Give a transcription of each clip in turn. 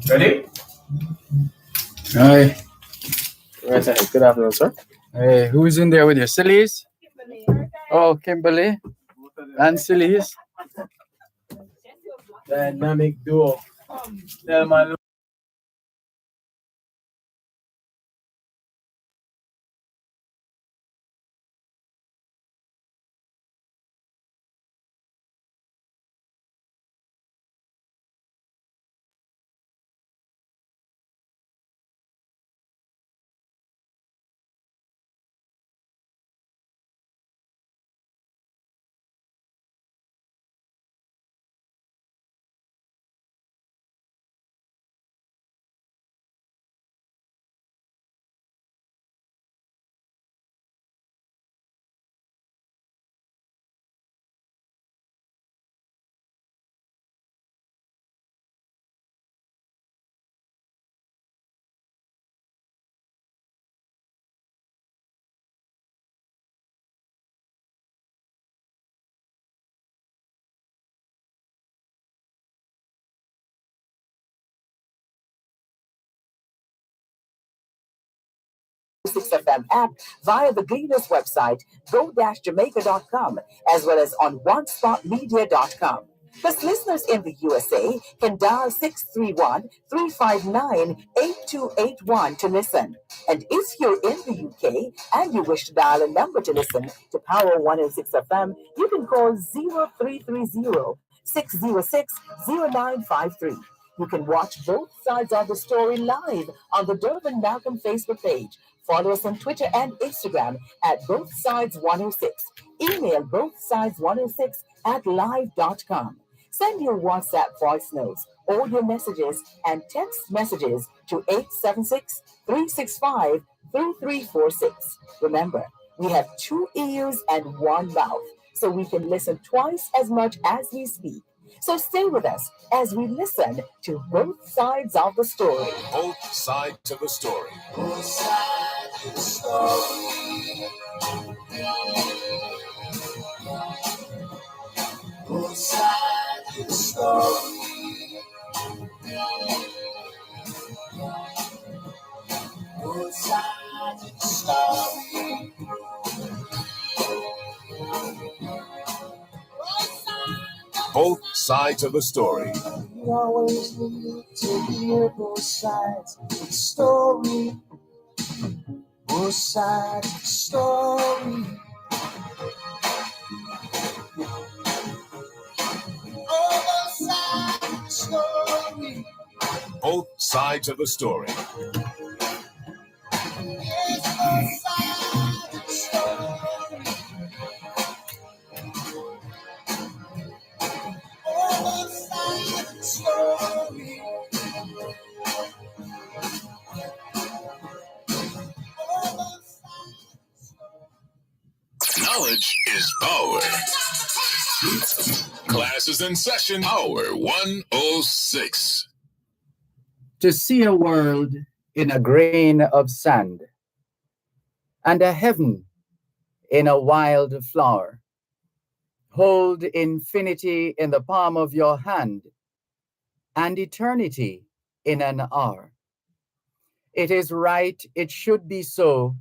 Ready? Hi. Right ahead. Good afternoon, sir. Hey, who's in there with you? Sillies? Oh, Kimberly and Sillies. Dynamic duo. Dervan. FM app via the Gleaners website, go-jamaica.com, as well as on onespotmedia.com. Plus, listeners in the USA can dial 631-359-8281 to listen. And if you're in the UK and you wish to dial a number to listen to Power 106 FM, you can call 0330-606-0953. You can watch both sides of the story live on the Dervan Malcolm Facebook page. Follow us on Twitter and Instagram at Both Sides 106. Email bothsides106 at live.com. Send your WhatsApp voice notes, audio messages, and text messages to 876-365-3346. Remember, we have two ears and one mouth, so we can listen twice as much as we speak. So stay with us as we listen to both sides of the story. Both sides of the story. Both sides of the story. Both sides of the story. Both sides of the story. Both sides of the story. We always need to hear both sides of the story. Both sides of the story. Both sides of the story. Both sides of the story. Yes, both sides of the story. Both sides of the story. Knowledge is power. Class is in session. Power 106. To see a world in a grain of sand, and a heaven in a wild flower. Hold infinity in the palm of your hand, and eternity in an hour. It is right, it should be so.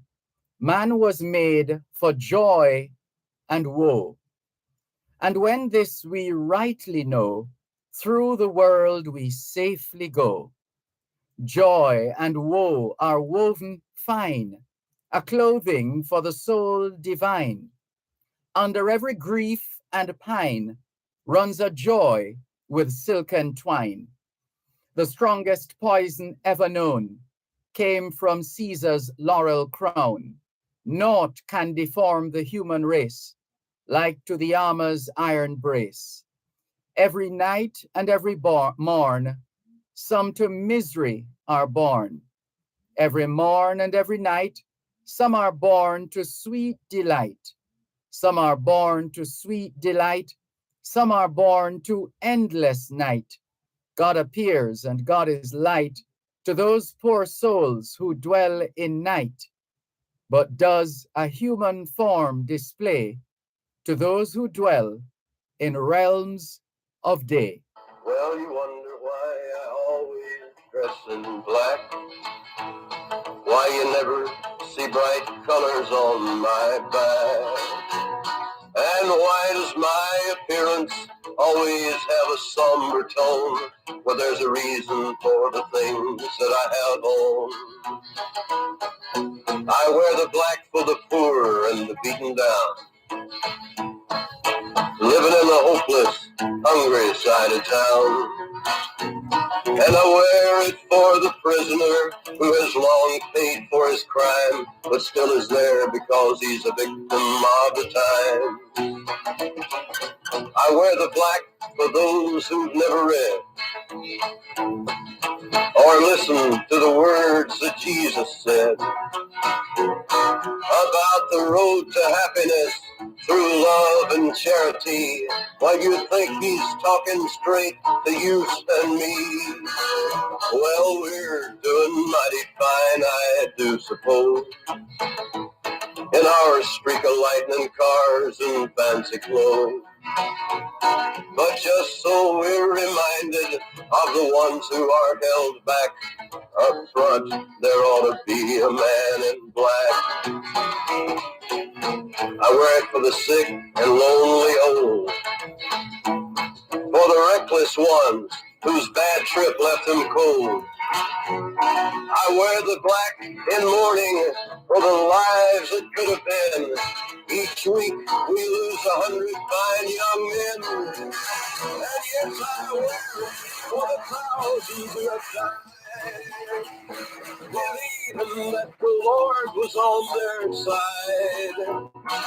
Man was made for joy and woe. And when this we rightly know, through the world we safely go. Joy and woe are woven fine, a clothing for the soul divine. Under every grief and pine runs a joy with silken twine. The strongest poison ever known came from Caesar's laurel crown. Naught can deform the human race like to the armor's iron brace. Every night and every morn, some to misery are born. Every morn and every night, some are born to sweet delight. Some are born to sweet delight. Some are born to endless night. God appears and God is light to those poor souls who dwell in night, but does a human form display to those who dwell in realms of day. Well, you wonder why I always dressed in black? Why you never see bright colors on my back? And why does my appearance always have a somber tone, where there's a reason for the things that I have on? I wear the black for the poor and the beaten down, living in the hopeless, hungry side of town. And I wear it for the prisoner who has long paid for his crime, but still is there because he's a victim of the time. I wear the black for those who've never read or listened to the words that Jesus said about the road to happiness through love and charity. Why you think he's talking straight to you and me? Well, we're doing mighty fine, I do suppose, in our streak of lightning cars and fancy clothes. But just so we're reminded of the ones who are held back up front, there ought to be a man in black. I wear it for the sick and lonely old, for the reckless ones whose bad trip left them cold. I wear the black in mourning for the lives that could have been. Each week we lose 100 fine young men. And yes, I wear it for the thousands who have died, believing that the Lord was on their side.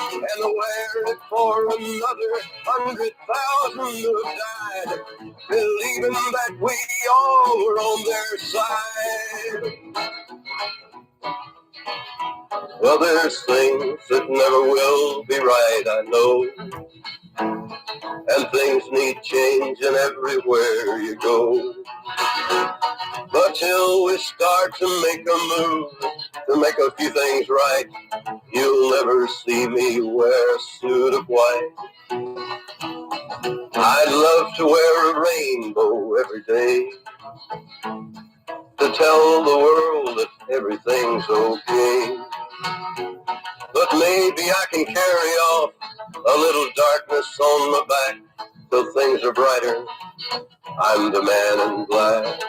And I wear it for another 100,000 who have died, believing that we all were on their side. Well, there's things that never will be right, I know, and things need changing everywhere you go. But till we start to make a move, to make a few things right, you'll never see me wear a suit of white. I'd love to wear a rainbow every day, to tell the world that everything's okay. But maybe I can carry off a little darkness on my back till things are brighter. I'm the man in black.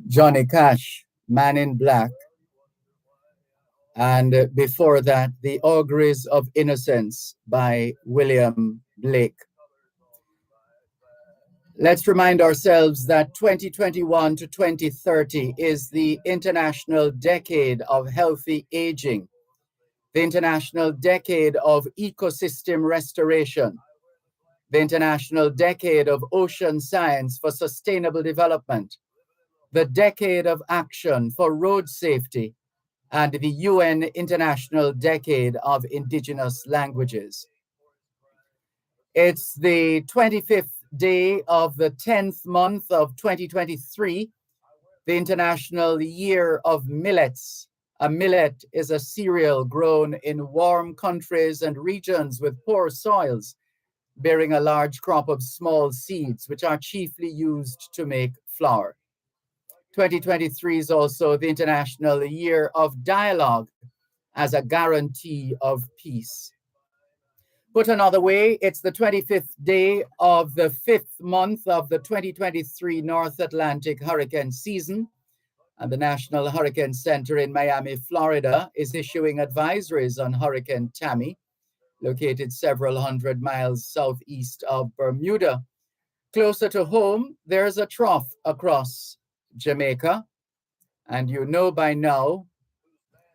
Johnny Cash, Man in Black, and before that, The Auguries of Innocence by William Blake. Let's remind ourselves that 2021 to 2030 is the International Decade of Healthy Aging, the International Decade of Ecosystem Restoration, the International Decade of Ocean Science for Sustainable Development, the Decade of Action for Road Safety, and the UN International Decade of Indigenous Languages. It's the 25th day of the 10th month of 2023, the International Year of Millets. A millet is a cereal grown in warm countries and regions with poor soils, bearing a large crop of small seeds, which are chiefly used to make flour. 2023 is also the International Year of Dialogue as a guarantee of peace. Put another way, it's the 25th day of the 5th month of the 2023 North Atlantic hurricane season, and the National Hurricane Center in Miami, Florida, is issuing advisories on Hurricane Tammy, located several hundred miles southeast of Bermuda. Closer to home, there's a trough across Jamaica, and you know by now,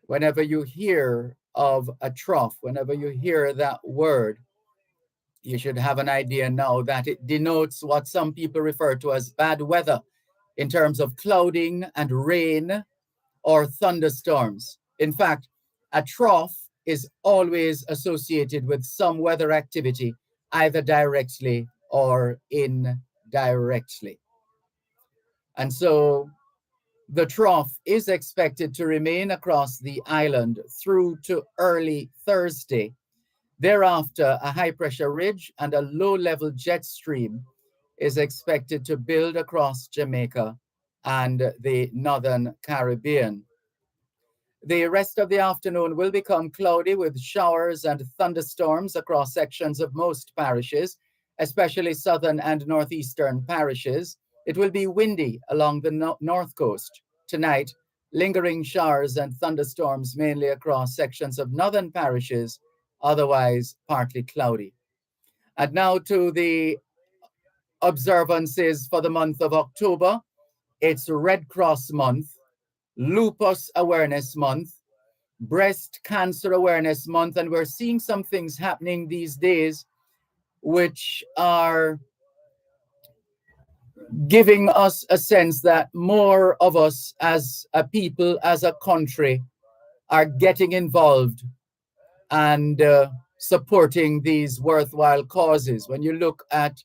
whenever you hear of a trough, whenever you hear that word, you should have an idea now that it denotes what some people refer to as bad weather in terms of clouding and rain or thunderstorms. In fact, a trough is always associated with some weather activity, either directly or indirectly. And so the trough is expected to remain across the island through to early Thursday. Thereafter, a high-pressure ridge and a low-level jet stream is expected to build across Jamaica and the Northern Caribbean. The rest of the afternoon will become cloudy with showers and thunderstorms across sections of most parishes, especially southern and northeastern parishes. It will be windy along the north coast. Tonight, lingering showers and thunderstorms mainly across sections of northern parishes, otherwise partly cloudy. And now to the observances for the month of October. It's Red Cross Month, Lupus Awareness Month, Breast Cancer Awareness Month, and we're seeing some things happening these days which are giving us a sense that more of us as a people, as a country, are getting involved and supporting these worthwhile causes. When you look at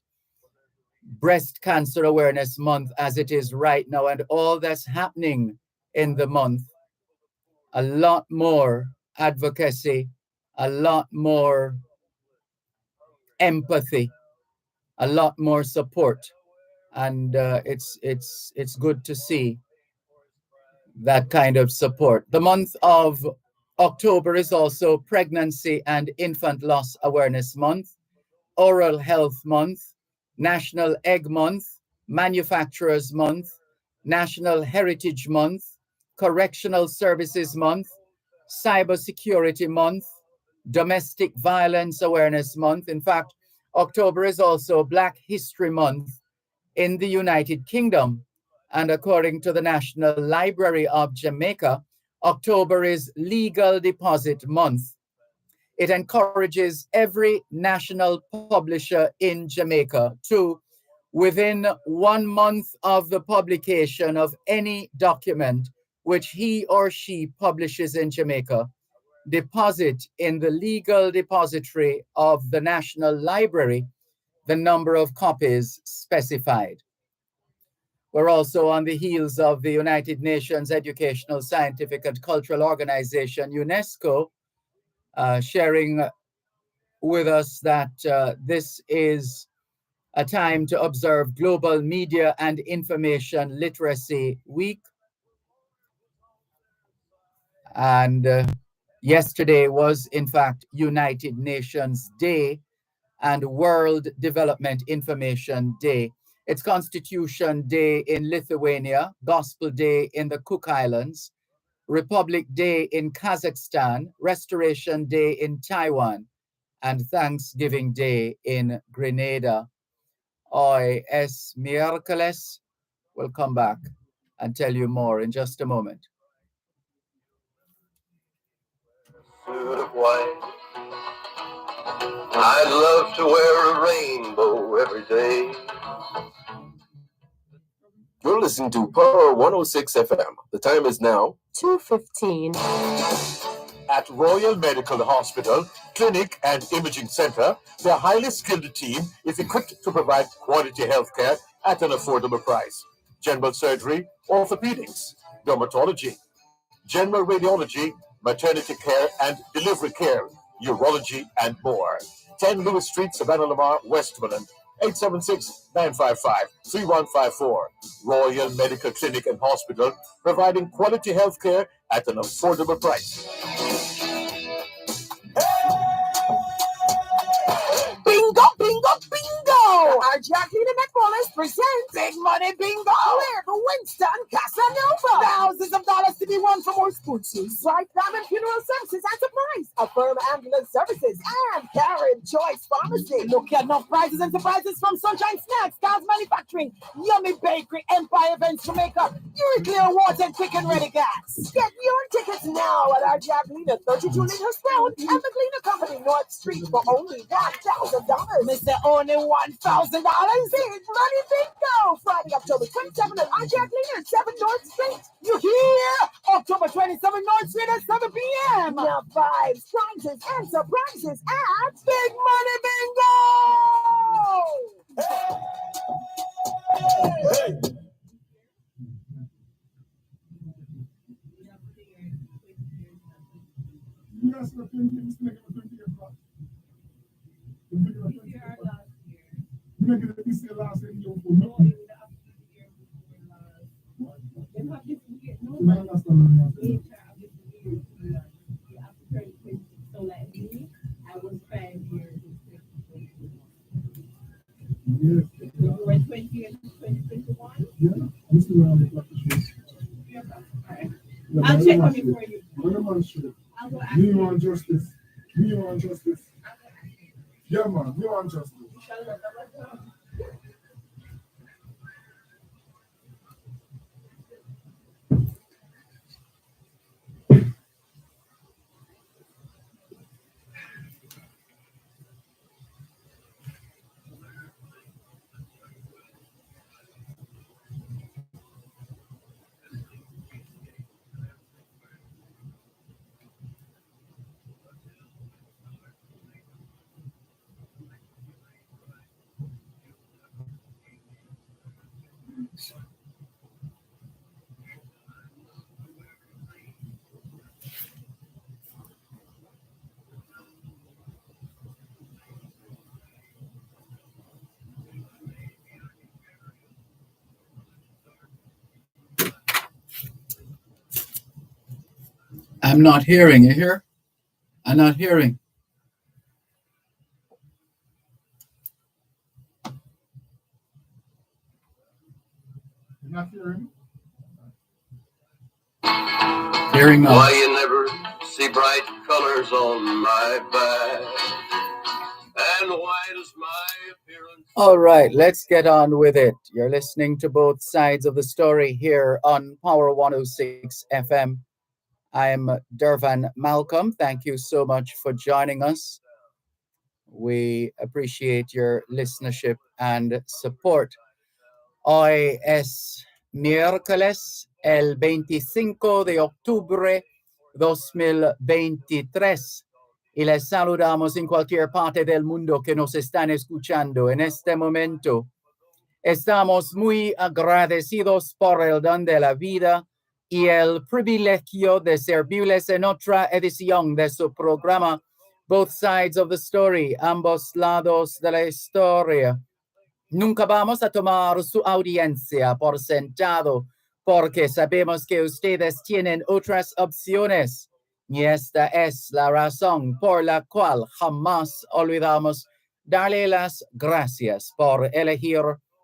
Breast Cancer Awareness Month as it is right now and all that's happening in the month, a lot more advocacy, a lot more empathy, a lot more support, and it's good to see that kind of support. The month of October is also Pregnancy and Infant Loss Awareness Month, Oral Health Month, National Egg Month, Manufacturers Month, National Heritage Month, Correctional Services Month, Cybersecurity Month, Domestic Violence Awareness Month. In fact, October is also Black History Month in the United Kingdom. And according to the National Library of Jamaica, October is Legal Deposit Month. It encourages every national publisher in Jamaica to, within 1 month of the publication of any document which he or she publishes in Jamaica, deposit in the legal depository of the National Library the number of copies specified. We're also on the heels of the United Nations Educational, Scientific, and Cultural Organization, UNESCO, sharing with us that this is a time to observe Global Media and Information Literacy Week. And yesterday was, in fact, United Nations Day and World Development Information Day. It's Constitution Day in Lithuania, Gospel Day in the Cook Islands, Republic Day in Kazakhstan, Restoration Day in Taiwan, and Thanksgiving Day in Grenada. Hoy es miércoles. We'll come back and tell you more in just a moment. Suit of white. I'd love to wear a rainbow every day. You're listening to Power 106 FM. The time is now 2:15. At Royal Medical Hospital, Clinic and Imaging Center, their highly skilled team is equipped to provide quality health care at an affordable price. General surgery, orthopedics, dermatology, general radiology, maternity care and delivery care, urology, and more. 10 Lewis Street, Savannah Lamar, Westmoreland. 876-955-3154. Royal Medical Clinic and Hospital, providing quality health care at an affordable price. Bingo, bingo, bingo! Our Jacqueline and Wallace present Big Money Bingo with Winston Casanova. Thousands of dollars to be won for more sponsors. Bright Diamond Funeral Services at a price. Affirm Ambulance Services and Karen Choice Pharmacy. Look at no prizes and surprises from Sunshine Snacks, Cars Manufacturing, Yummy Bakery, Empire Events Jamaica, Yuri Clear Water, and Quick and Ready Gas. Get your tickets now at our Jacqueline at 32 Linhurst Road and the Cleaner Company North Street for only $1,000. Mr. Only $1,000. Big Money Bingo! Friday, October 27th at our Jacqueline at 7 North Street. You hear? October 27th, North Street at 7 p.m. Now vibes, prizes, and surprises at Big Money Bingo! Hey! I'll check on you for you. Me want justice. Me want justice. Yeah, man. Me want justice. I'm not hearing. You hear? I'm not hearing. You're not hearing? Hearing now. Why you never see bright colors on my back? And why does my appearance... All right, let's get on with it. You're listening to both sides of the story here on Power 106 FM. I'm Dervan Malcolm. Thank you so much for joining us. We appreciate your listenership and support. Hoy es miércoles, el 25 de octubre 2023. Y les saludamos en cualquier parte del mundo que nos están escuchando en este momento. Estamos muy agradecidos por el don de la vida y el privilegio de servirles en otra edición de su programa Both Sides of the Story, ambos lados de la historia. Nunca vamos a tomar su audiencia por sentado, porque sabemos que ustedes tienen otras opciones. Y esta es la razón por la cual jamás olvidamos darle las gracias por elegir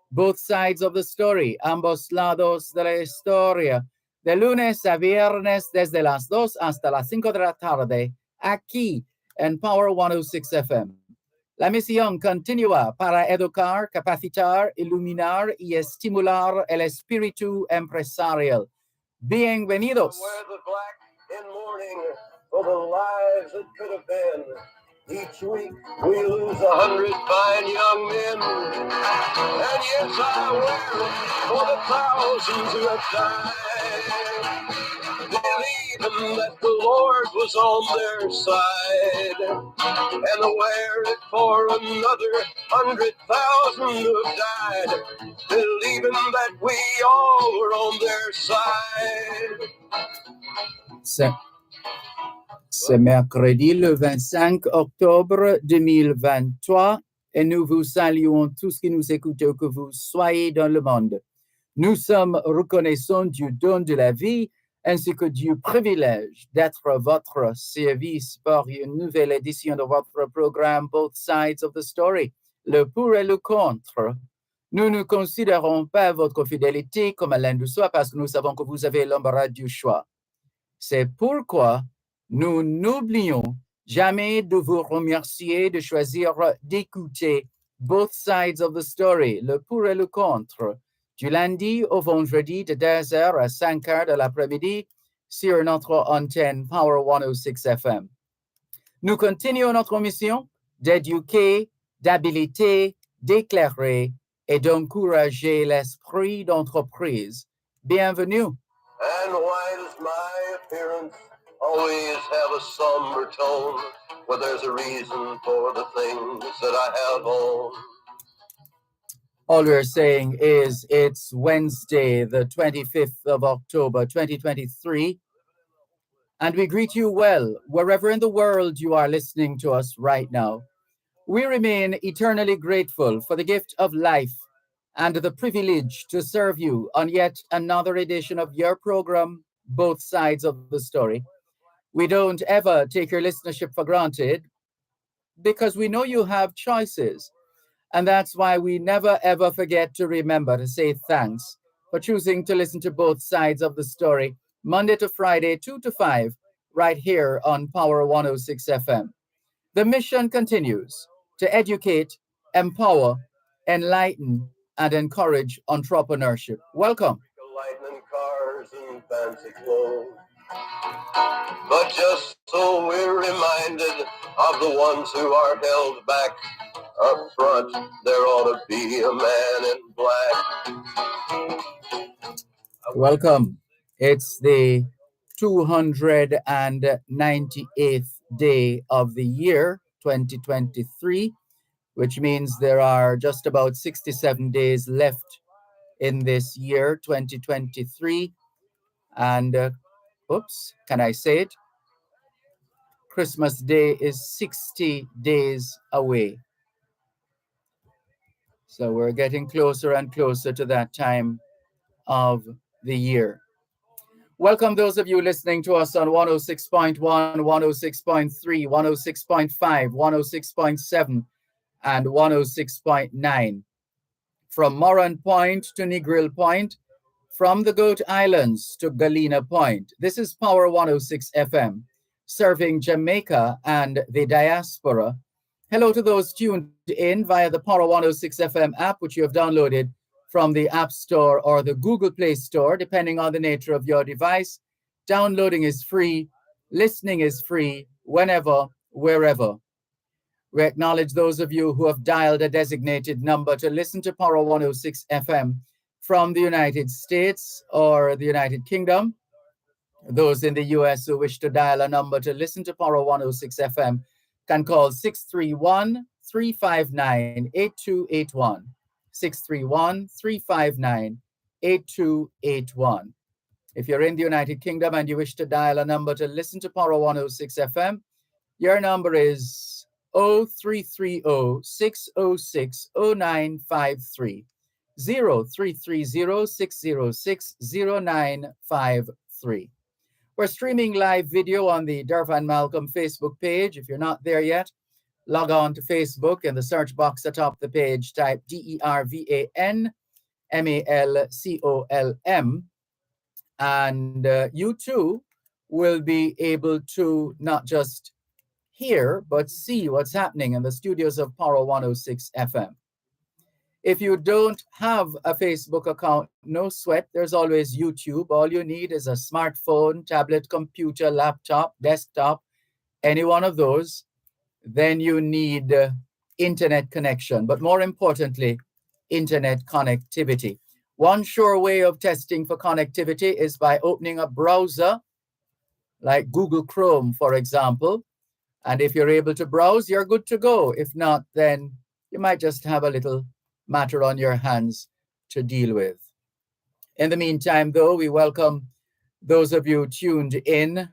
Both Sides of the Story, ambos lados de la historia, de lunes a viernes desde las 2 hasta las 5 de la tarde, aquí en Power 106 FM. La misión continúa para educar, capacitar, iluminar y estimular el espíritu empresarial. Bienvenidos. Wear the black in mourning for the lives that could have been. Each week we lose 100 fine young men. And yes, I wear it for the thousands who have died, believing that the Lord was on their side. And I wear it for another 100,000 who have died, believing that we all were on their side. C'est mercredi le 25 octobre 2023 et nous vous saluons tous qui nous écoutez où que vous soyez dans le monde. Nous sommes reconnaissants du don de la vie ainsi que du privilège d'être à votre service pour une nouvelle édition de votre programme Both Sides of the Story, le pour et le contre. Nous ne considérons pas votre fidélité comme l'un de soi parce que nous savons que vous avez l'embarras du choix. C'est pourquoi nous n'oublions jamais de vous remercier de choisir d'écouter Both Sides of the Story, le pour et le contre, du lundi au vendredi de 2h à 5h de l'après-midi sur notre antenne Power 106 FM. Nous continuons notre mission d'éduquer, d'habiliter, d'éclairer et d'encourager l'esprit d'entreprise. Bienvenue. And why does my appearance always have a somber tone? Well, there's a reason for the things that I have on. All we're saying is it's Wednesday, the 25th of October, 2023. And we greet you well, wherever in the world you are listening to us right now. We remain eternally grateful for the gift of life and the privilege to serve you on yet another edition of your program, Both Sides of the Story. We don't ever take your listenership for granted because we know you have choices. And that's why we never ever forget to remember to say thanks for choosing to listen to both sides of the story, Monday to Friday, 2 to 5, right here on Power 106 FM. The mission continues to educate, empower, enlighten, and encourage entrepreneurship. Welcome. Lightning cars and fancy clothes. But just so we're reminded of the ones who are held back up front, there ought to be a man in black. Welcome. It's the 298th day of the year 2023, which means there are just about 67 days left in this year 2023. And oops, can I say it? Christmas Day is 60 days away. So we're getting closer and closer to that time of the year. Welcome those of you listening to us on 106.1, 106.3, 106.5, 106.7, and 106.9. From Moran Point to Negril Point, from the Goat Islands to Galena Point. This is Power 106 FM, serving Jamaica and the diaspora. Hello to those tuned in via the Power 106 FM app, which you have downloaded from the App Store or the Google Play Store, depending on the nature of your device. Downloading is free, listening is free, whenever, wherever. We acknowledge those of you who have dialed a designated number to listen to Power 106 FM from the United States or the United Kingdom. Those in the US who wish to dial a number to listen to Power 106 FM can call 631-359-8281. 631-359-8281. If you're in the United Kingdom and you wish to dial a number to listen to Power 106 FM, your number is 0330-606-0953. 0330-606-0953. We're streaming live video on the Dervan Malcolm Facebook page. If you're not there yet, log on to Facebook. In the search box atop the page, type DERVAN MALCOLM. And you too will be able to not just hear, but see what's happening in the studios of Power 106 FM. If you don't have a Facebook account, no sweat. There's always YouTube. All you need is a smartphone, tablet, computer, laptop, desktop, any one of those. Then you need internet connection, but more importantly, internet connectivity. One sure way of testing for connectivity is by opening a browser like Google Chrome, for example. And if you're able to browse, you're good to go. If not, then you might just have a little matter on your hands to deal with. In the meantime, though, we welcome those of you tuned in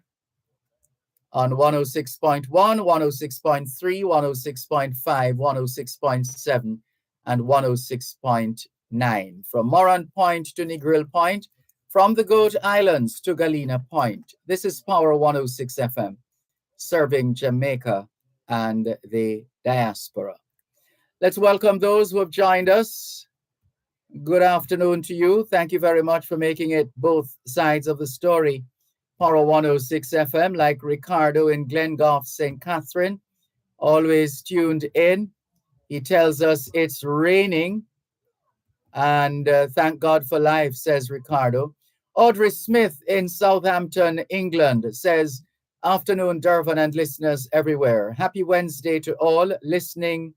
on 106.1, 106.3, 106.5, 106.7, and 106.9. From Moran Point to Negril Point, from the Goat Islands to Galena Point. This is Power 106 FM, serving Jamaica and the diaspora. Let's welcome those who have joined us. Good afternoon to you. Thank you very much for making it both sides of the story. Power 106 FM, like Ricardo in Glengoff, St. Catherine, always tuned in. He tells us it's raining, and thank God for life, says Ricardo. Audrey Smith in Southampton, England, says, afternoon, Dervan and listeners everywhere. Happy Wednesday to all listening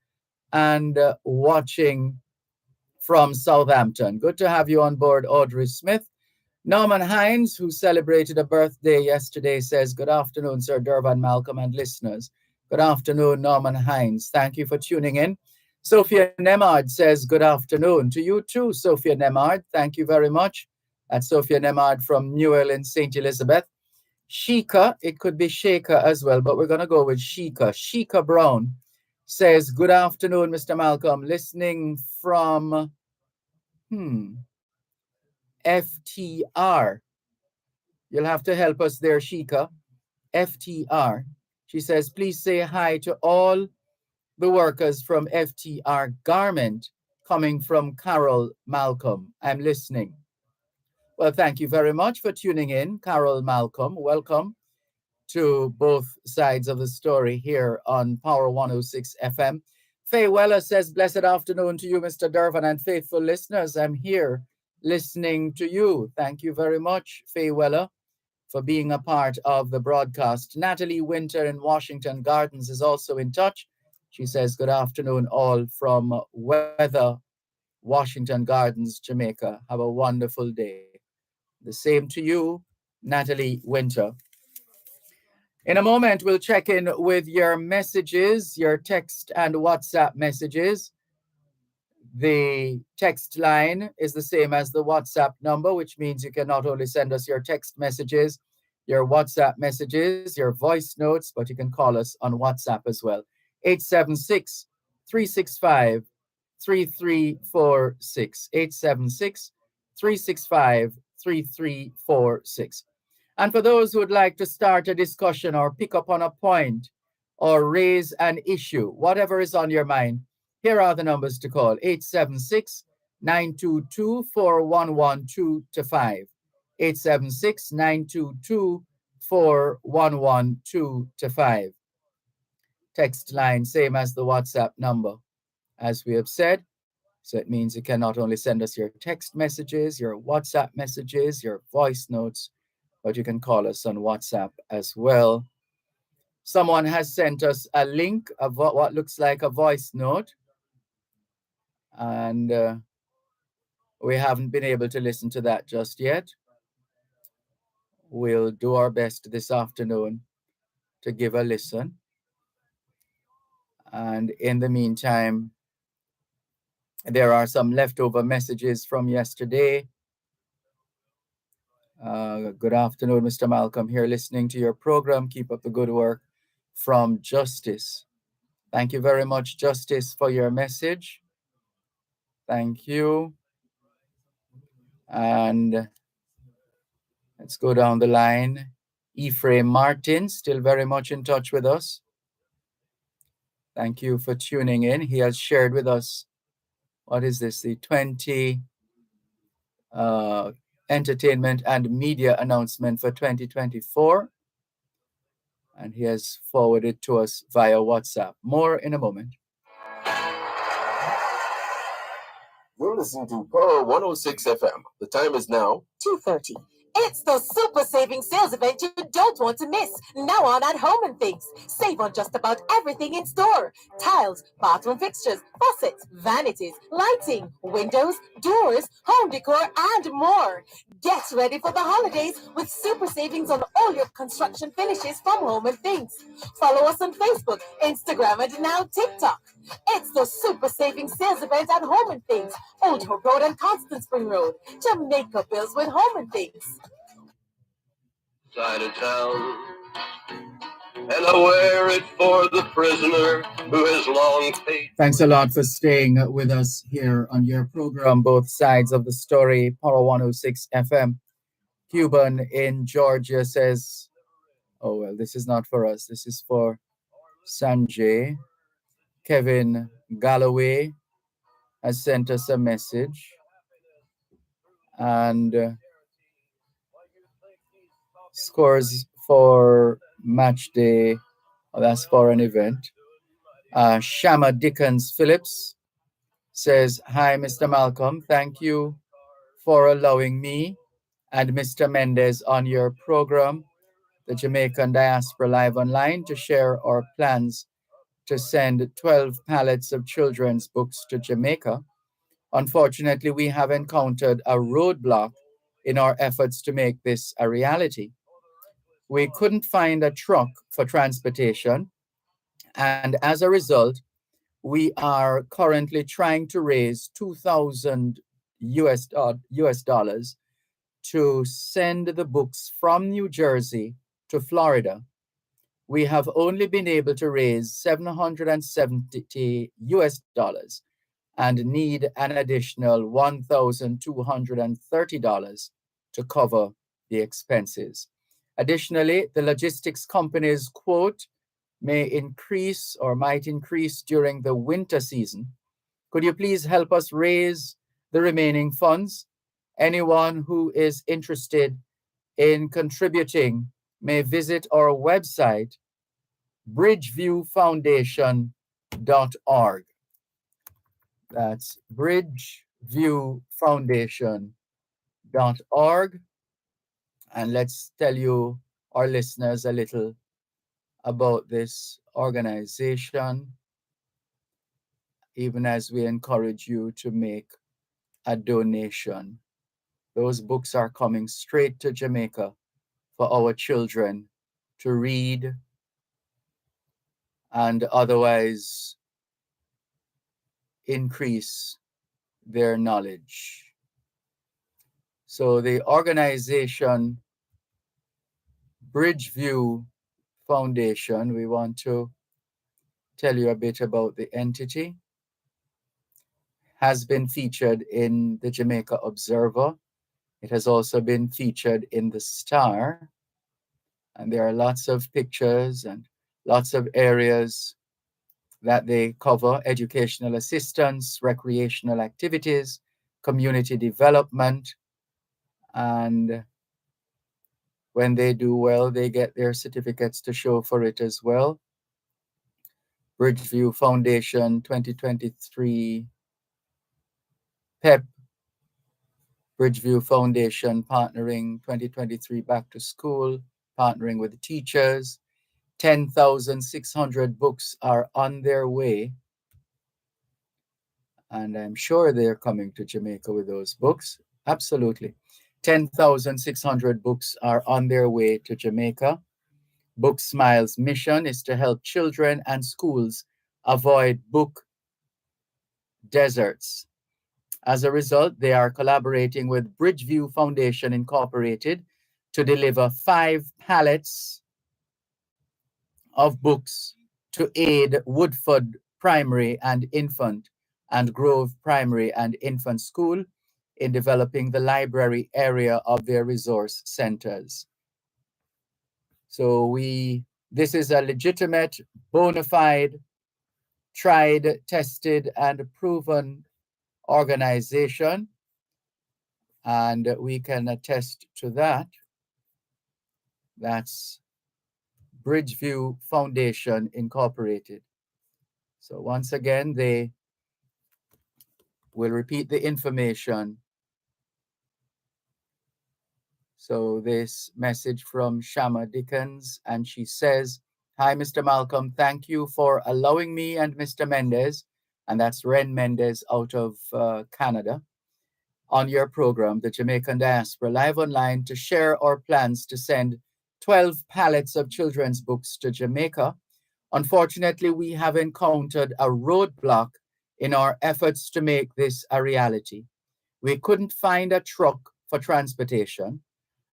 and watching from Southampton. Good to have you on board, Audrey Smith. Norman Hines, who celebrated a birthday yesterday, says, good afternoon, Sir Dervan Malcolm and listeners. Good afternoon, Norman Hines. Thank you for tuning in. Sophia Nemard says, good afternoon to you too, Sophia Nemard. Thank you very much. That's Sophia Nemard from Newell in St. Elizabeth. Sheikah, it could be Sheikah as well, but we're going to go with Sheikah. Sheikah Brown says, good afternoon, Mr. Malcolm, listening from FTR. You'll have to help us there, Shika. FTR. She says, please say hi to all the workers from FTR Garment coming from Carol Malcolm. I'm listening. Well, thank you very much for tuning in, Carol Malcolm. Welcome to both sides of the story here on Power 106 FM. Faye Weller says, blessed afternoon to you, Mr. Dervan, and faithful listeners. I'm here listening to you. Thank you very much, Faye Weller, for being a part of the broadcast. Natalie Winter in Washington Gardens is also in touch. She says, good afternoon, all from Weather, Washington Gardens, Jamaica. Have a wonderful day. The same to you, Natalie Winter. In a moment, we'll check in with your messages, your text and WhatsApp messages. The text line is the same as the WhatsApp number, which means you can not only send us your text messages, your WhatsApp messages, your voice notes, but you can call us on WhatsApp as well. 876-365-3346. 876-365-3346. And for those who would like to start a discussion or pick up on a point or raise an issue, whatever is on your mind, here are the numbers to call: 876-922-4112-5. 876-922-4112-5. Text line, same as the WhatsApp number, as we have said. So it means you can not only send us your text messages, your WhatsApp messages, your voice notes, but you can call us on WhatsApp as well. Someone has sent us a link of what looks like a voice note, and we haven't been able to listen to that just yet. We'll do our best this afternoon to give a listen. And in the meantime, there are some leftover messages from yesterday. Good afternoon, Mr. Malcolm, here listening to your program. Keep up the good work, from Justice. Thank you very much, Justice, for your message. Thank you. And let's go down the line. Ephraim Martin, still very much in touch with us. Thank you for tuning in. He has shared with us, what is this, the 20 entertainment and media announcement for 2024. And he has forwarded to us via WhatsApp. More in a moment. You're listening to Power 106 FM. The time is now 2:30. It's the super saving sales event you don't want to miss. Now on at Home and Things. Save on just about everything in store. Tiles, bathroom fixtures, faucets, vanities, lighting, windows, doors, home decor, and more. Get ready for the holidays with super savings on all your construction finishes from Home and Things. Follow us on Facebook, Instagram, and now TikTok. It's the super saving sales event at Home and Things, Old Hope Road and Constant Spring Road. Jamaica Bills with Home and Things. Side of town, and I wear it for the prisoner who has long paid. Thanks a lot for staying with us here on your program, Both Sides of the Story, Power 106 FM. Cuban in Georgia says, oh, well, this is not for us. This is for Sanjay. Kevin Galloway has sent us a message. And scores for match day. Oh, that's for an event. Shama Dickens Phillips says, hi, Mr. Malcolm. Thank you for allowing me and Mr. Mendez on your program, the Jamaican Diaspora Live Online, to share our plans to send 12 pallets of children's books to Jamaica. Unfortunately, we have encountered a roadblock in our efforts to make this a reality. We couldn't find a truck for transportation, and as a result, we are currently trying to raise $2,000 US to send the books from New Jersey to Florida. we have only been able to raise $770 US and need an additional $1,230 to cover the expenses. Additionally, the logistics company's quote may increase or might increase during the winter season. Could you please help us raise the remaining funds? Anyone who is interested in contributing may visit our website, bridgeviewfoundation.org. That's bridgeviewfoundation.org. And let's tell you, our listeners, a little about this organization, even as we encourage you to make a donation. Those books are coming straight to Jamaica for our children to read and otherwise increase their knowledge. So the organization Bridgeview Foundation, we want to tell you a bit about the entity, has been featured in the Jamaica Observer. It has also been featured in the Star, and there are lots of pictures and lots of areas that they cover: educational assistance, recreational activities, community development, and when they do well, they get their certificates to show for it as well. Bridgeview Foundation 2023 PEP, Bridgeview Foundation partnering 2023 Back to School, partnering with the teachers. 10,600 books are on their way, and I'm sure they're coming to Jamaica with those books. Absolutely. 10,600 books are on their way to Jamaica. Book Smile's mission is to help children and schools avoid book deserts. As a result, they are collaborating with Bridgeview Foundation Incorporated to deliver 5 pallets of books to aid Woodford Primary and Infant and Grove Primary and Infant School in developing the library area of their resource centers. So this is a legitimate, bona fide, tried, tested, and proven organization, and we can attest to that. That's Bridgeview Foundation Incorporated. So once again, they will repeat the information. So this message from Shama Dickens, and she says, "Hi, Mr. Malcolm. Thank you for allowing me and Mr. Mendez," and that's Ren Mendez out of Canada, "on your program, the Jamaican Diaspora Live Online, to share our plans to send 12 pallets of children's books to Jamaica. Unfortunately, we have encountered a roadblock in our efforts to make this a reality. We couldn't find a truck for transportation,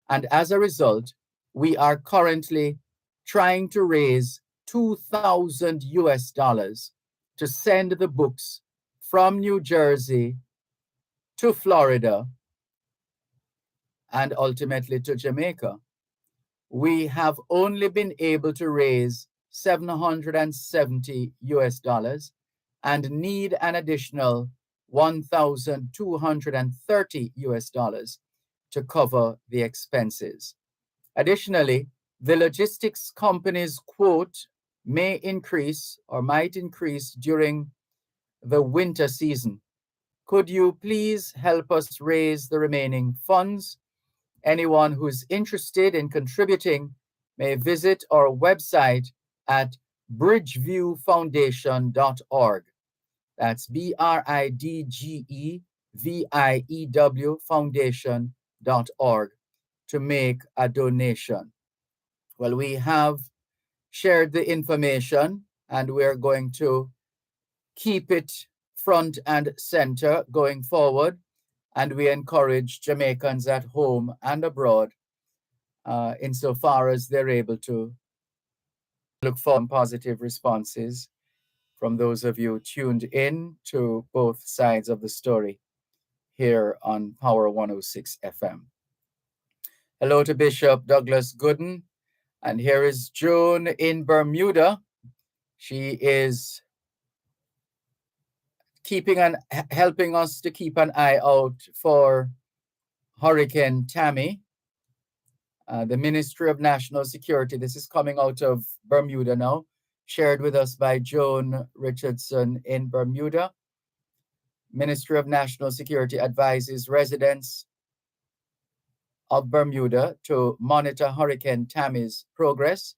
and as a result, we are currently trying to raise $2,000 to send the books from New Jersey to Florida and ultimately to Jamaica. We have only been able to raise $770 and need an additional $1,230 to cover the expenses. Additionally, the logistics company's quote may increase or might increase during the winter season. Could you please help us raise the remaining funds? Anyone who's interested in contributing may visit our website at bridgeviewfoundation.org. That's BRIDGEVIEW foundation.org to make a donation. Well, we have shared the information and we're going to keep it front and center going forward. And we encourage Jamaicans at home and abroad, insofar as they're able to Look for positive responses from those of you tuned in to both sides of the story here on Power 106 FM. Hello to Bishop Douglas Gooden. And here is June in Bermuda. She is helping us to keep an eye out for Hurricane Tammy. The Ministry of National Security, this is coming out of Bermuda now, shared with us by Joan Richardson in Bermuda. Ministry of National Security advises residents of Bermuda to monitor Hurricane Tammy's progress.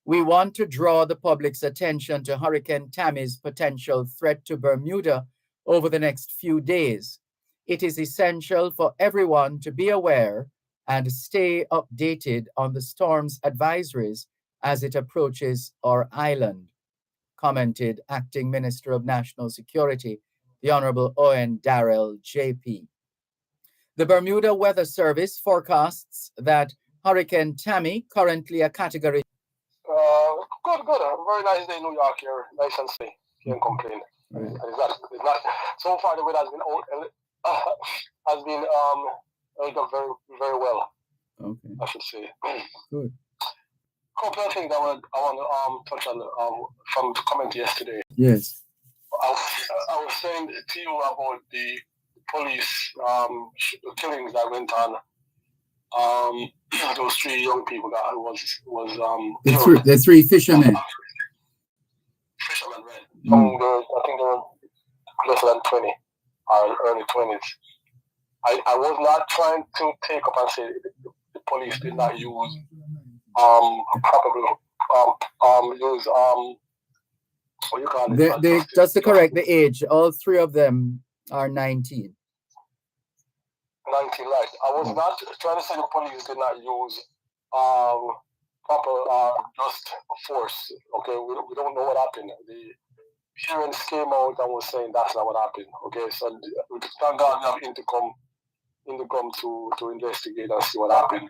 We want to draw the public's attention to Hurricane Tammy's potential threat to Bermuda over the next few days. It is essential for everyone to be aware and stay updated on the storm's advisories as it approaches our island, commented Acting Minister of National Security, the Honorable Owen Darrell, JP. The Bermuda Weather Service forecasts that Hurricane Tammy, currently a category... Good. Very nice day in New York here. Nice and sunny. Can't complain. Right. It's not, so far the weather has been held up very, very well. Okay. I should say. Good. Couple of things I want to touch on from the comment yesterday. Yes. I was saying to you about the police killings that went on. Those 3 young people that was the 3 fishermen. Fishermen, right? Young girls, I think they were less than 20 or early 20s. I was not trying to take up and say the police did not use probably use what you call it? Just to correct the age, all 3 of them are 19. 19, right. I was not trying to say the police did not use proper just force. Okay, we don't know what happened. The parents came out and was saying that's not what happened. Okay, so thank God we have intercom to investigate and see what happened.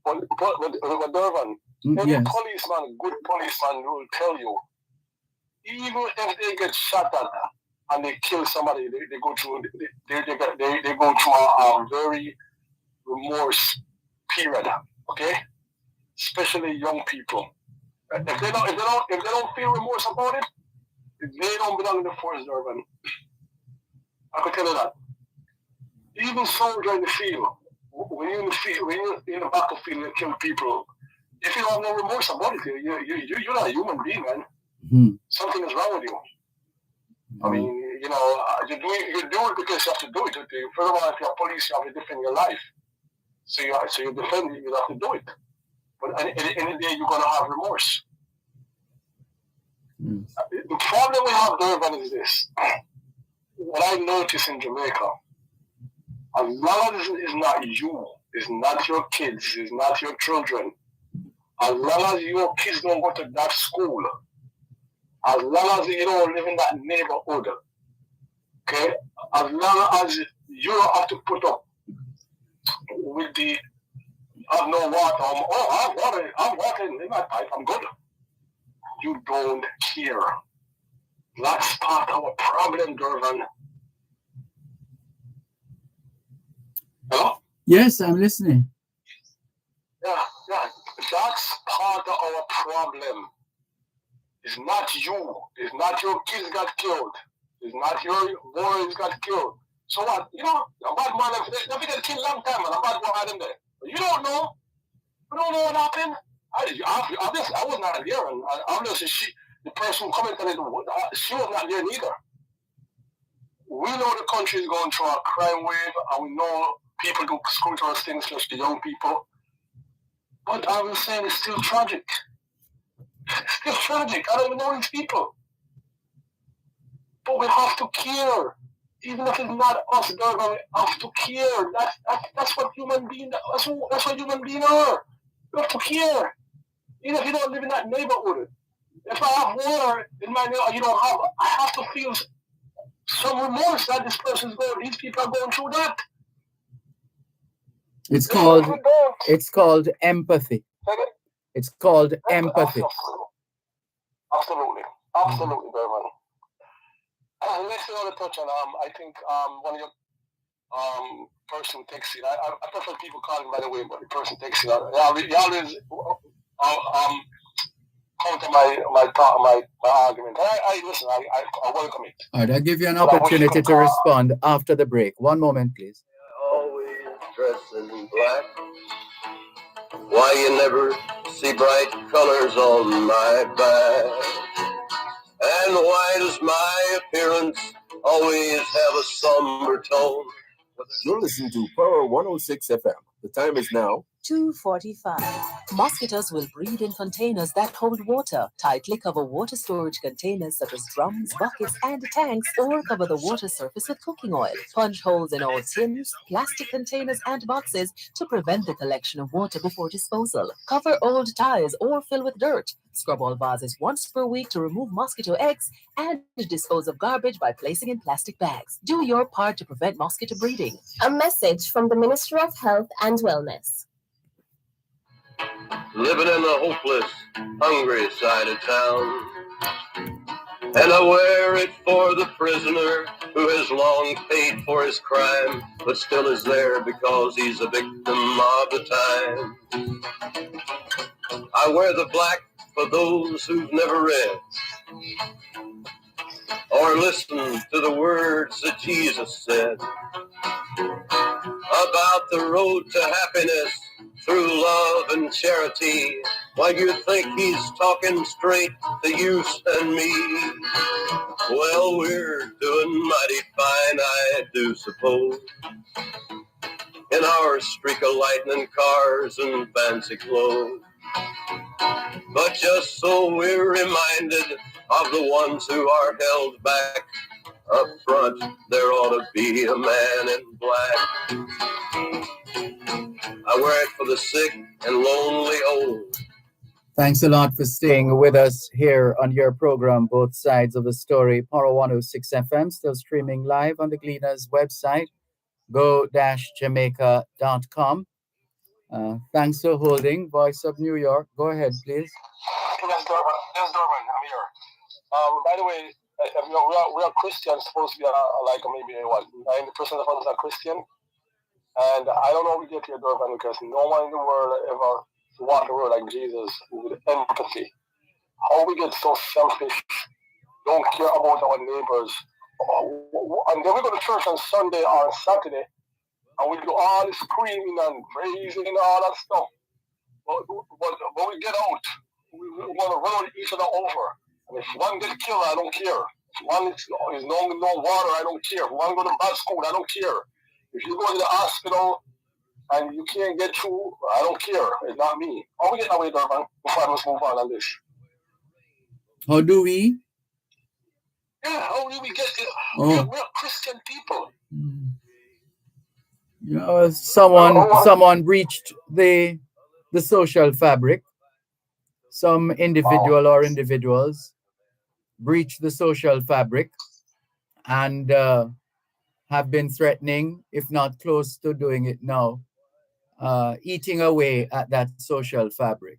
But Dervan, any policeman, good policeman will tell you, even if they get shot at and they kill somebody, they go through a very remorse period. Okay, especially young people. If they don't feel remorse about it, they don't belong in the force, Dervan. I can tell you that. Even soldier in the field, when you're in the battlefield and kill people, if you have no remorse about it, you're not a human being, man. Mm-hmm. Something is wrong with you. I mean, you do it because you have to do it. Furthermore, if you're police, you have to defend your life. So you defend it, you have to do it. But at the end of the day, you're going to have remorse. Mm. The problem we have, Dervan, is this. What I notice in Jamaica, as long as it's not you, it's not your kids, it's not your children, as long as your kids don't go to that school, as long as you don't live in that neighborhood, okay, as long as you don't have to put up with the have no water, I'm water in my pipe, I'm good. You don't care. That's part of our problem, Dervan. Hello? Yes, I'm listening. Yeah. That's part of our problem. It's not you. It's not your kids got killed. It's not your boys got killed. So what? A bad man, they get killed long time, and a bad boy had them there. But you don't know. You don't know what happened. I was not there, and obviously the person commenting it, she was not there neither. We know the country is going through a crime wave, and we know people do scrutinize things, especially young people. But I was saying it's still tragic. It's still tragic. I don't even know these people. But we have to care. Even if it's not us, we have to care. That's what human beings. That's what human beings are. You have to care. Even if you don't live in that neighborhood. If I have water in my neighborhood, you don't have. I have to feel some remorse that this person's going. These people are going through that. It's called empathy. It's called empathy. Absolutely. Absolutely, Dervan. Next thing I want to touch on, I think one of your person takes it. I prefer people calling by the way, but the person takes it. You always counter my thought, my argument. I listen. I welcome it. All right, I'll give you an But I wish you opportunity could to respond after the break. One moment, please. Always dressed in black. Why you never see bright colors on my back? And why does my appearance always have a somber tone? You're listening to Power 106 FM. The time is now 2:45. Mosquitoes will breed in containers that hold water. Tightly cover water storage containers such as drums, buckets, and tanks, or cover the water surface with cooking oil. Punch holes in all tins, plastic containers, and boxes to prevent the collection of water before disposal. Cover old ties or fill with dirt. Scrub all vases once per week to remove mosquito eggs and dispose of garbage by placing in plastic bags. Do your part to prevent mosquito breeding. A message from the Ministry of Health and Wellness. Living in the hopeless, hungry side of town. And I wear it for the prisoner who has long paid for his crime, but still is there because he's a victim of the time. I wear the black for those who've never read or listened to the words that Jesus said about the road to happiness through love and charity. Why you think he's talking straight to you and me? Well, we're doing mighty fine, I do suppose, in our streak of lightning cars and fancy clothes. But just so we're reminded of the ones who are held back up front, there ought to be a man in black. I wear it for the sick and lonely old. Thanks a lot for staying with us here on your program, Both Sides of the Story, Power 106 FM, still streaming live on the Gleaners website, go-jamaica.com. Thanks for holding. Voice of New York. Go ahead, please. Yes, Dervan. I'm here. By the way, we are Christians, supposed to be like maybe 90% of us are Christian. And I don't know how we get here, Dervan, because no one in the world ever walked the road like Jesus with empathy. How we get so selfish, don't care about our neighbors. And then we go to church on Sunday or Saturday, and we do all this screaming and praising and all that stuff. But we get out, we want to run each other over. And if one gets killed, I don't care. If one is no water, I don't care. If one go to bad school, I don't care. If you go to the hospital and you can't get through, I don't care. It's not me. How we get away, Dervan? Before I must move on this. How do we? Yeah, how do we get here? Oh. We're Christian people. You know, someone breached the social fabric. Some individual or individuals breached the social fabric and have been threatening, if not close to doing it now, eating away at that social fabric.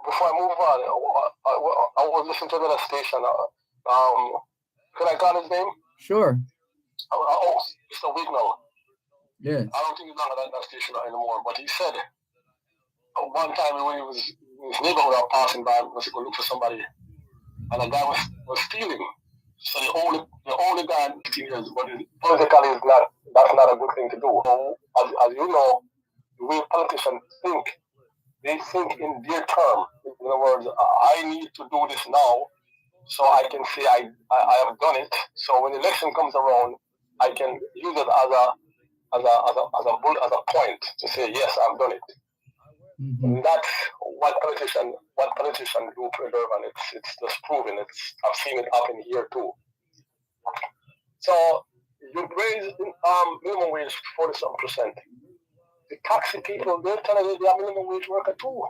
Before I move on, I was listening to another station. Can I call his name? Sure. Mr. Wignall. Yes. I don't think he's not at that station anymore, but he said one time when he was in his neighborhood passing by, was going to look for somebody, and a guy was stealing. So the only guy in 15 years, but politically that's not a good thing to do. So, as you know, the way politicians think, they think in their term. In other words, I need to do this now, so I can say I have done it. So when the election comes around, I can use it as a point to say yes, I've done it. Mm-hmm. And that's what politicians do to Dervan. It's just proven. I've seen it happen here too. So you raise minimum wage 40-some%. The taxi people, they're telling you they are minimum wage worker too.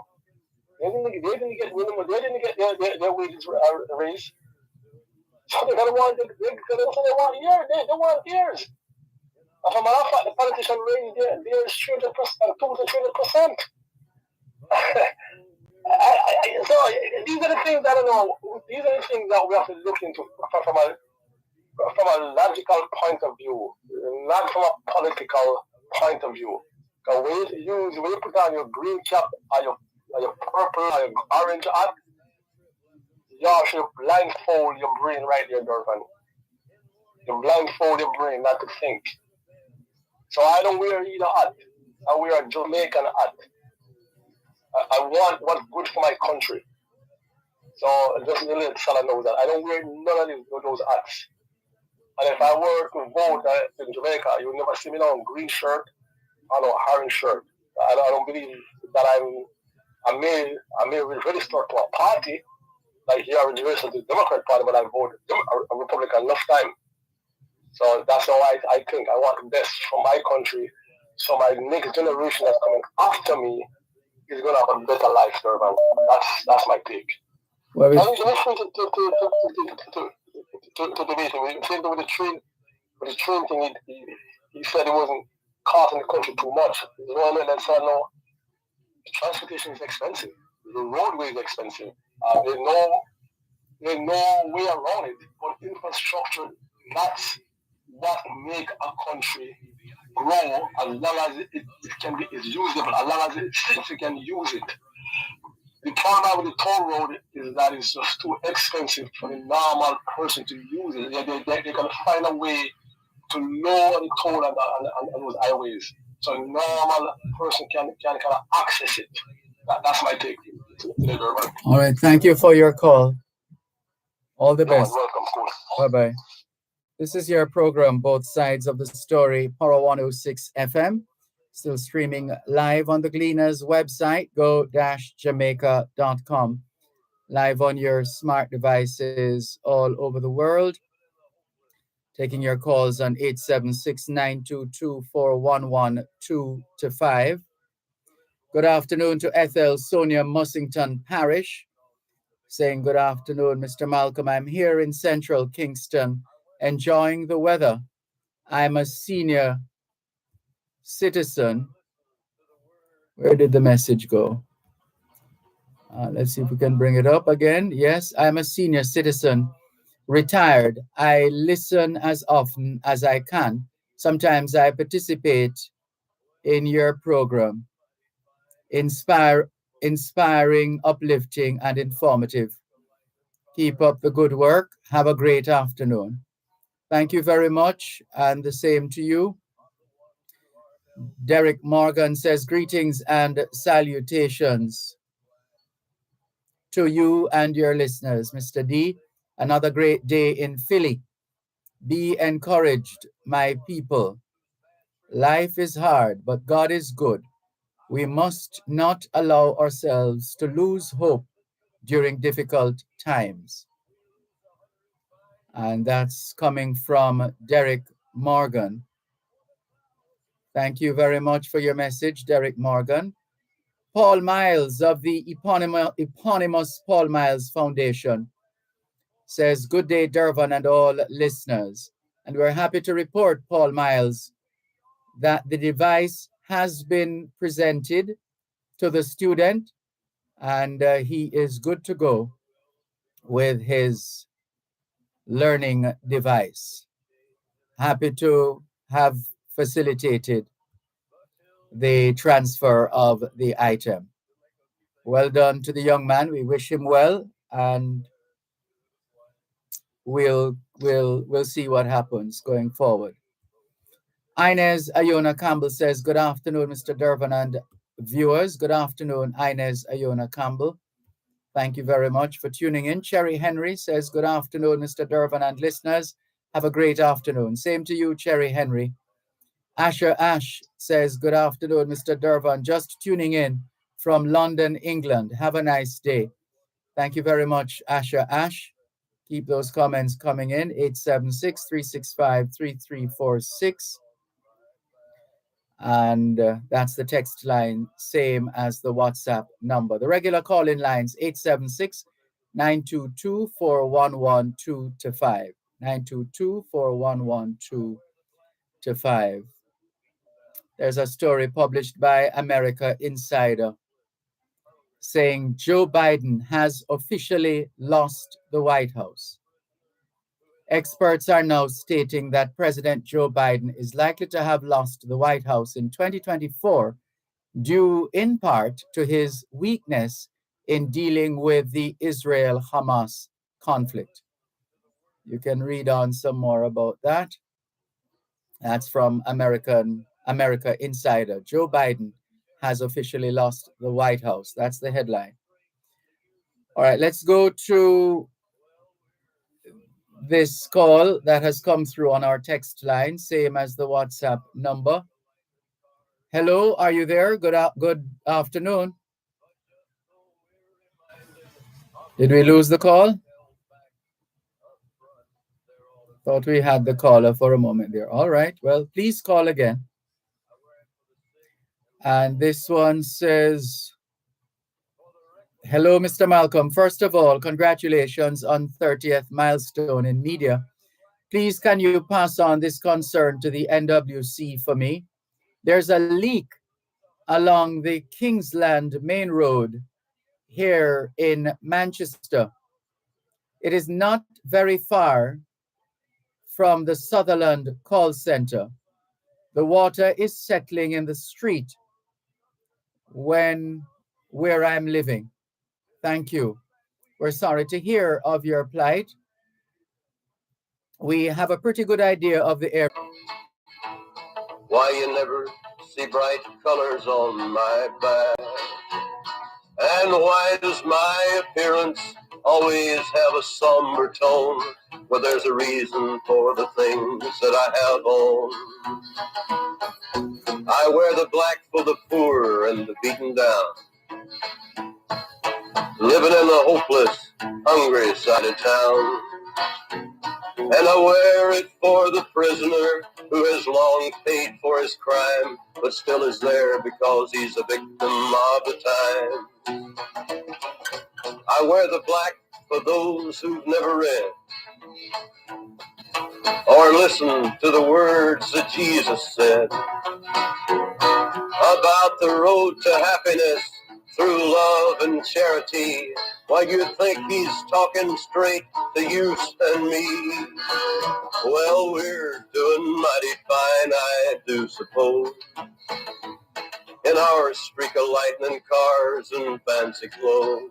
They didn't get minimum. They didn't get their wages raised. So they want years. They want years. As a matter of fact, the politicians raised theirs 200%. So these are the things I don't know. These are the things that we have to look into from a logical point of view, not from a political point of view. The way when you put on your green cap or your purple or your orange hat, you should blindfold your brain right there, Dervan. You blindfold your brain not to think. So I don't wear either hat. I wear a Jamaican hat. I want what's good for my country. So just a little fella knows that. I don't wear none of those hats. And if I were to vote in Jamaica, you would never see me now in green shirt or no orange shirt. I don't believe that I may register to a party, like here I registered to the Democrat Party, but I voted a Republican enough time. So that's how I think. I want the best for my country. So my next generation that's coming after me is gonna have a better life, Dervan. That's my take. Well, I'm free to debate him. Same thing with the train thing. He said it wasn't costing the country too much. You know what I mean? And said no, transportation is expensive. The roadway is expensive. There's no way around it. But infrastructure, that's what make a country grow as long as it can be is usable, as long as it can use it. The problem with the toll road is that it's just too expensive for the normal person to use it. They can find a way to lower the toll on those highways, so a normal person can kind of access it. That's my take. All right. Thank you for your call. All the best. Welcome, cool. Bye bye. This is your program, Both Sides of the Story, Power 106 FM. Still streaming live on the Gleaners website, go-jamaica.com. Live on your smart devices all over the world. Taking your calls on 876-922-4112-5. Good afternoon to Ethel Sonia Mussington Parish, saying good afternoon, Mr. Malcolm. I'm here in central Kingston, enjoying the weather. I'm a senior citizen. Where did the message go? Let's see if we can bring it up again. Yes, I'm a senior citizen, retired. I listen as often as I can. Sometimes I participate in your program. Inspiring, uplifting, and informative. Keep up the good work. Have a great afternoon. Thank you very much, and the same to you. Derek Morgan says, greetings and salutations to you and your listeners. Mr. D, another great day in Philly. Be encouraged, my people. Life is hard, but God is good. We must not allow ourselves to lose hope during difficult times. And that's coming from Derek Morgan. Thank you very much for your message, Derek Morgan. Paul Miles of the eponymous Paul Miles Foundation says, good day, Dervan and all listeners. And we're happy to report, Paul Miles, that the device has been presented to the student and he is good to go with his learning device. Happy to have facilitated the transfer of the item. Well done to the young man. We wish him well, and we'll see what happens going forward. Inez Ayona Campbell says, good afternoon, Mr. Dervan and viewers. Good afternoon, Inez Ayona Campbell. Thank you very much for tuning in. Cherry Henry says, good afternoon, Mr. Dervan and listeners. Have a great afternoon. Same to you, Cherry Henry. Asher Ash says, good afternoon, Mr. Dervan. Just tuning in from London, England. Have a nice day. Thank you very much, Asher Ash. Keep those comments coming in. 876-365-3346. And that's the text line, same as the WhatsApp number. The regular call-in lines, 876-922-4112-5. 922-4112-5. There's a story published by America Insider saying Joe Biden has officially lost the White House. Experts are now stating that President Joe Biden is likely to have lost the White House in 2024, due in part to his weakness in dealing with the Israel-Hamas conflict. You can read on some more about that. That's from America Insider. Joe Biden has officially lost the White House. That's the headline. All right, let's go to this call that has come through on our text line, same as the WhatsApp number. Hello, are you there? Good afternoon. Did we lose the call? Thought we had the caller for a moment there. All right, well, please call again. And this one says, hello, Mr. Malcolm. First of all, congratulations on 30th milestone in media. Please, can you pass on this concern to the NWC for me? There's a leak along the Kingsland Main Road here in Manchester. It is not very far from the Sutherland call center. The water is settling in the street where I'm living. Thank you. We're sorry to hear of your plight. We have a pretty good idea of the area. Why you never see bright colors on my back? And why does my appearance always have a somber tone? Well, there's a reason for the things that I have on. I wear the black for the poor and the beaten down, living in the hopeless, hungry side of town. And I wear it for the prisoner who has long paid for his crime, but still is there because he's a victim of the time. I wear the black for those who've never read or listened to the words that Jesus said about the road to happiness through love and charity. Why, you think he's talking straight to you and me? Well, we're doing mighty fine, I do suppose, in our streak of lightning cars and fancy clothes.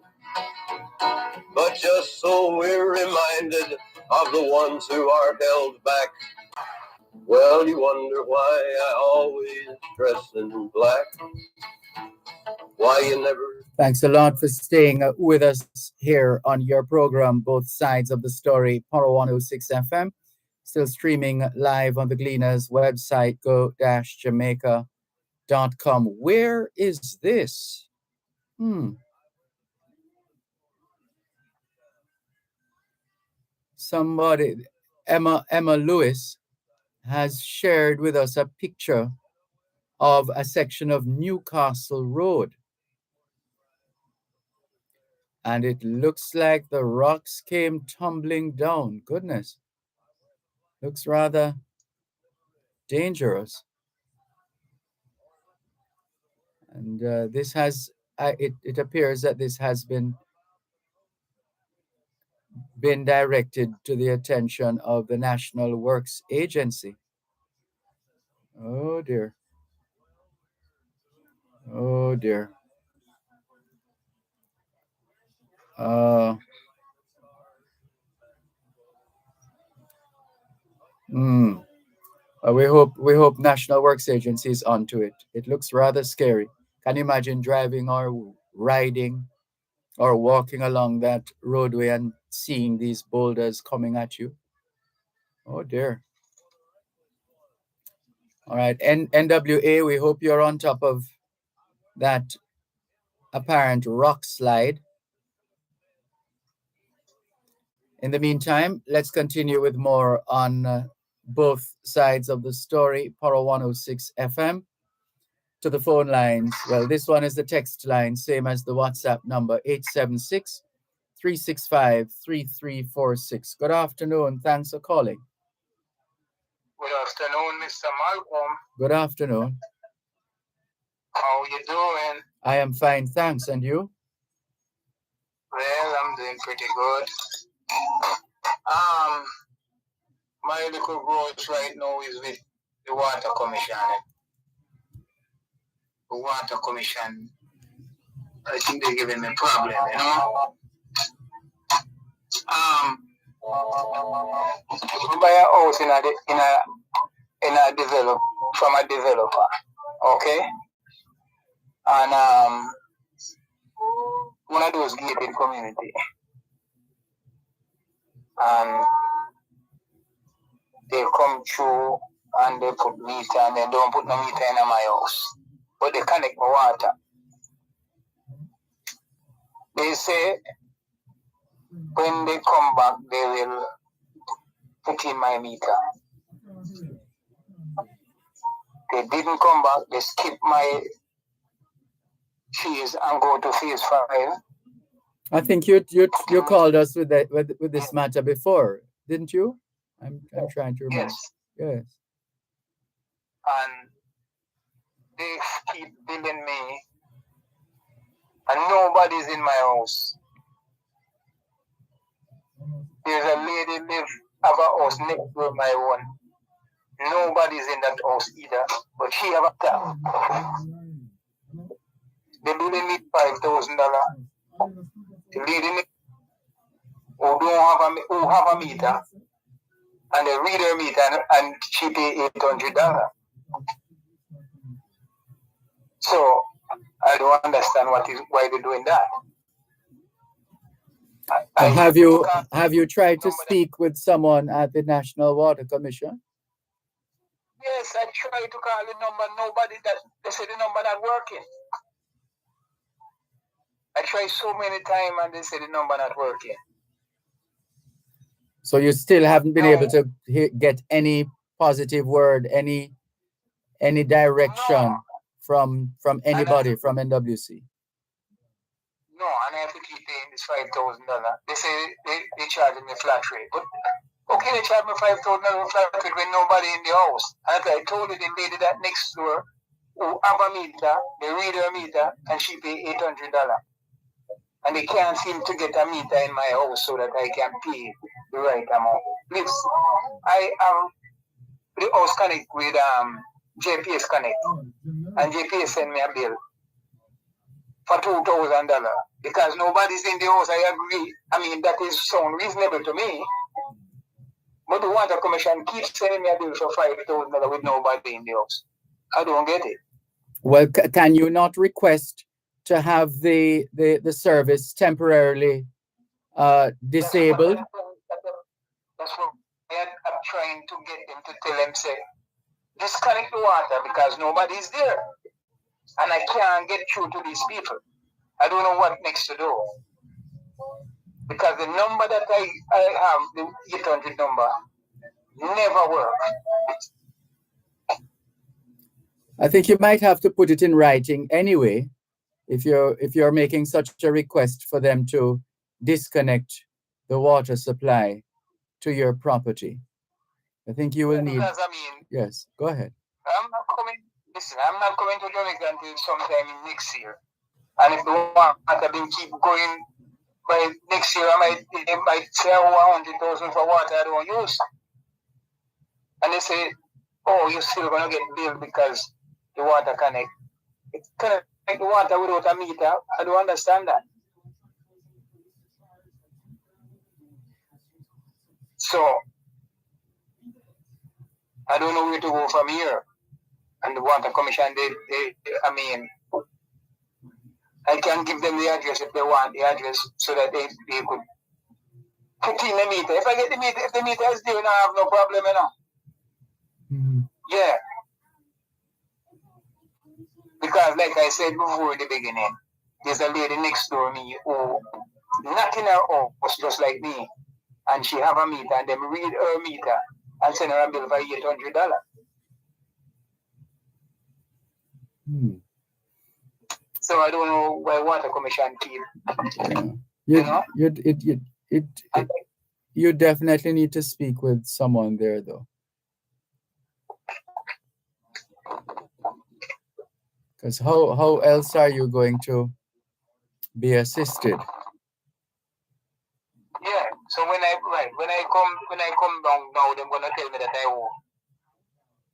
But just so we're reminded of the ones who are held back, well, you wonder why I always dress in black. Why you never... Thanks a lot for staying with us here on your program, Both Sides of the Story, Power 106 FM. Still streaming live on the Gleaners website, go-jamaica.com. Where is this? Somebody, Emma Lewis, has shared with us a picture of a section of Newcastle Road. And it looks like the rocks came tumbling down. Goodness. Looks rather dangerous. And this has, it appears that this has been directed to the attention of the National Works Agency. Oh dear. Oh dear. We hope National Works Agency is onto it. It looks rather scary. Can you imagine driving or riding or walking along that roadway and seeing these boulders coming at you? Oh dear. All right, NWA, we hope you're on top of that apparent rock slide. In the meantime, let's continue with more on both sides of the story, Power 106 FM. To the phone lines, well, this one is the text line, same as the WhatsApp number, 876-365-3346. Good afternoon, thanks for calling. Good afternoon, Mr. Malcolm. Good afternoon. How are you doing? I am fine, thanks, and you? Well, I'm doing pretty good. My little growth right now is with the water commission. The water commission, I think they're giving me problem, you know. You buy a house in a develop from a developer, okay? And one of those gated community, and they come through and they put meter and they don't put no meter in my house, but they connect my water. They say when they come back, they will put in my meter. They didn't come back. They skipped my phase and go to phase 5. I think you called us with that with this matter before, didn't you? I'm trying to remember. Yes. And they keep billing me, and nobody's in my house. There's a lady have a house next to my one. Nobody's in that house either, but she have a tap. They billing me $5,000. The lady who have a meter, and they read her meter, and she pay $800. So I don't understand why they're doing that. Have you tried to speak with someone at the National Water Commission? Yes, I tried to call the number. Nobody they said the number not working. I tried so many times and they said the number not working. So you still haven't been able to get any positive word, any direction from anybody from NWC? No, and I have to keep paying this $5,000. They say they charge me flat rate. But okay, they charge me $5,000 flat rate when nobody in the house. And I told the lady that next door who have a meter, they read her meter, and she pay $800. And they can't seem to get a meter in my house so that I can pay the right amount. Please, I have the house connect with JPS Connect, and JPS send me a bill for $2,000 because nobody's in the house. I agree. I mean, that is sound reasonable to me. But the Water Commission keeps sending me a bill for $5,000 with nobody in the house. I don't get it. Well, can you not request to have the service temporarily disabled? That's what I'm trying to get them to tell them, say, disconnect the water because nobody's there. And I can't get through to these people. I don't know what next to do. Because the number that I have, the 800 number, never works. I think you might have to put it in writing anyway, if you're making such a request for them to disconnect the water supply to your property. I think you will need. Because I mean, yes, go ahead. I'm not coming to Jamaica until sometime in next year. And if the water bill keep going by next year, they might say 100,000 for water I don't use. And they say, oh, you're still gonna get billed because the water connect. It connect the water without a meter. I don't understand that. So I don't know where to go from here. And the Water Commission, I can give them the address if they want the address so that they could put in the meter. If I get the meter, if the meter is there, I have no problem, you know. Mm-hmm. Yeah. Because like I said before in the beginning, there's a lady next door to me who not in her house just like me. And she have a meter and them read her meter and send her a bill for $800. Hmm. So I don't know why Water Commission keep. You definitely need to speak with someone there, though, because how else are you going to be assisted? me that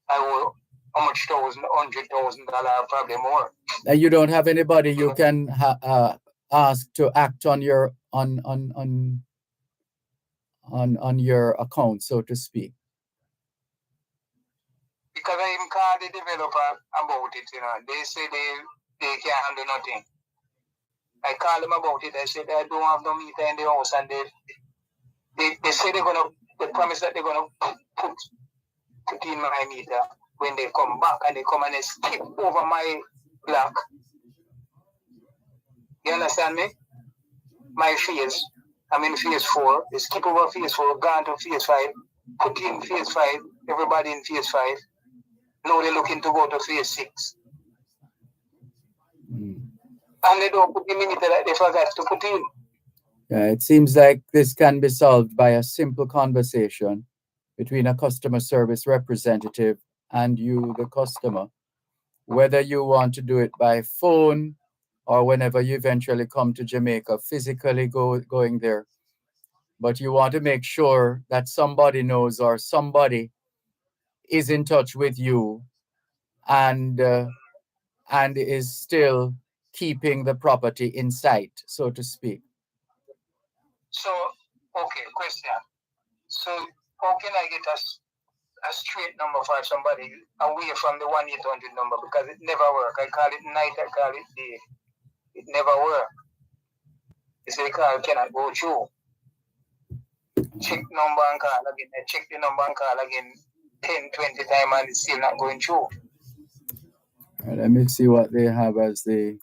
I owe how much $100,000, probably more. And you don't have anybody you can ask to act on your on your account, so to speak. Because I even called the developer about it, they say they can't do nothing. I called them about it. I said I don't have no meter in the house, and they say they promise that they're gonna put in my meter when they come back, and they come and they skip over my block. You understand me? My phase, I'm in phase 4. They skip over phase 4, gone to phase 5, put in phase 5, everybody in phase 5. Now they're looking to go to phase 6. And they don't put the meter that they forgot to put in. Yeah, it seems like this can be solved by a simple conversation between a customer service representative and you, the customer, whether you want to do it by phone or whenever you eventually come to Jamaica, physically going there. But you want to make sure that somebody knows or somebody is in touch with you and is still keeping the property in sight, so to speak. So, okay, question. So, how can I get a straight number for somebody away from the 1-800 number? Because it never works. I call it night, I call it day. It never works. You say, call cannot go through. Check number and call again. I check the number and call again 10, 20 times and it's still not going through. Right, let me see what they have as the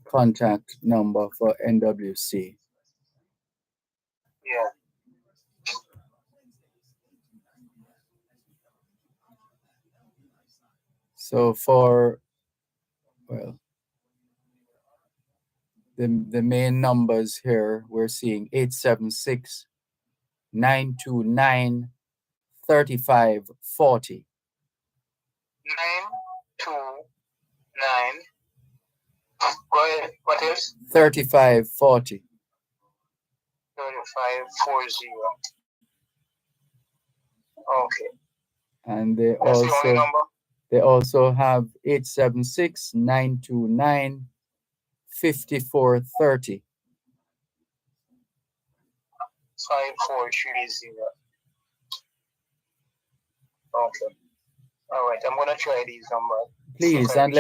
contact number for NWC. Yeah. So for, well, the main numbers here, we're seeing 876 929 3540. 929. Go ahead. What else? 3540. 3540. Okay. And they That's the only number? They also have 876 929 5430. 5430. Okay. All right. I'm gonna try these numbers. Please, and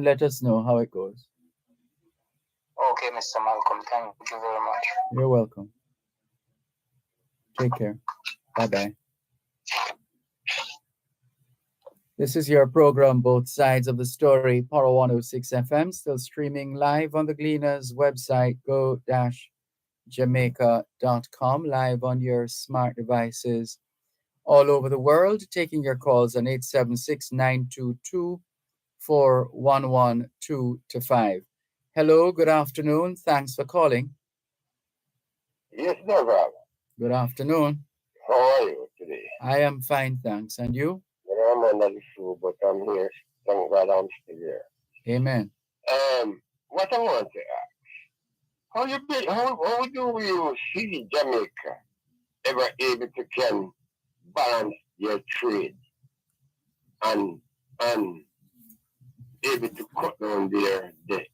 let us know how it goes. Okay, Mr. Malcolm. Thank you very much. You're welcome. Take care. Bye-bye. This is your program, Both Sides of the Story, Power 106 FM, still streaming live on the Gleaners website, go-jamaica.com, live on your smart devices all over the world, taking your calls on 876-922-4112-5. Hello, good afternoon. Thanks for calling. Yes, Dervan. Good afternoon. How are you today? I am fine, thanks. And you? Well, I'm under the flu, but I'm here. Thank God I'm still here. Amen. What I want to ask, how do you see Jamaica ever able to can balance your trade and able to cut down their debt?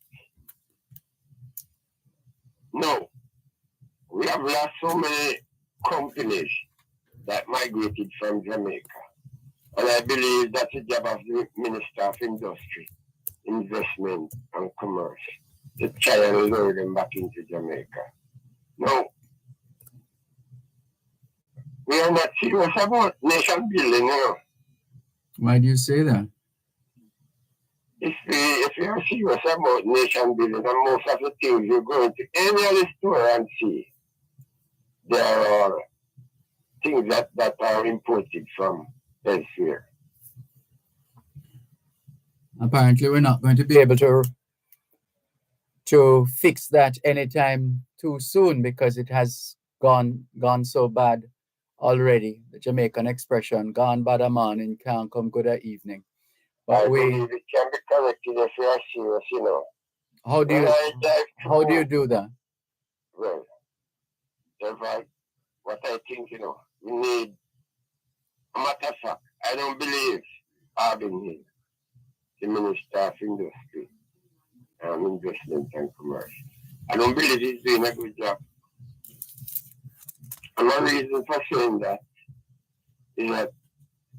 No. We have lost so many companies that migrated from Jamaica. And I believe that's the job of the Minister of Industry, Investment and Commerce to try and lure them back into Jamaica. No. We are not serious about nation building now. Why do you say that? If we are serious about nation building, and most of the things you go into any other store and see, there are things that are imported from elsewhere. Apparently, we're not going to be able to fix that anytime too soon because it has gone so bad already. The Jamaican expression, gone bad a man and can't come good at evening. But I believe it can be corrected if we are serious, you know. How do you do that? Well, Dervan, what I think, you know, we need A matter of fact, I don't believe Harbin Hill, the Minister of Industry, Investment and Commerce. I don't believe he's doing a good job. And one reason for saying that is that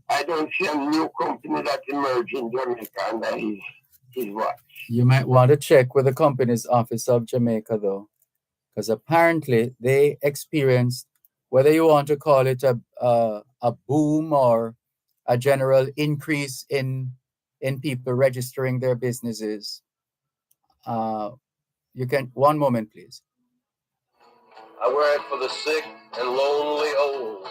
I don't see a new company that emerged in Jamaica under his watch. You might want to check with the Companies Office of Jamaica, though, because apparently they experienced, whether you want to call it a boom or a general increase in people registering their businesses. You can, one moment, please. I wear it for the sick and lonely old,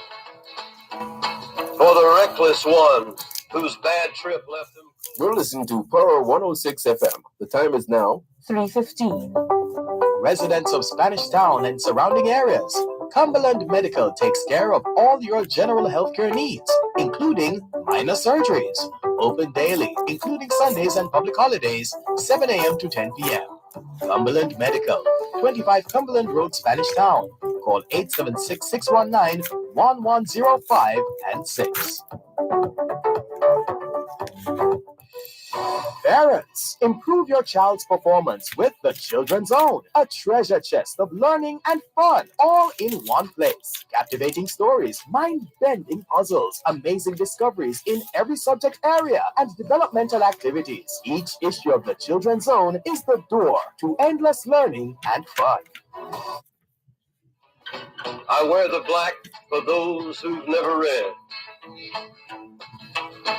for the reckless ones whose bad trip left them. You're listening to Power 106 FM. The time is now 3:15. Residents of Spanish Town and surrounding areas, Cumberland Medical takes care of all your general healthcare needs, including minor surgeries. Open daily, including Sundays and public holidays, 7 a.m. to 10 p.m. Cumberland Medical, 25 Cumberland Road, Spanish Town. Call 876-619-1105 and 6. Parents, improve your child's performance with the Children's Zone, a treasure chest of learning and fun, all in one place. Captivating stories, mind-bending puzzles, amazing discoveries in every subject area, and developmental activities. Each issue of the Children's Zone is the door to endless learning and fun. I wear the black for those who've never read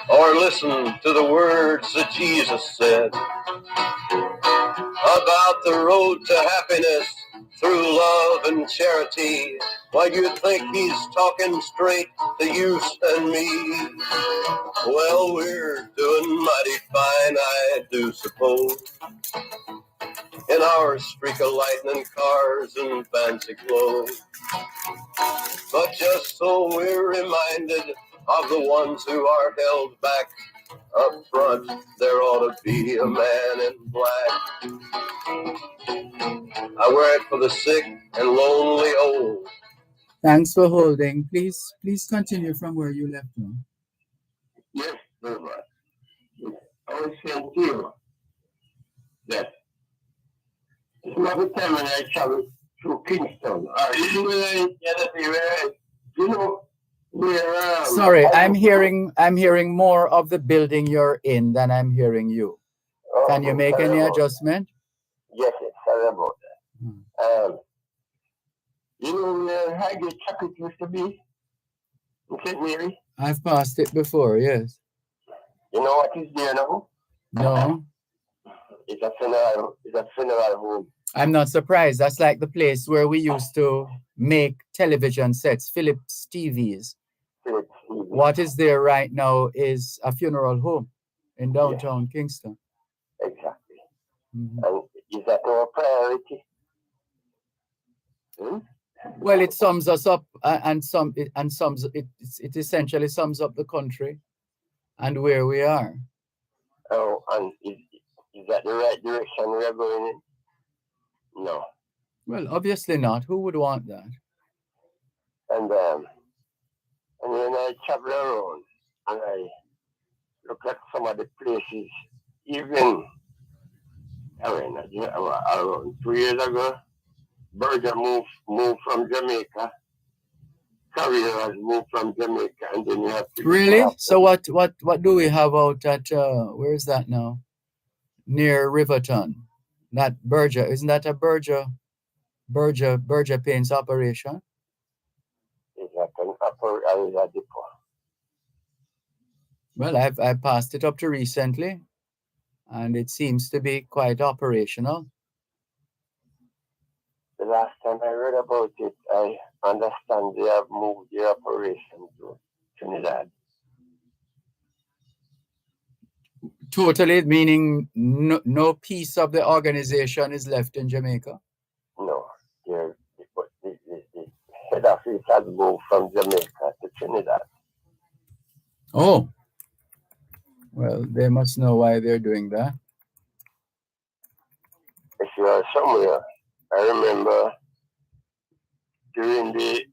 or listened to the words that Jesus said about the road to happiness through love and charity. Why do you think he's talking straight to you and me? Well, we're doing mighty fine, I do suppose, in our streak of lightning cars and fancy clothes. But just so we're reminded of the ones who are held back up front, there ought to be a man in black. I wear it for the sick and lonely old. Thanks for holding. Please continue from where you left now. Yes, Dervan. I was saying to you that it's not the time when I travel through Kingston. Sorry, I'm hearing more of the building you're in than I'm hearing you. Can you make any adjustment? Yes, sorry about that. You know where Highgate Chocolate used to be? In St. Mary? I've passed it before, yes. You know what is there now? No. It's a funeral home. I'm not surprised. That's like the place where we used to make television sets, Philips TVs. What is there right now is a funeral home in downtown Kingston. Exactly. Mm-hmm. And is that our priority? Well, it sums us up, it essentially sums up the country and where we are. Oh, and is that the right direction we are going in? No. Well, obviously not. Who would want that? And when I travel around and I look at some of the places, even around 2 years ago, Berger moved from Jamaica. Carrier has moved from Jamaica, and then you have to. Really? So what do we have out at where is that now? Near Riverton. That Berger, isn't that a Berger Paints operation? Is that an depot? Well, I passed it up to recently, and it seems to be quite operational. The last time I read about it, I understand they have moved their operation to Trinidad. Totally, meaning no piece of the organization is left in Jamaica? No. The head office has moved from Jamaica to Trinidad. Oh. Well, they must know why they're doing that. If you are somewhere, I remember during the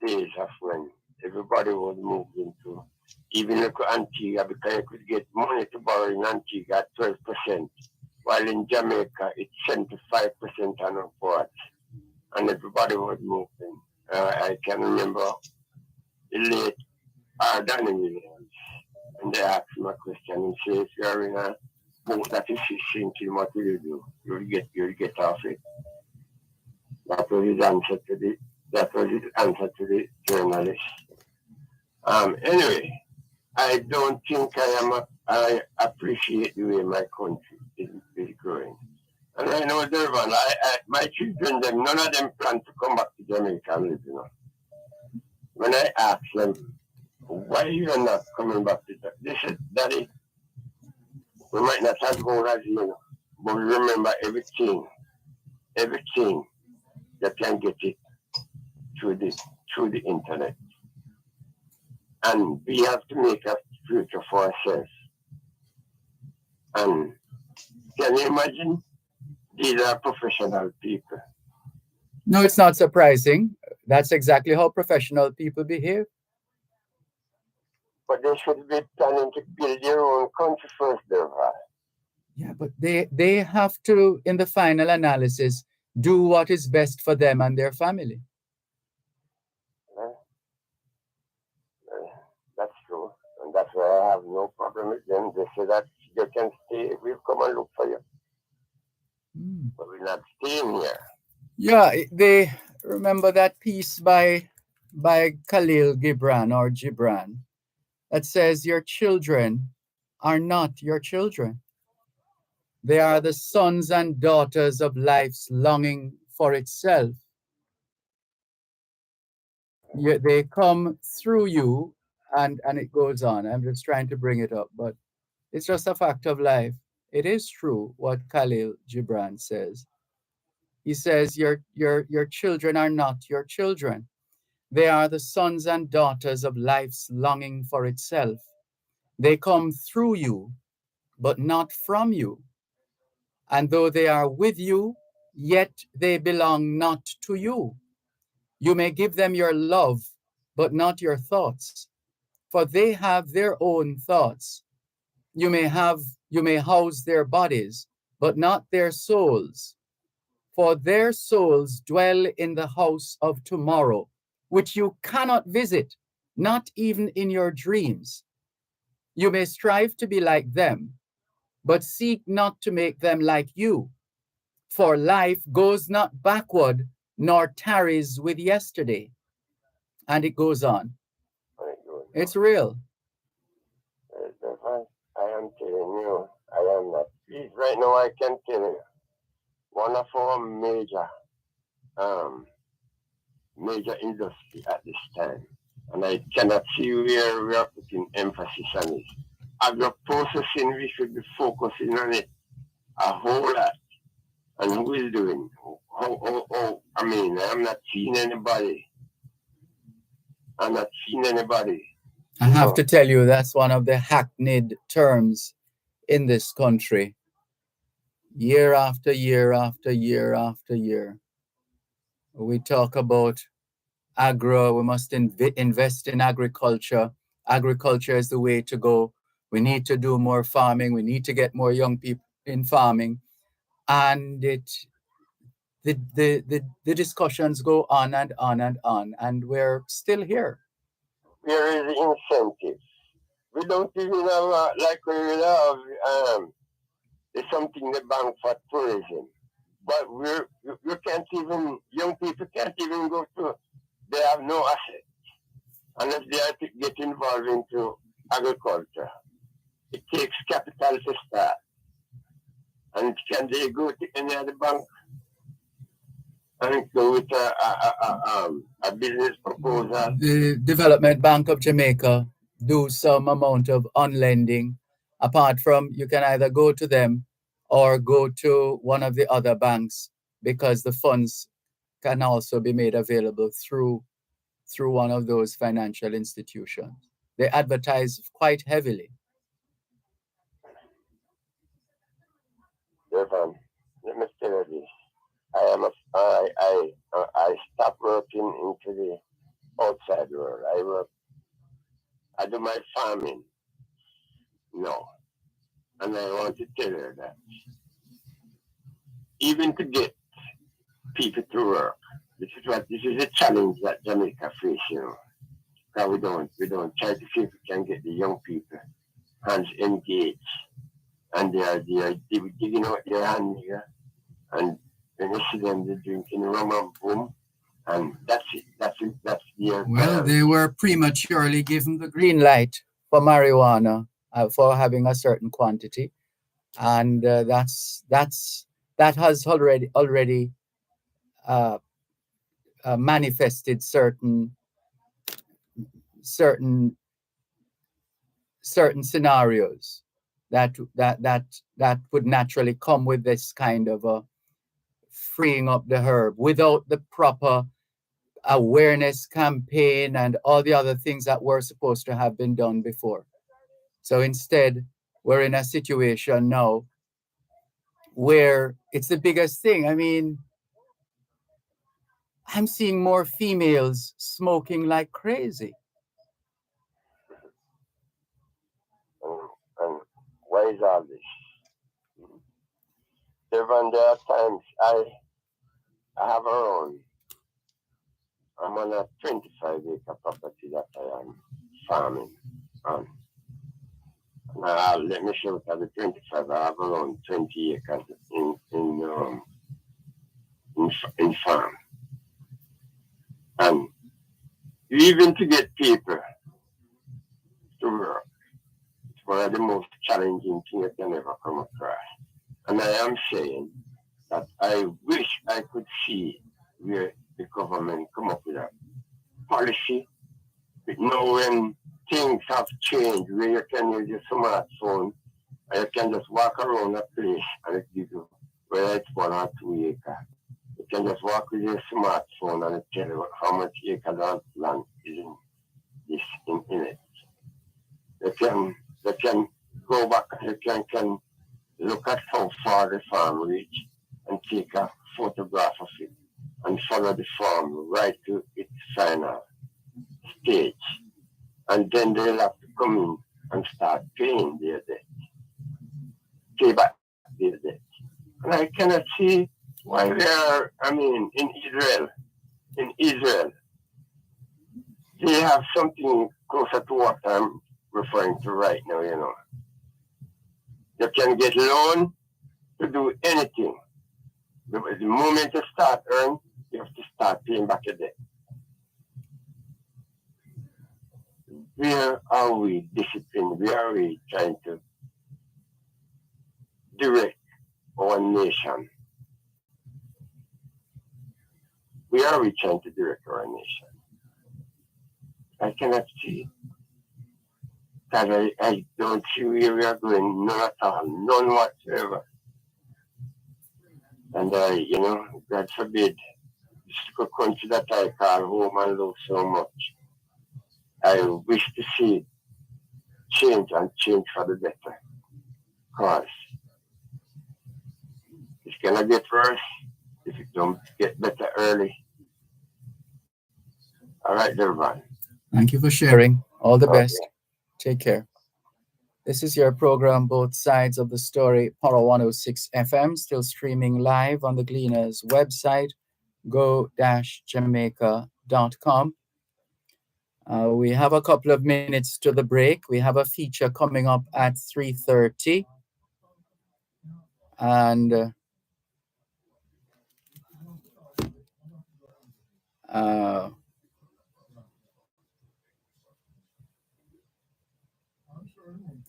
days of when everybody was moving to. Even look at Antigua, because you could get money to borrow in Antigua at 12%, while in Jamaica it's 75% on upwards, and everybody was moving. I can remember the late Danny Williams, and they asked him a question, and he says, if you're in a boat that is sinking, what will you do? You'll get off it. That was his answer to the journalist. Anyway, I don't think I appreciate the way my country is growing. And I know Dervan, my children, none of them plan to come back to Jamaica and live, When I ask them, why you are not coming back to Jamaica? They said, Daddy, we might not have gold as but remember everything, you can get it through the internet. And we have to make a future for ourselves. And can you imagine? These are professional people. No, it's not surprising. That's exactly how professional people behave. But they should be planning to build their own country first, Dervan. Yeah, but they have to, in the final analysis, do what is best for them and their family. That's true. And that's why I have no problem with them. They say that you can stay. We'll come and look for you. But we're not staying here. Yeah, they remember that piece by Khalil Gibran that says your children are not your children. They are the sons and daughters of life's longing for itself. They come through you, and it goes on. I'm just trying to bring it up, but it's just a fact of life. It is true what Khalil Gibran says. He says your children are not your children. They are the sons and daughters of life's longing for itself. They come through you, but not from you. And though they are with you, yet they belong not to you. You may give them your love, but not your thoughts, for they have their own thoughts. You may house their bodies, but not their souls, for their souls dwell in the house of tomorrow, which you cannot visit, not even in your dreams. You may strive to be like them, but seek not to make them like you, for life goes not backward, nor tarries with yesterday. And it goes on. It's real. I am telling you, I am not. Please, right now I can tell you, one of our major industry at this time, and I cannot see where we are putting emphasis on it. Agro-processing, we should be focusing on it a whole lot. And who is doing? I mean, I'm not seeing anybody. I have to tell you, that's one of the hackneyed terms in this country. Year after year after year after year, we talk about agro. We must invest in agriculture. Agriculture is the way to go. We need to do more farming. We need to get more young people in farming. And the discussions go on and on and on, and we're still here. Where is the incentives? We don't even have, like we have, there's something the bank for tourism. But you can't even, young people can't even go to, they have no assets unless they are to get involved into agriculture. It takes capital to start. And can they go to any other bank and go with a business proposal? The Development Bank of Jamaica do some amount of on-lending. Apart from, you can either go to them or go to one of the other banks, because the funds can also be made available through one of those financial institutions. They advertise quite heavily. Dervan, let me tell you this. I stopped working into the outside world. I work I do my farming. No. And I want to tell her that even to get people to work, this is a challenge that Jamaica faces, you know. Because we don't try to see if we can get the young people hands engaged, and they are digging out their hands here, and when you see them, they're drinking rum and boom, and that's it. That's their Well, they were prematurely given the green light for marijuana for having a certain quantity, and that has already manifested certain scenarios that would naturally come with this kind of a freeing up the herb without the proper awareness campaign and all the other things that were supposed to have been done before. So instead, we're in a situation now where it's the biggest thing. I mean, I'm seeing more females smoking like crazy. And why is all this? Dervan, there are times I have around. I'm on a 25-acre property that I am farming on. Now, let me show you the 25. I have around 20 acres in farm. And even to get people to work, it's one of the most challenging things you can ever come across. And I am saying that I wish I could see where the government come up with a policy. But now when things have changed, where you can use your smartphone and you can just walk around a place and it gives you, whether it's 1 or 2 acres, you can just walk with your smartphone and it tell you how much acres of land is in it. You can go back and you can look at how far the farm reach and take a photograph of it and follow the farm right to its final stage. And then they'll have to come in and start paying their debt. Pay back their debt. And I cannot see why they are, in Israel, they have something closer to what I'm referring to right now, you know. You can get loan to do anything. The moment you start earning, you have to start paying back your debt. Where are we disciplined? Where are we trying to direct our nation? Where are we trying to direct our nation? I cannot see. Because I don't see where we are going, none at all, none whatsoever. And God forbid, this country that I call home and love so much, I wish to see change and change for the better. Because it's going to get worse if it don't get better early. All right, Dervan. Thank you for sharing. All the best. Take care. This is your program, Both Sides of the Story, Power 106 FM, still streaming live on the Gleaners website, go-jamaica.com. We have a couple of minutes to the break. We have a feature coming up at 3:30. And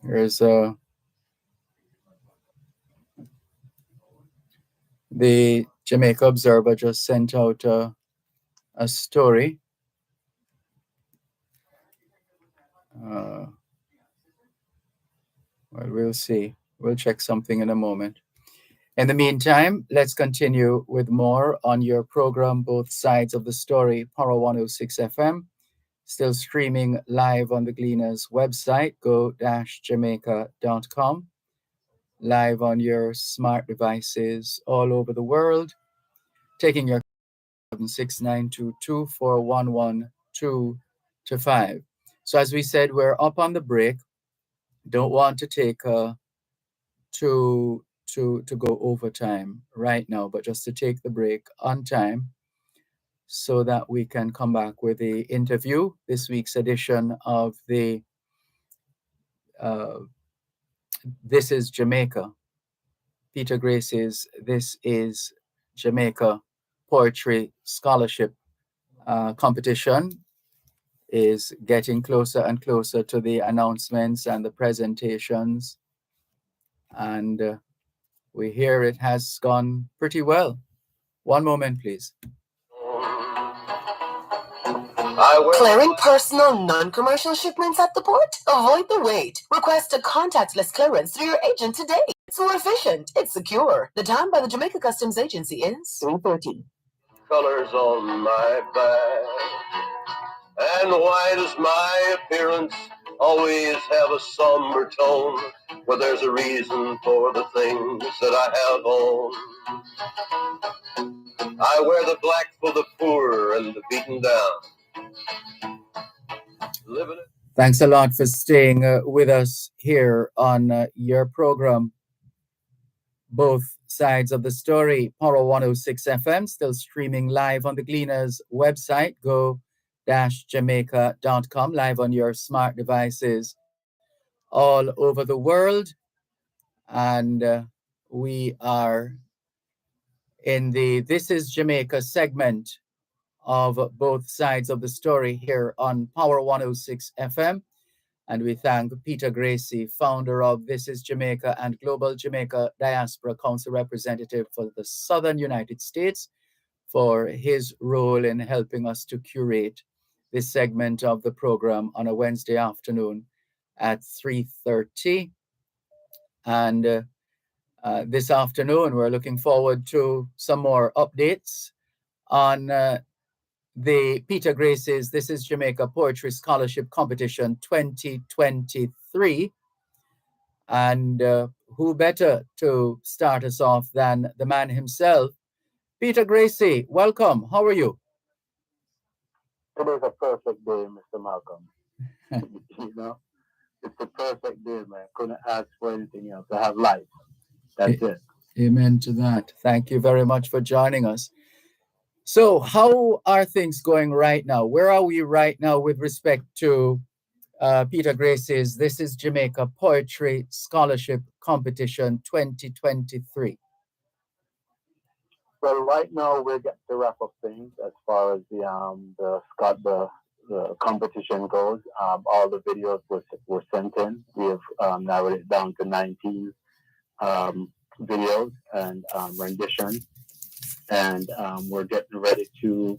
here's the Jamaica Observer just sent out a story. Well, we'll see. We'll check something in a moment. In the meantime, let's continue with more on your program, Both Sides of the Story, Power 106 FM, still streaming live on the Gleaners website, go-jamaica.com, live on your smart devices all over the world, taking your 76922411225. So as we said, we're up on the break. Don't want to take to go overtime right now, but just to take the break on time so that we can come back with the interview, this week's edition of the This is Jamaica. Peter Grace's This is Jamaica Poetry Scholarship competition is getting closer and closer to the announcements and the presentations. And we hear it has gone pretty well. One moment, please. Clearing personal non-commercial shipments at the port? Avoid the wait. Request a contactless clearance through your agent today. It's more efficient. It's secure. The time by the Jamaica Customs Agency is 3:30. Colors on my back, and why does my appearance always have a somber tone? Well, there's a reason for the things that I have on. I wear the black for the poor and the beaten down. Thanks a lot for staying with us here on your program, Both Sides of the Story, Power 106 FM, still streaming live on the Gleaners website, go-jamaica.com, live on your smart devices all over the world. And we are in the This is Jamaica segment of Both Sides of the Story here on Power 106 FM. And we thank Peter Gracie, founder of This is Jamaica and Global Jamaica Diaspora Council representative for the Southern United States, for his role in helping us to curate this segment of the program on a Wednesday afternoon at 3:30. And this afternoon, we're looking forward to some more updates on the Peter Grace's This is Jamaica Poetry Scholarship Competition 2023. And who better to start us off than the man himself, Peter Gracie. Welcome. How are you? It is a perfect day, Mr. Malcolm. You know, it's a perfect day, man. Couldn't ask for anything else. I have life. That's it. Amen to that. Thank you very much for joining us. So how are things going right now? Where are we right now with respect to Peter Grace's This is Jamaica Poetry Scholarship Competition 2023? Well, right now we're getting to wrap up things as far as the competition goes. All the videos were sent in. We have narrowed it down to 19 videos and renditions. And we're getting ready to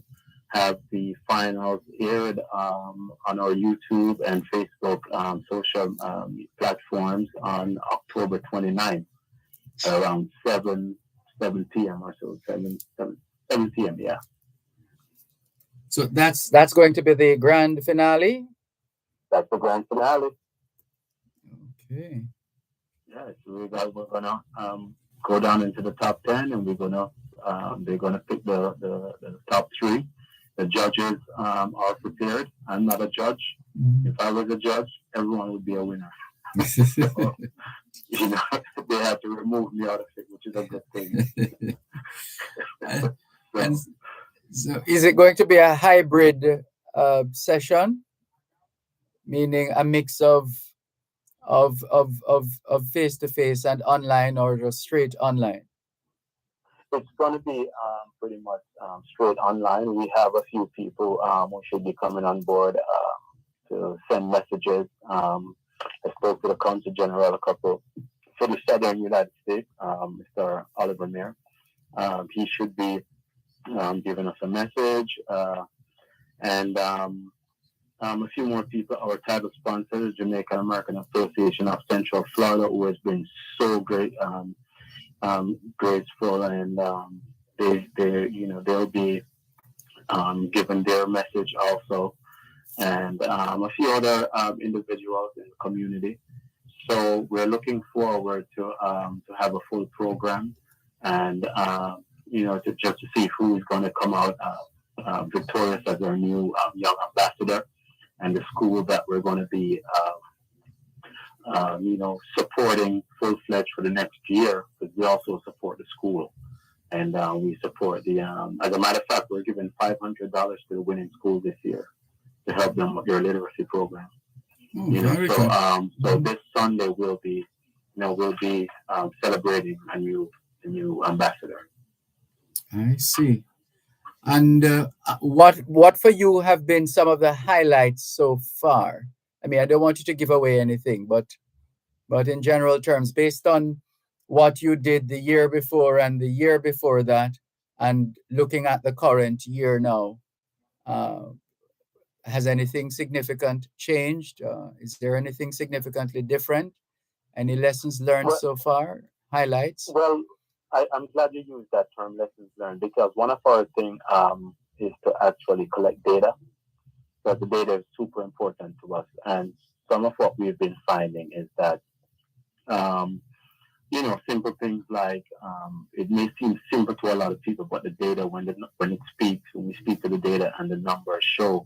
have the finals aired on our YouTube and Facebook social platforms on October 29th, around 7 p.m. or so, 7 p.m. Yeah. So that's going to be the grand finale? That's the grand finale. Okay. Yeah, so we're gonna go down into the top 10, and they're gonna pick the top 3. The judges are prepared. I'm not a judge. If I was a judge, everyone would be a winner. So, you know, they have to remove me out of it, which is a good thing. So is it going to be a hybrid session, meaning a mix of face-to-face and online, or just straight online? It's going to be pretty much straight online. We have a few people who should be coming on board to send messages. I spoke to the Consul General a couple for the Southern United States, Mr. Oliver Mayer. He should be giving us a message. And a few more people, our title sponsors, Jamaican American Association of Central Florida, who has been so great, graceful, and they'll be giving their message also, and a few other individuals in the community. So we're looking forward to have a full program, and to see who is going to come out victorious as our new young ambassador. and the school that we're going to be, supporting full-fledged for the next year, because we also support the school. And we support the, as a matter of fact, we're giving $500 to the winning school this year to help them with their literacy program. So this Sunday we'll be celebrating a new ambassador. I see. And what for you have been some of the highlights so far? I mean, I don't want you to give away anything, but in general terms, based on what you did the year before and the year before that, and looking at the current year now, has anything significant changed? Is there anything significantly different? Any lessons learned so far? Highlights? Well, I'm glad you used that term, lessons learned, because one of our things is to actually collect data. So the data is super important to us. And some of what we've been finding is that, simple things like it may seem simple to a lot of people, but the data, when we speak to the data and the numbers show,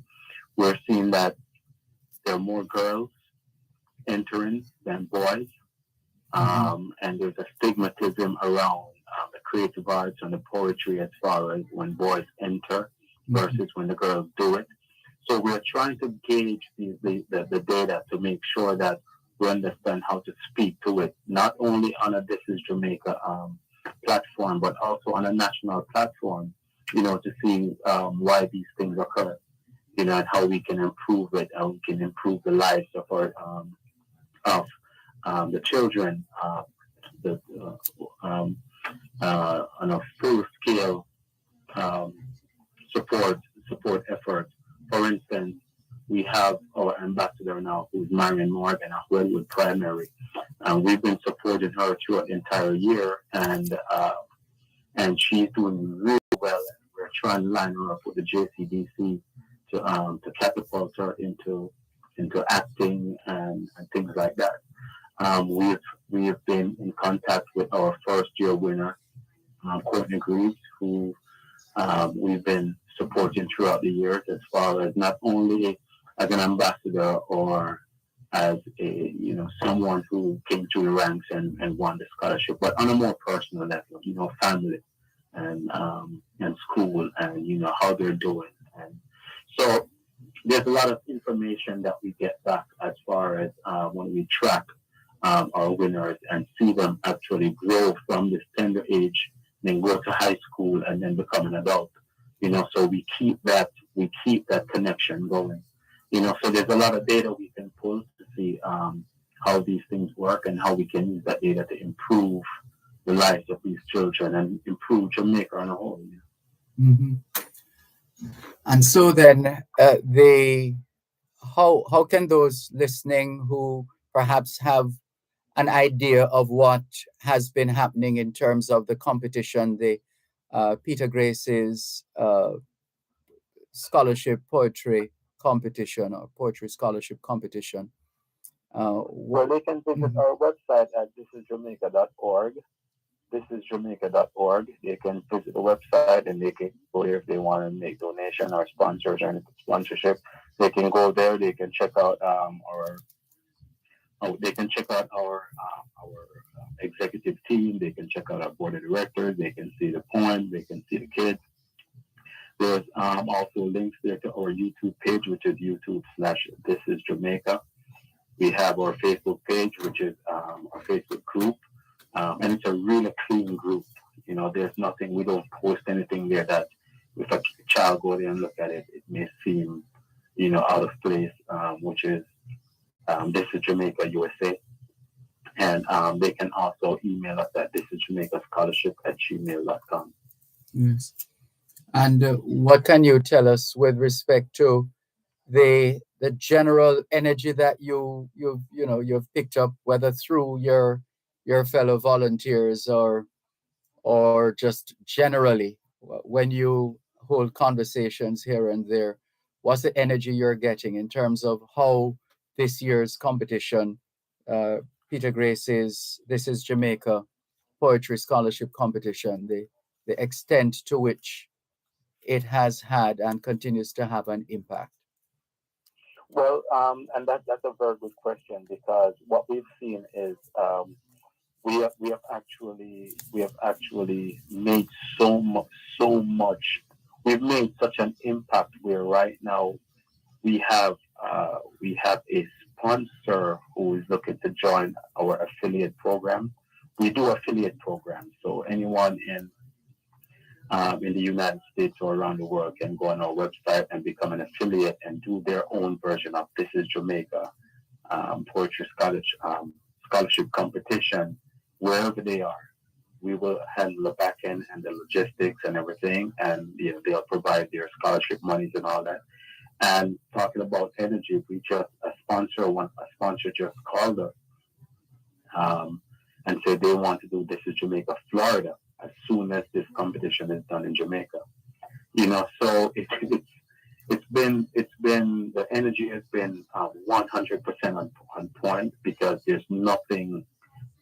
we're seeing that there are more girls entering than boys. And there's a stigmatism around the creative arts and the poetry as far as when boys enter versus when the girls do it. So we're trying to gauge the data to make sure that we understand how to speak to it, not only on a This Is Jamaica platform, but also on a national platform, to see why these things occur, and how we can improve it, how we can improve the lives of our the children, on a full-scale support effort. For instance, we have our ambassador now, who's Marion Morgan at Wellwood Primary, and we've been supporting her throughout the entire year, and she's doing really well. We're trying to line her up with the JCDC to catapult her into acting and things like that. We have been in contact with our first-year winner, Courtney Greaves, who we've been supporting throughout the years, as far as not only as an ambassador or as someone who came through the ranks and won the scholarship, but on a more personal level, family and school and how they're doing. And so there's a lot of information that we get back as far as when we track our winners and see them actually grow from this tender age, then go to high school and then become an adult. So we keep that connection going. So there's a lot of data we can pull to see how these things work and how we can use that data to improve the lives of these children and improve Jamaica on a whole. And so then, how can those listening who perhaps have an idea of what has been happening in terms of the competition, the Peter Grace's scholarship poetry competition or poetry scholarship competition? Well, they can visit our website at thisisjamaica.org. Thisisjamaica.org. They can visit the website and they can go there if they want to make donation or sponsors or anything, sponsorship. They can go there. They can check out our executive team. They can check out our board of directors. They can see the poems. They can see the kids. There's also links there to our YouTube page, which is YouTube/ThisIsJamaica. We have our Facebook page, which is our Facebook group. And it's a really clean group. There's nothing, we don't post anything there that if a child go there and look at it, it may seem, out of place, which is This Is Jamaica USA. And they can also email us at thisisjamaicascholarship@gmail.com. Yes. And what can you tell us with respect to the general energy that you've picked up, whether through your fellow volunteers or just generally when you hold conversations here and there? What's the energy you're getting in terms of how this year's competition, Peter Grace's This Is Jamaica Poetry Scholarship Competition, the extent to which it has had and continues to have an impact? Well, and that's a very good question, because what we've seen is we have actually made so much. We've made such an impact where right now we have we have a sponsor who is looking to join our affiliate program. We do affiliate programs, so anyone in the United States or around the world can go on our website and become an affiliate and do their own version of This is Jamaica poetry scholarship competition wherever they are. We will handle the back end and the logistics and everything, and they'll provide their scholarship monies and all that. And talking about energy, we just a sponsor just called us and said they want to do This is Jamaica, Florida, as soon as this competition is done in Jamaica. So it's been the energy has been 100% on point, because there's nothing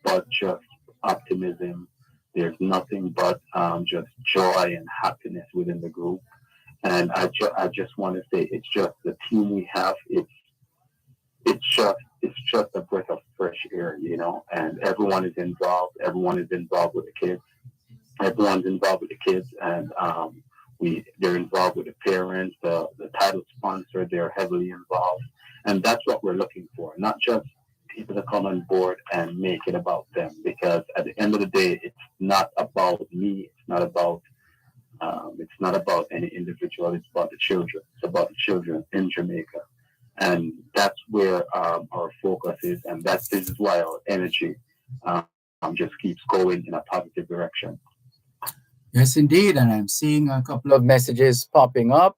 but just optimism. There's nothing but just joy and happiness within the group. And I just want to say, it's just the team we have. It's just a breath of fresh air, and everyone is involved. Everyone is involved with the kids. Everyone's involved with the kids, and they're involved with the parents, the title sponsor. They're heavily involved, and that's what we're looking for. Not just people to come on board and make it about them, because at the end of the day, it's not about me. It's not about any individual. It's about the children. It's about the children in Jamaica, and that's where our focus is, and this is why our energy just keeps going in a positive direction. Yes, indeed. And I'm seeing a couple of messages popping up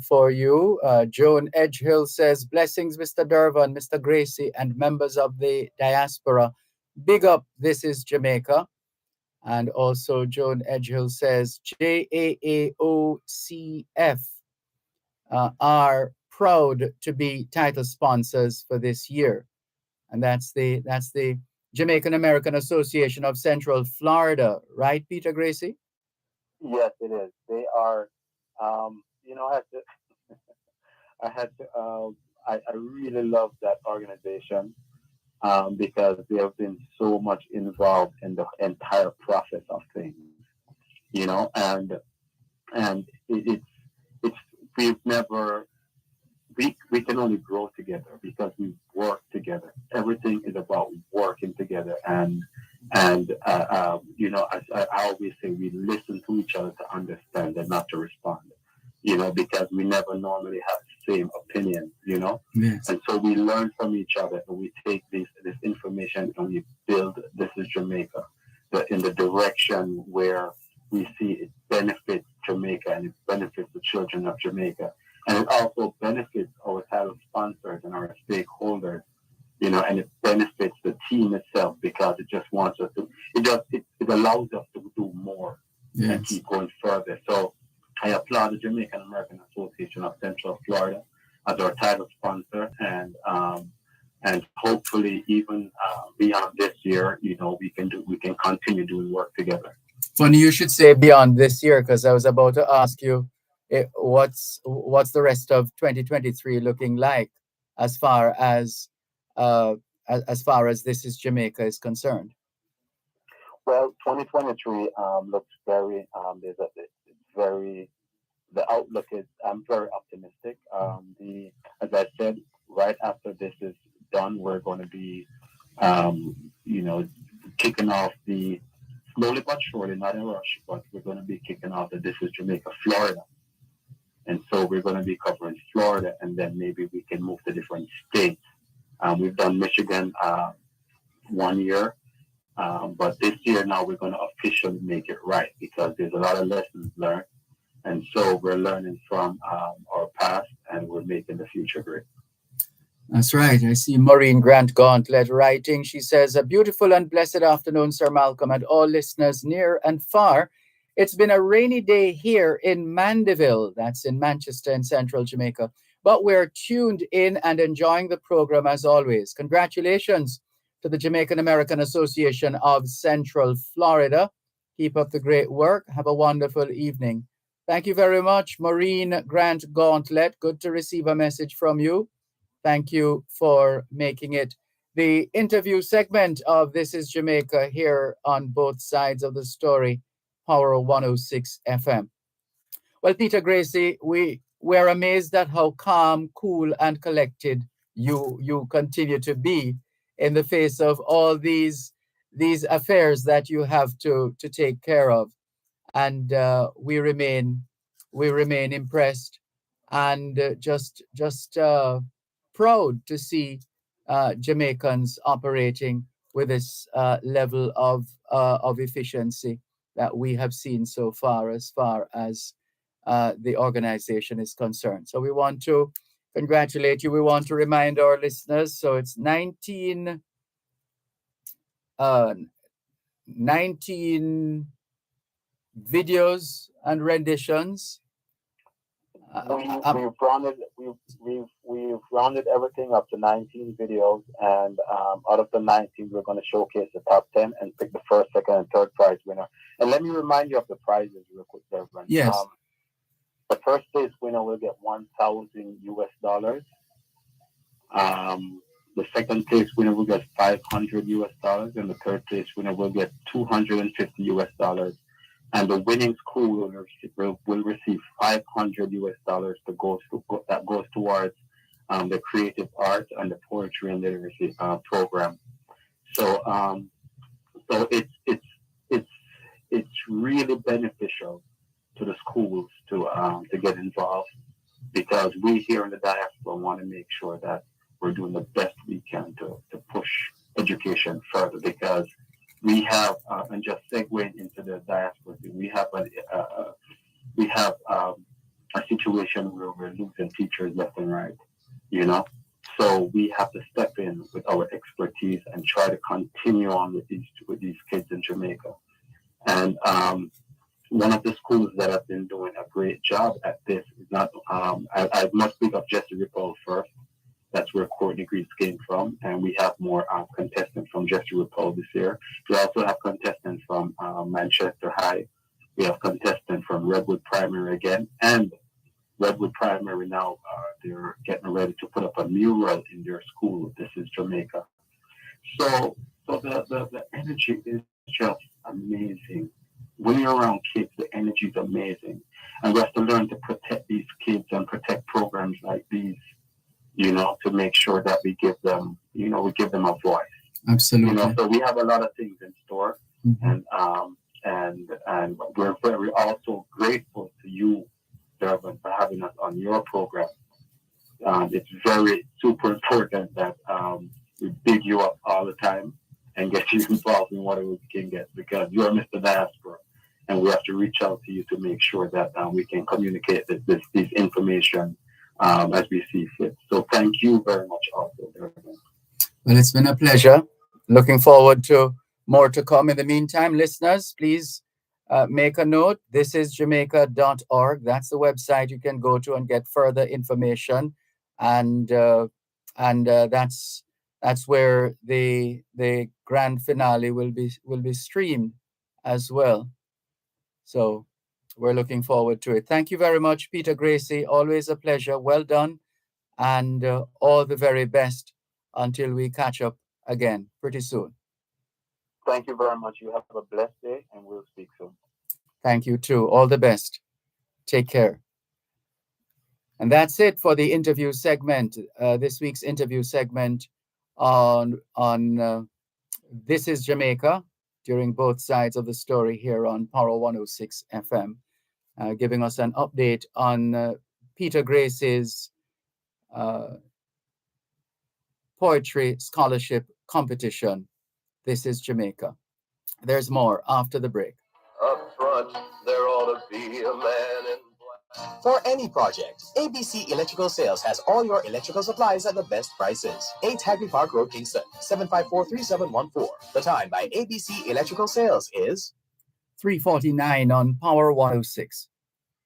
for you. Joan Edgehill says, blessings, Mr. Dervan, Mr. Gracie, and members of the diaspora. Big up, this is Jamaica. And also Joan Edgehill says, JAAOCF are proud to be title sponsors for this year. And that's the Jamaican American Association of Central Florida, right, Peter Gracie? Yes, it is. They are. I really love that organization, because they have been so much involved in the entire process of things, and it's we've never we can only grow together because we work together. Everything is about working together, and as I always say, we listen to each other to understand and not to respond. Because we never normally have the same opinion. Yes. And so we learn from each other, and we take this information and we build This is Jamaica in the direction where we see it benefits Jamaica and it benefits the children of Jamaica. And it also benefits our title sponsors and our stakeholders, and it benefits the team itself, because it just wants us to, it allows us to do more and keep going further. So I applaud the Jamaican American Association of Central Florida as our title sponsor, and hopefully even beyond this year, we can continue doing work together. Funny you should say beyond this year, because I was about to ask you, what's the rest of 2023 looking like as far as This is Jamaica is concerned? Well, 2023 looks very the outlook is, I'm very optimistic. As I said, right after this is done, we're going to be kicking off slowly but surely, not in a rush, but we're going to be kicking off the This is Jamaica, Florida. And so we're going to be covering Florida, and then maybe we can move to different states. We've done Michigan 1 year, but this year now we're going to officially make it right, because there's a lot of lessons learned. And so we're learning from our past, and we're making the future great. That's right. I see Maureen Grant Gauntlet writing. She says, a beautiful and blessed afternoon, Sir Malcolm, and all listeners near and far. It's been a rainy day here in Mandeville, that's in Manchester in central Jamaica, but we're tuned in and enjoying the program as always. Congratulations to the Jamaican American Association of Central Florida. Keep up the great work. Have a wonderful evening. Thank you very much, Maureen Grant Gauntlet. Good to receive a message from you. Thank you for making it the interview segment of This is Jamaica here on both sides of the story, Power 106 FM. Well, Peter Gracie, we're amazed at how calm, cool, and collected you continue to be in the face of all these affairs that you have to take care of, and we remain impressed and just proud to see Jamaicans operating with this level of efficiency that we have seen so far as the organization is concerned. So we want to congratulate you. We want to remind our listeners. So it's 19 videos and renditions. We've rounded everything up to 19 videos, and out of the 19, we're going to showcase the top 10 and pick the first, second, and third prize winner. And let me remind you of the prizes real quick, Dervan. Yes. The first place winner will get $1,000 US. The second place winner will get $500 US, and the third place winner will get $250 US. And the winning school will receive $500 US that goes towards the creative art and the poetry and literacy program. So it's really beneficial to the schools to get involved, because we here in the diaspora want to make sure that we're doing the best we can to push education further, because we have, and just segueing into the diaspora, we have a situation where we're losing teachers left and right, So we have to step in with our expertise and try to continue on with these kids in Jamaica. And one of the schools that have been doing a great job at this is not. I must speak of Jesse Ripple first. That's where Courtney Greaves came from, and we have more contestants from Jesse Ripple this year. We also have contestants from Manchester High. We have contestants from Redwood Primary again, and Redwood Primary now, they're getting ready to put up a mural in their school. This is Jamaica. So the energy is just amazing. When you're around kids, the energy is amazing. And we have to learn to protect these kids and protect programs like these, to make sure that we give them a voice. Absolutely. So we have a lot of things in store. Mm-hmm. And we're very also grateful to you, Dervan, for having us on your program. It's very super important that we big you up all the time and get you involved in whatever we can get, because you're Mr. Diaspora, and we have to reach out to you to make sure that we can communicate this information as we see fit. So thank you very much also, Dervan. Well, it's been a pleasure. Looking forward to more to come. In the meantime, listeners, please make a note. thisisjamaica.org. That's the website you can go to and get further information. And that's where the grand finale will be streamed as well. So we're looking forward to it. Thank you very much, Peter Gracie. Always a pleasure. Well done, and all the very best until we catch up again pretty soon. Thank you very much. You have a blessed day, and we'll speak soon. Thank you too. All the best. Take care. And that's it for the interview segment. This week's interview segment on This is Jamaica, during both sides of the story here on Power 106 FM, giving us an update on Peter Gracie's poetry scholarship competition. This is Jamaica. There's more after the break. Up front, there ought to be a man in black. For any project, ABC Electrical Sales has all your electrical supplies at the best prices. 8 Hagley Park Road, Kingston, 754-3714. The time by ABC Electrical Sales is 3:49 on Power 106.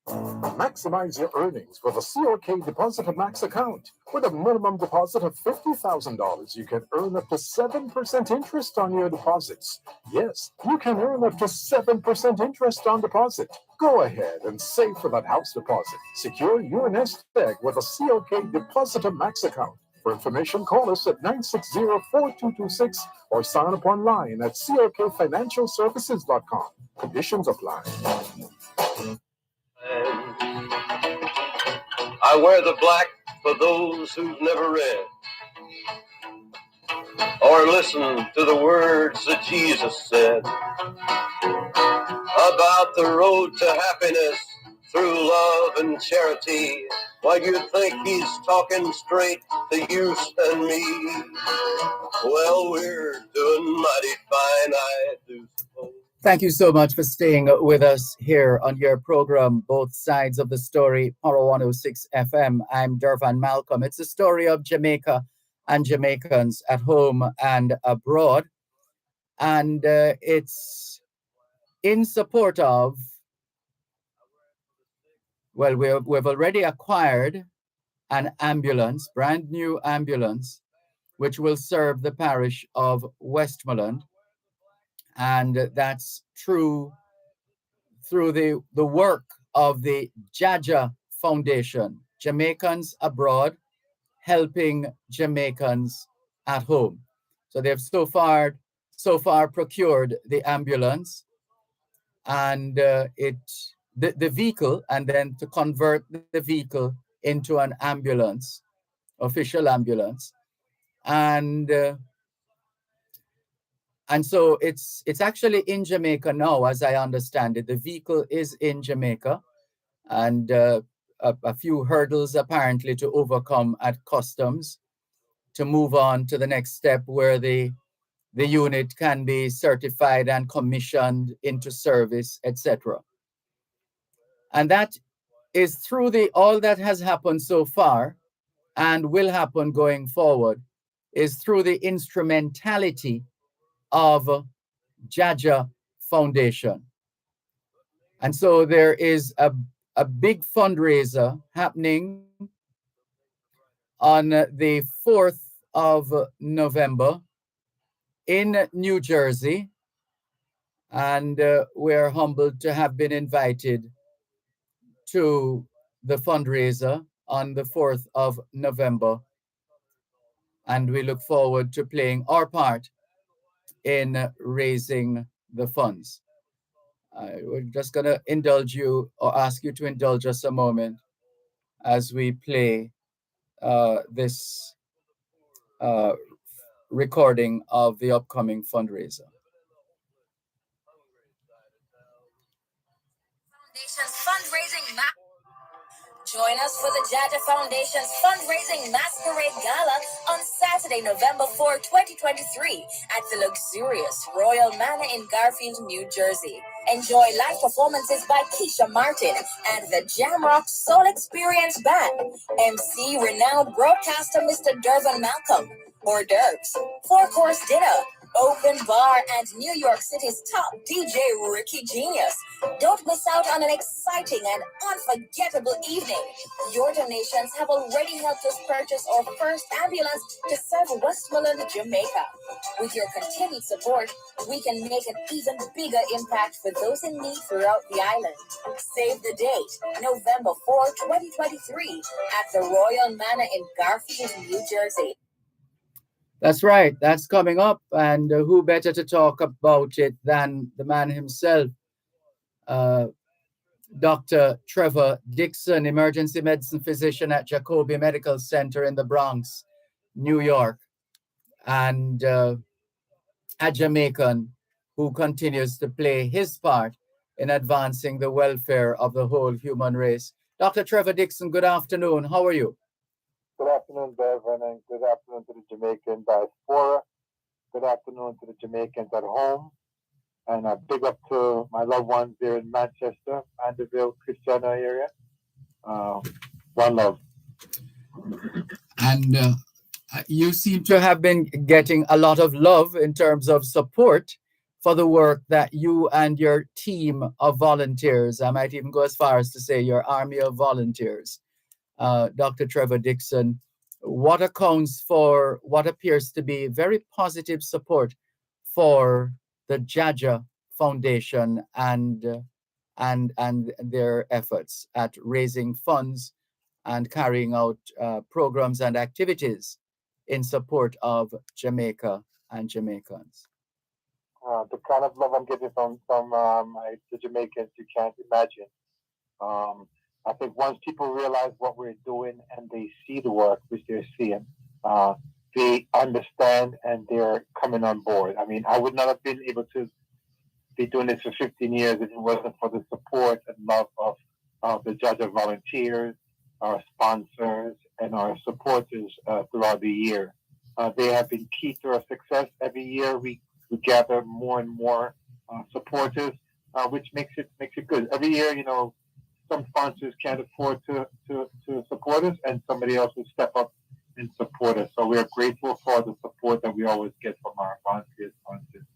Maximize your earnings with a COK Deposit of Max account. With a minimum deposit of $50,000, you can earn up to 7% interest on your deposits. Yes, you can earn up to 7% interest on deposit. Go ahead and save for that house deposit. Secure your nest egg with a COK Deposit of Max account. For information, call us at 960-4226 or sign up online at cokfinancialservices.com. Conditions apply. I wear the black for those who've never read or listened to the words that Jesus said about the road to happiness through love and charity. Why you think he's talking straight to you and me? Well, we're doing mighty fine, I do suppose. Thank you so much for staying with us here on your program, Both Sides of the Story, Power 106 FM. I'm Dervan Malcolm. It's a story of Jamaica and Jamaicans at home and abroad. And it's in support of, well, we've already acquired an ambulance, brand new ambulance, which will serve the parish of Westmoreland. And that's through the work of the Jaja Foundation, Jamaicans Abroad, helping Jamaicans at home. So they've so far procured the ambulance and the vehicle, and then to convert the vehicle into an ambulance, official ambulance. And so it's actually in Jamaica now, as I understand it. The vehicle is in Jamaica, and a few hurdles apparently to overcome at customs to move on to the next step where the unit can be certified and commissioned into service, etc. And that is through all that has happened so far and will happen going forward is through the instrumentality of Jaja Foundation. And so there is a big fundraiser happening on the 4th of November in New Jersey. And we're humbled to have been invited to the fundraiser on the 4th of November. And we look forward to playing our part in raising the funds. We're just going to indulge you or ask you to indulge us a moment as we play this recording of the upcoming fundraiser. Foundation's fundraising Join us for the Jaja Foundation's fundraising masquerade gala on Saturday, November 4, 2023 at the luxurious Royal Manor in Garfield, New Jersey. Enjoy live performances by Keisha Martin and the Jamrock Soul Experience Band. MC renowned broadcaster Mr. Dervan Malcolm. Hors d'oeuvres, 4-course dinner, open bar, and New York City's top DJ Ricky Genius. Don't miss out on an exciting and unforgettable evening. Your donations have already helped us purchase our first ambulance to serve Westmoreland, Jamaica. With your continued support, we can make an even bigger impact for those in need throughout the island. Save the date, November 4, 2023, at the Royal Manor in Garfield, New Jersey. That's right. That's coming up. And who better to talk about it than the man himself, Dr. Trevor Dixon, emergency medicine physician at Jacobi Medical Center in the Bronx, New York, and a Jamaican who continues to play his part in advancing the welfare of the whole human race. Dr. Trevor Dixon, good afternoon. How are you? Good afternoon, Dervan, and good afternoon to the Jamaican diaspora. Good afternoon to the Jamaicans at home. And a big up to my loved ones here in Manchester, Mandeville, Christiana area. One love. And you seem to have been getting a lot of love in terms of support for the work that you and your team of volunteers, I might even go as far as to say your army of volunteers, Dr. Trevor Dixon, what accounts for what appears to be very positive support for the Jaja Foundation and their efforts at raising funds and carrying out programs and activities in support of Jamaica and Jamaicans. The kind of love I'm getting from the Jamaicans, you can't imagine. I think once people realize what we're doing and they see the work which they're seeing, they understand and they're coming on board. I mean, I would not have been able to be doing this for 15 years if it wasn't for the support and love of the Jaja volunteers, our sponsors, and our supporters throughout the year. They have been key to our success. Every year we gather more and more supporters, which makes it good. Every year, some sponsors can't afford to support us, and somebody else will step up and support us. So we are grateful for the support that we always get from our volunteers, sponsors,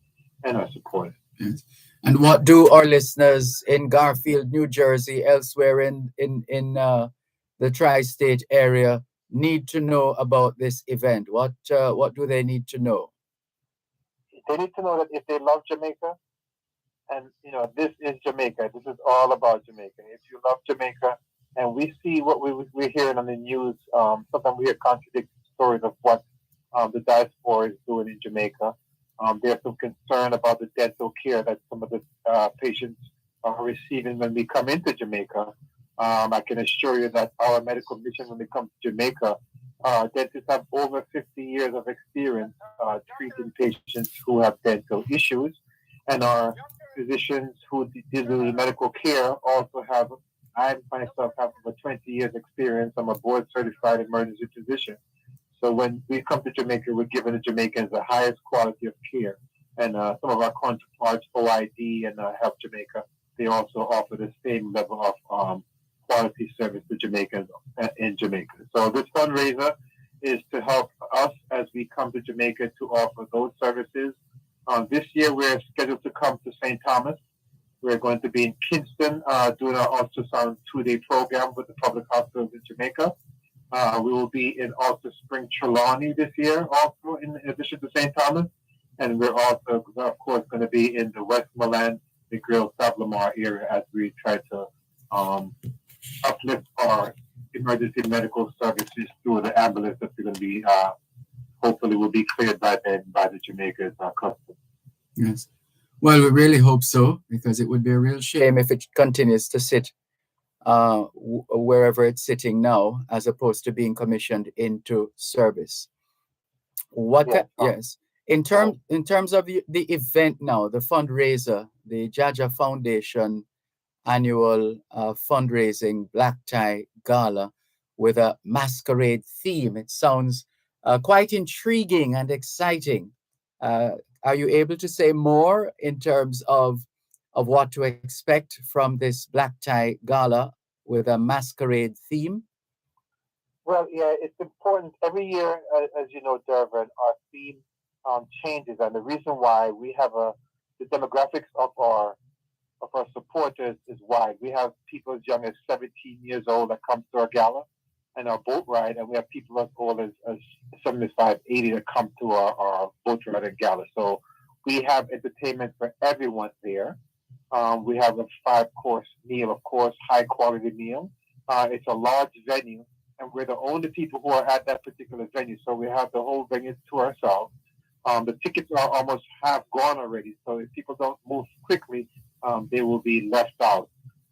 and our supporters. Yes. And what do our listeners in Garfield, New Jersey, elsewhere in the tri-state area need to know about this event? What do they need to know? They need to know that if they love Jamaica, and this is Jamaica. This is all about Jamaica. If you love Jamaica, and we see what we're hearing on the news, sometimes we hear contradicting stories of what the diaspora is doing in Jamaica. There's some concern about the dental care that some of the patients are receiving when we come into Jamaica. I can assure you that our medical mission when we come to Jamaica, dentists have over 50 years of experience treating patients who have dental issues, and our physicians who deal with medical care also have, I myself have over 20 years experience. I'm a board certified emergency physician. So when we come to Jamaica, we're giving the Jamaicans the highest quality of care. And some of our counterparts, OID and Help Jamaica, they also offer the same level of quality service to Jamaicans in Jamaica. So this fundraiser is to help us as we come to Jamaica to offer those services. This year, we're scheduled to come to St. Thomas. We're going to be in Kingston doing our ultrasound 2-day program with the public hospitals in Jamaica. We will be in Alta Spring, Trelawney this year, also in addition to St. Thomas. And we're also, of course, going to be in the Westmoreland, the Grill, South Lamar area as we try to uplift our emergency medical services through the ambulance that we're going to be, hopefully will be cleared by then by the Jamaica's custom. Yes. Well, we really hope so, because it would be a real shame if it continues to sit wherever it's sitting now, as opposed to being commissioned into service. Yes. In terms of the event now, the fundraiser, the Jaja Foundation annual fundraising black tie gala with a masquerade theme. It sounds quite intriguing and exciting. Are you able to say more in terms of what to expect from this black tie gala with a masquerade theme? Well, yeah, it's important. Every year, as you know, Dervan, our theme changes, and the reason why we have the demographics of our supporters is wide. We have people as young as 17 years old that come to our gala and our boat ride, and we have people as old as 75, 80 that come to our boat ride and gala. So we have entertainment for everyone there. We have a 5-course meal, of course, high-quality meal. It's a large venue, and we're the only people who are at that particular venue. So we have the whole venue to ourselves. The tickets are almost half gone already. So if people don't move quickly, they will be left out.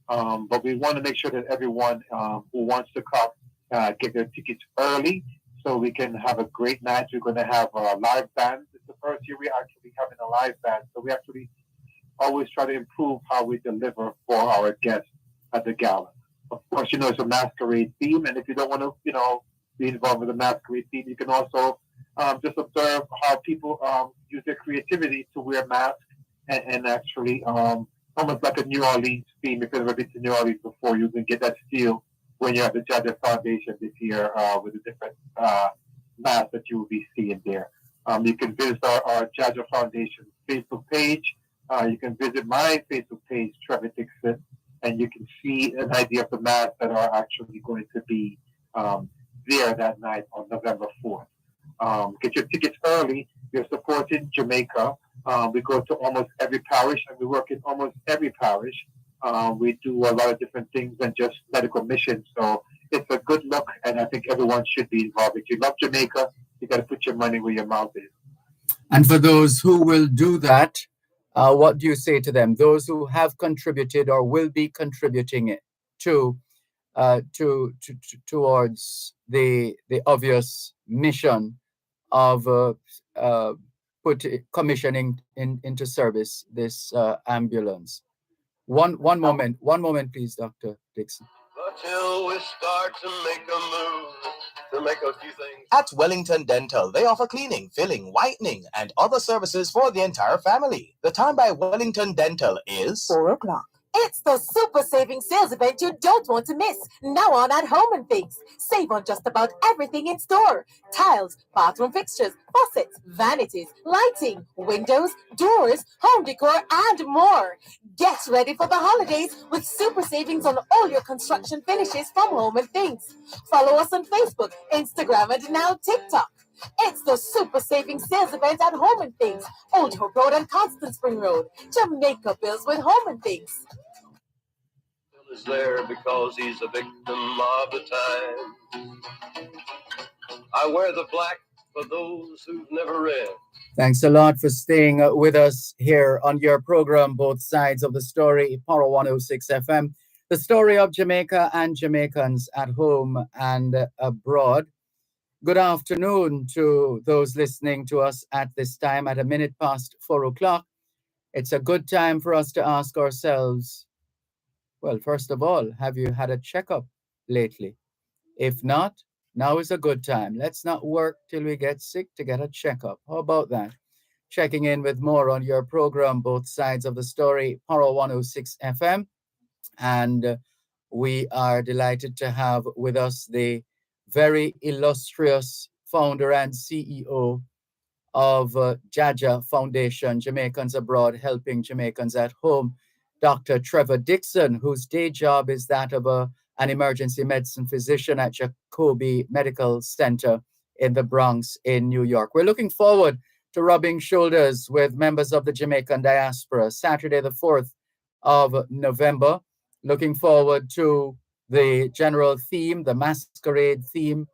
But we want to make sure that everyone who wants to come get their tickets early so we can have a great night. We're going to have a live band. It's the first year we're actually having a live band. So we actually always try to improve how we deliver for our guests at the gala. Of course, it's a masquerade theme. And if you don't want to, be involved with the masquerade theme, you can also just observe how people use their creativity to wear masks and actually almost like a New Orleans theme. If you've ever been to New Orleans before, you can get that feel when you're at the Jaja Foundation this year with the different masks that you will be seeing there. You can visit our Jaja Foundation Facebook page You can visit my Facebook page, Trevor Dixon, and you can see an idea of the mass that are actually going to be there that night on November 4th. Get your tickets early. You're supporting Jamaica. We go to almost every parish, and we work in almost every parish. We do a lot of different things than just medical missions. So it's a good look, and I think everyone should be involved. If you love Jamaica, you got to put your money where your mouth is. And for those who will do that, what do you say to them? Those who have contributed or will be contributing it towards the obvious mission of commissioning into service this ambulance. One moment, please, Dr. Dixon. Until we start to make a move, to make a few things. At Wellington Dental, they offer cleaning, filling, whitening, and other services for the entire family. The time by Wellington Dental is 4 o'clock. It's the super saving sales event you don't want to miss. Now on at Home and Things. Save on just about everything in store. Tiles, bathroom fixtures, faucets, vanities, lighting, windows, doors, home decor, and more. Get ready for the holidays with super savings on all your construction finishes from Home and Things. Follow us on Facebook, Instagram, and now TikTok. It's the super saving sales event at Home and Things, Old Hope Road and Constant Spring Road. Jamaica Bills with Home and Things. Is there because he's a victim of the time. I wear the black for those who've never read. Thanks a lot for staying with us here on your program, Both Sides of the Story, Power 106 FM, the story of Jamaica and Jamaicans at home and abroad. Good afternoon to those listening to us at this time at 4 o'clock. It's a good time for us to ask ourselves, well, first of all, have you had a checkup lately? If not, now is a good time. Let's not work till we get sick to get a checkup. How about that? Checking in with more on your program, Both Sides of the Story, Power 106 FM. And we are delighted to have with us the very illustrious founder and CEO of Jaja Foundation, Jamaicans Abroad, Helping Jamaicans at Home, Dr. Trevor Dixon, whose day job is that of an emergency medicine physician at Jacobi Medical Center in the Bronx in New York. We're looking forward to rubbing shoulders with members of the Jamaican diaspora, Saturday the 4th of November. Looking forward to the general theme, the masquerade theme,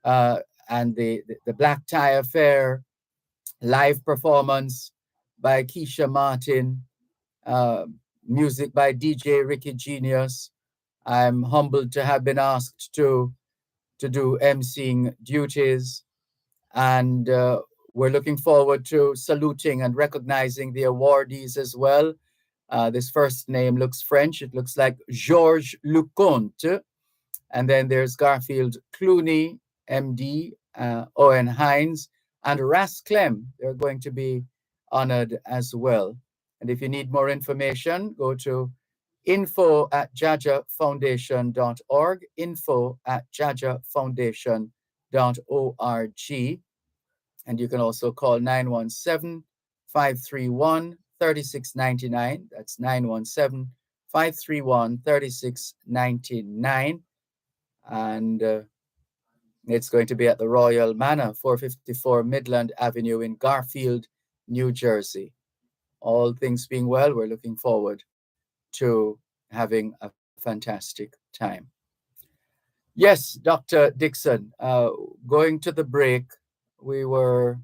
and the Black Tie Affair, live performance by Keisha Martin, music by DJ Ricky Genius. I'm humbled to have been asked to do emceeing duties, and we're looking forward to saluting and recognizing the awardees as well. This first name looks French. It looks like Georges Leconte. And then there's Garfield Clooney, MD, Owen Hines, and Ras Clem. They're going to be honored as well. And if you need more information, go to info@jajafoundation.org, info@jajafoundation.org. And you can also call 917-531-3699. That's 917-531-3699. And it's going to be at the Royal Manor, 454 Midland Avenue in Garfield, New Jersey. All things being well, we're looking forward to having a fantastic time. Yes, Dr. Dixon, going to the break, we were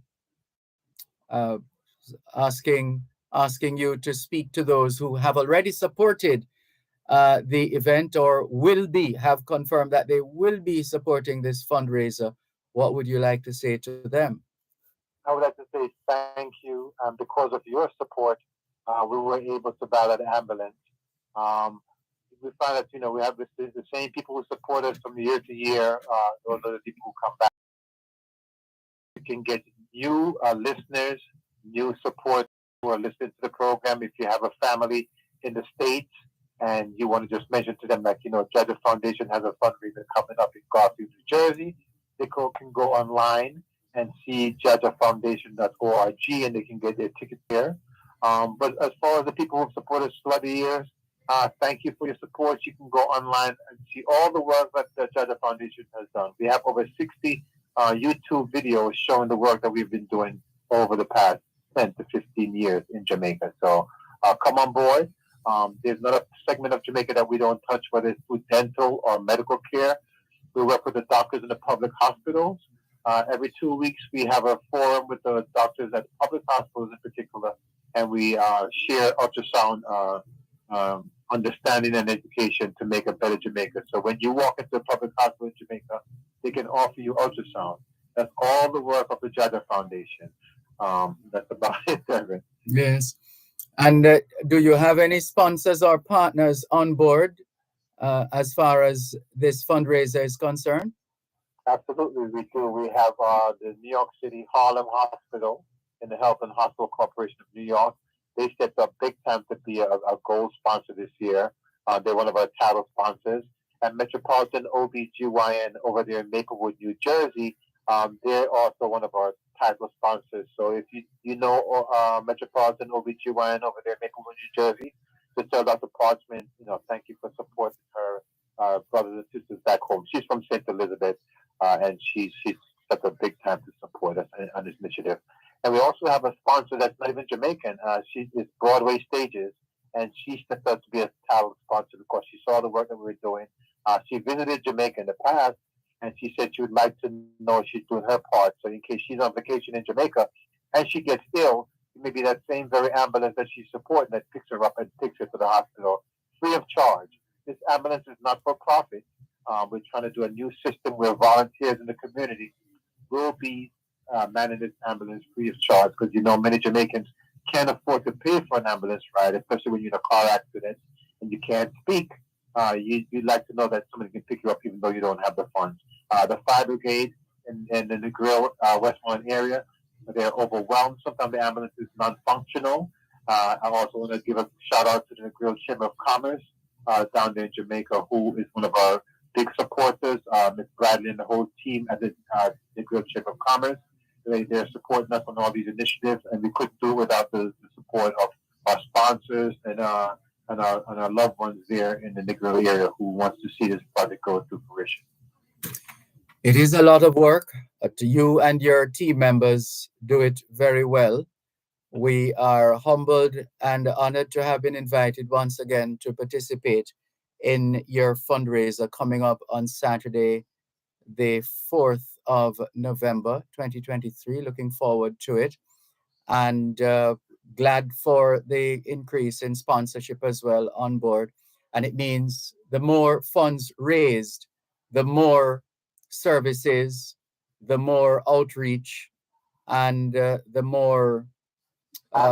asking you to speak to those who have already supported the event or have confirmed that they will be supporting this fundraiser. What would you like to say to them? I would like to say thank you. Because of your support, we were able to buy that ambulance. We found that, we have the same people who support us from year to year. Those are the people who come back. You can get new listeners, new support who are listening to the program. If you have a family in the States and you want to just mention to them, like, Jaja Foundation has a fundraiser coming up in Garfield, New Jersey, they can go online and see jajafoundation.org, and they can get their ticket there. But as far as the people who've supported us throughout the years, thank you for your support. You can go online and see all the work that the Jada Foundation has done. We have over 60 YouTube videos showing the work that we've been doing over the past 10 to 15 years in Jamaica. So come on board. There's not a segment of Jamaica that we don't touch, whether it's through dental or medical care. We work with the doctors in the public hospitals. Every 2 weeks, we have a forum with the doctors at public hospitals in particular, and we share ultrasound understanding and education to make a better Jamaica. So when you walk into a public hospital in Jamaica, they can offer you ultrasound. That's all the work of the Jada Foundation. That's about it, Dervan. Yes. And do you have any sponsors or partners on board as far as this fundraiser is concerned? Absolutely, we do. We have the New York City Harlem Hospital and the Health and Hospital Corporation of New York. They stepped up big time to be a gold sponsor this year. They're one of our title sponsors. And Metropolitan OBGYN over there in Maplewood, New Jersey, they're also one of our title sponsors. So if you know Metropolitan OBGYN over there in Maplewood, New Jersey, to tell Dr. Parchman, thank you for supporting her brothers and sisters back home. She's from St. Elizabeth, and she's stepped up big time to support us on this initiative. And we also have a sponsor that's not even Jamaican. She is Broadway Stages, and she stepped up to be a talent sponsor because she saw the work that we were doing. She visited Jamaica in the past, and she said she would like to know if she's doing her part. So in case she's on vacation in Jamaica and she gets ill, maybe that same very ambulance that she's supporting that picks her up and takes her to the hospital free of charge. This ambulance is not for profit. We're trying to do a new system where volunteers in the community will be manning this ambulance free of charge, because many Jamaicans can't afford to pay for an ambulance ride, especially when you're in a car accident and you can't speak. You'd like to know that somebody can pick you up even though you don't have the funds. The fire brigade in the Grill, Westmoreland area, they're overwhelmed. Sometimes the ambulance is non-functional. I also want to give a shout out to the Grill Chamber of Commerce down there in Jamaica, who is one of our big supporters. Ms. Bradley and the whole team at the Grill Chamber of Commerce. They're supporting us on all these initiatives, and we couldn't do it without the support of our sponsors and our loved ones there in the Negril area who wants to see this project go to fruition. It is a lot of work, but you and your team members do it very well. We are humbled and honored to have been invited once again to participate in your fundraiser coming up on Saturday, the 4th of November, 2023. Looking forward to it. And glad for the increase in sponsorship as well on board. And it means the more funds raised, the more services, the more outreach, and the more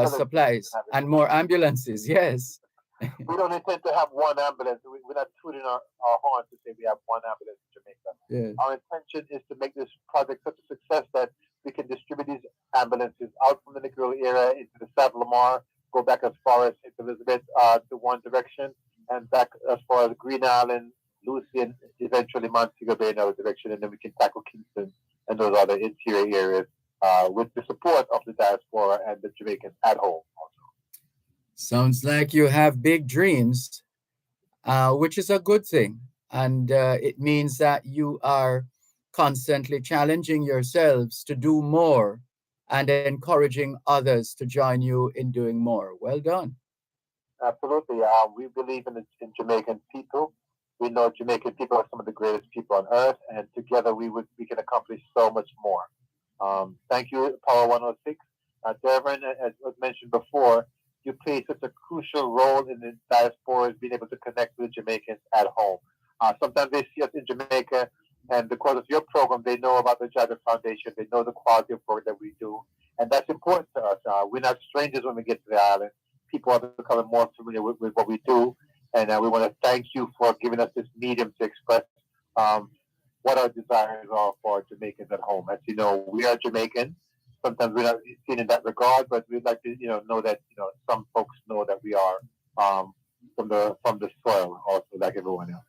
supplies and more ambulances. Yes. We don't intend to have one ambulance. We're not tooting our horn to say we have one ambulance in Jamaica. Yes. Our intention is to make this project such a success that we can distribute these ambulances out from the Negril area into the South Lamar, go back as far as St. Elizabeth to one direction, and back as far as Green Island, Lucy, and eventually Montego Bay in another direction, and then we can tackle Kingston and those other interior areas with the support of the diaspora and the Jamaicans at home. Sounds like you have big dreams, which is a good thing. And it means that you are constantly challenging yourselves to do more and encouraging others to join you in doing more. Well done. Absolutely. We believe in Jamaican people. We know Jamaican people are some of the greatest people on earth, and together we can accomplish so much more. Thank you, Power 106. Dervan, as was mentioned before, you play such a crucial role in the diaspora, being able to connect with Jamaicans at home. Sometimes they see us in Jamaica, and because of your program, they know about the Jada Foundation. They know the quality of work that we do, and that's important to us. We're not strangers when we get to the island. People are becoming more familiar with what we do, and we want to thank you for giving us this medium to express what our desires are for Jamaicans at home. As you know, we are Jamaican. Sometimes we're not seen in that regard, but we'd like to, know that, some folks know that we are from the soil, also like everyone else.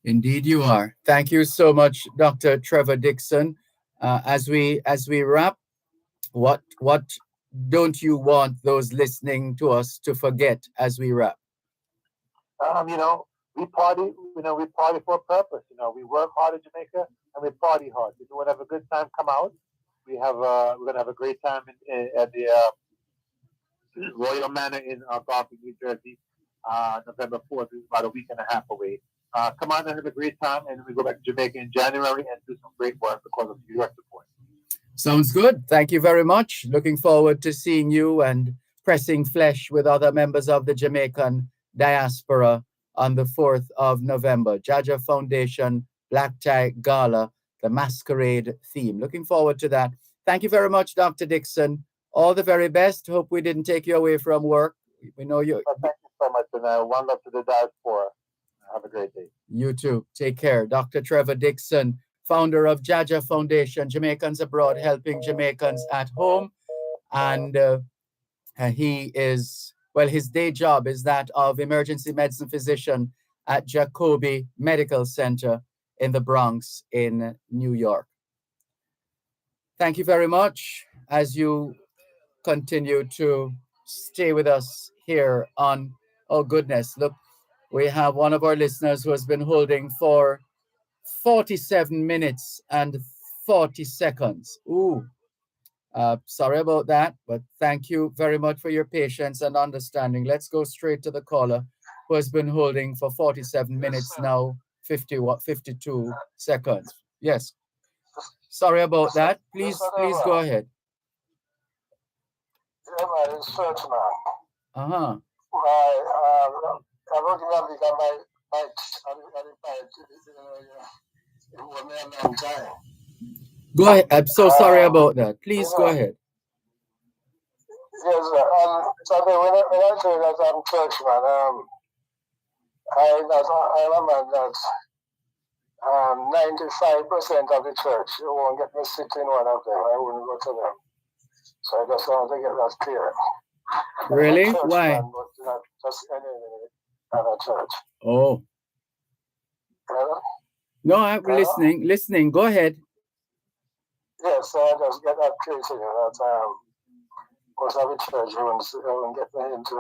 Indeed, you are. Thank you so much, Dr. Trevor Dixon. As we wrap, what don't you want those listening to us to forget as we wrap? We party, we party for a purpose. We work hard in Jamaica and we party hard. If you want to have a good time, come out. We're gonna have a great time at the Royal Manor in Garfield, New Jersey, November 4th. It's about a week and a half away. Come on and have a great time, and we go back to Jamaica in January and do some great work because of your support. Sounds good. Thank you very much. Looking forward to seeing you and pressing flesh with other members of the Jamaican diaspora on the 4th of November. Jaja Foundation Black Tie Gala, the masquerade theme. Looking forward to that. Thank you very much, Dr. Dixon. All the very best. Hope we didn't take you away from work. We know you. Thank you so much, and one love to the diaspora. Have a great day. You too. Take care. Dr. Trevor Dixon, founder of Jaja Foundation, Jamaicans Abroad, helping Jamaicans at home. And he is, well, his day job is that of emergency medicine physician at Jacobi Medical Center in the Bronx in New York. Thank you very much as you continue to stay with us here on, oh goodness, look, we have one of our listeners who has been holding for 47 minutes and 40 seconds. Ooh, sorry about that, but thank you very much for your patience and understanding. Let's go straight to the caller who has been holding for 47 minutes now, 52 seconds. Yes. Sorry about that. Please go ahead. Yeah, man, it's church, man. Uh-huh. I'm looking at my it was a long time. Go ahead. I'm so sorry about that. Please go ahead. Yes, so when I say that I'm church, man, I'm a man that 95% of the church, you won't get me sitting one of them. I wouldn't go to them. So I just want to get that clear. Really? Church, Why? man, but not just any other church. Oh. Hello? No, I'm listening. Go ahead. Yes, so I just get that clear to you that most of the church won't get me into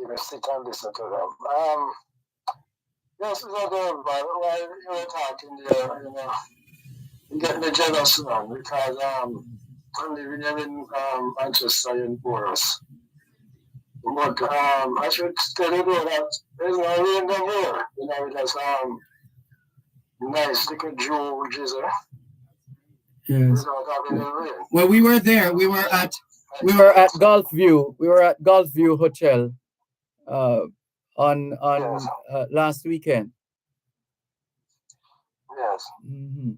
even sit and listen to them. Yes, it's okay, but while you were talking there, you get me jealous, man, because I'm living here in Manchester in Boros. But I should tell you that there's no rain down here. There's nice little Jew drizzle. Yes. Well, we were there. We were at Golf View. We were at Golf View Hotel on Yes. Last weekend. Yes. Mm-hmm.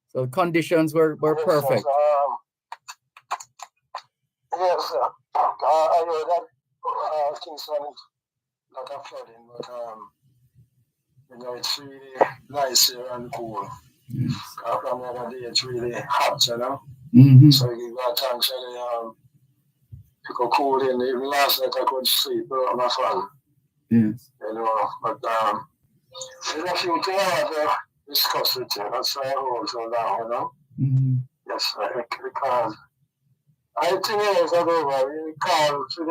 So conditions were Yes, perfect. Yes, I heard that Kingston not a flooding, but it's really nice here and cool. Yes. From the other day, it's really hot, Mm-hmm. So you got to actually you could cool in. Even last night I could sleep on my phone. Yes. But there's a few things I want to discuss with you. That's why I hold so long, Mm-hmm. Yes, because I think it is over. We call to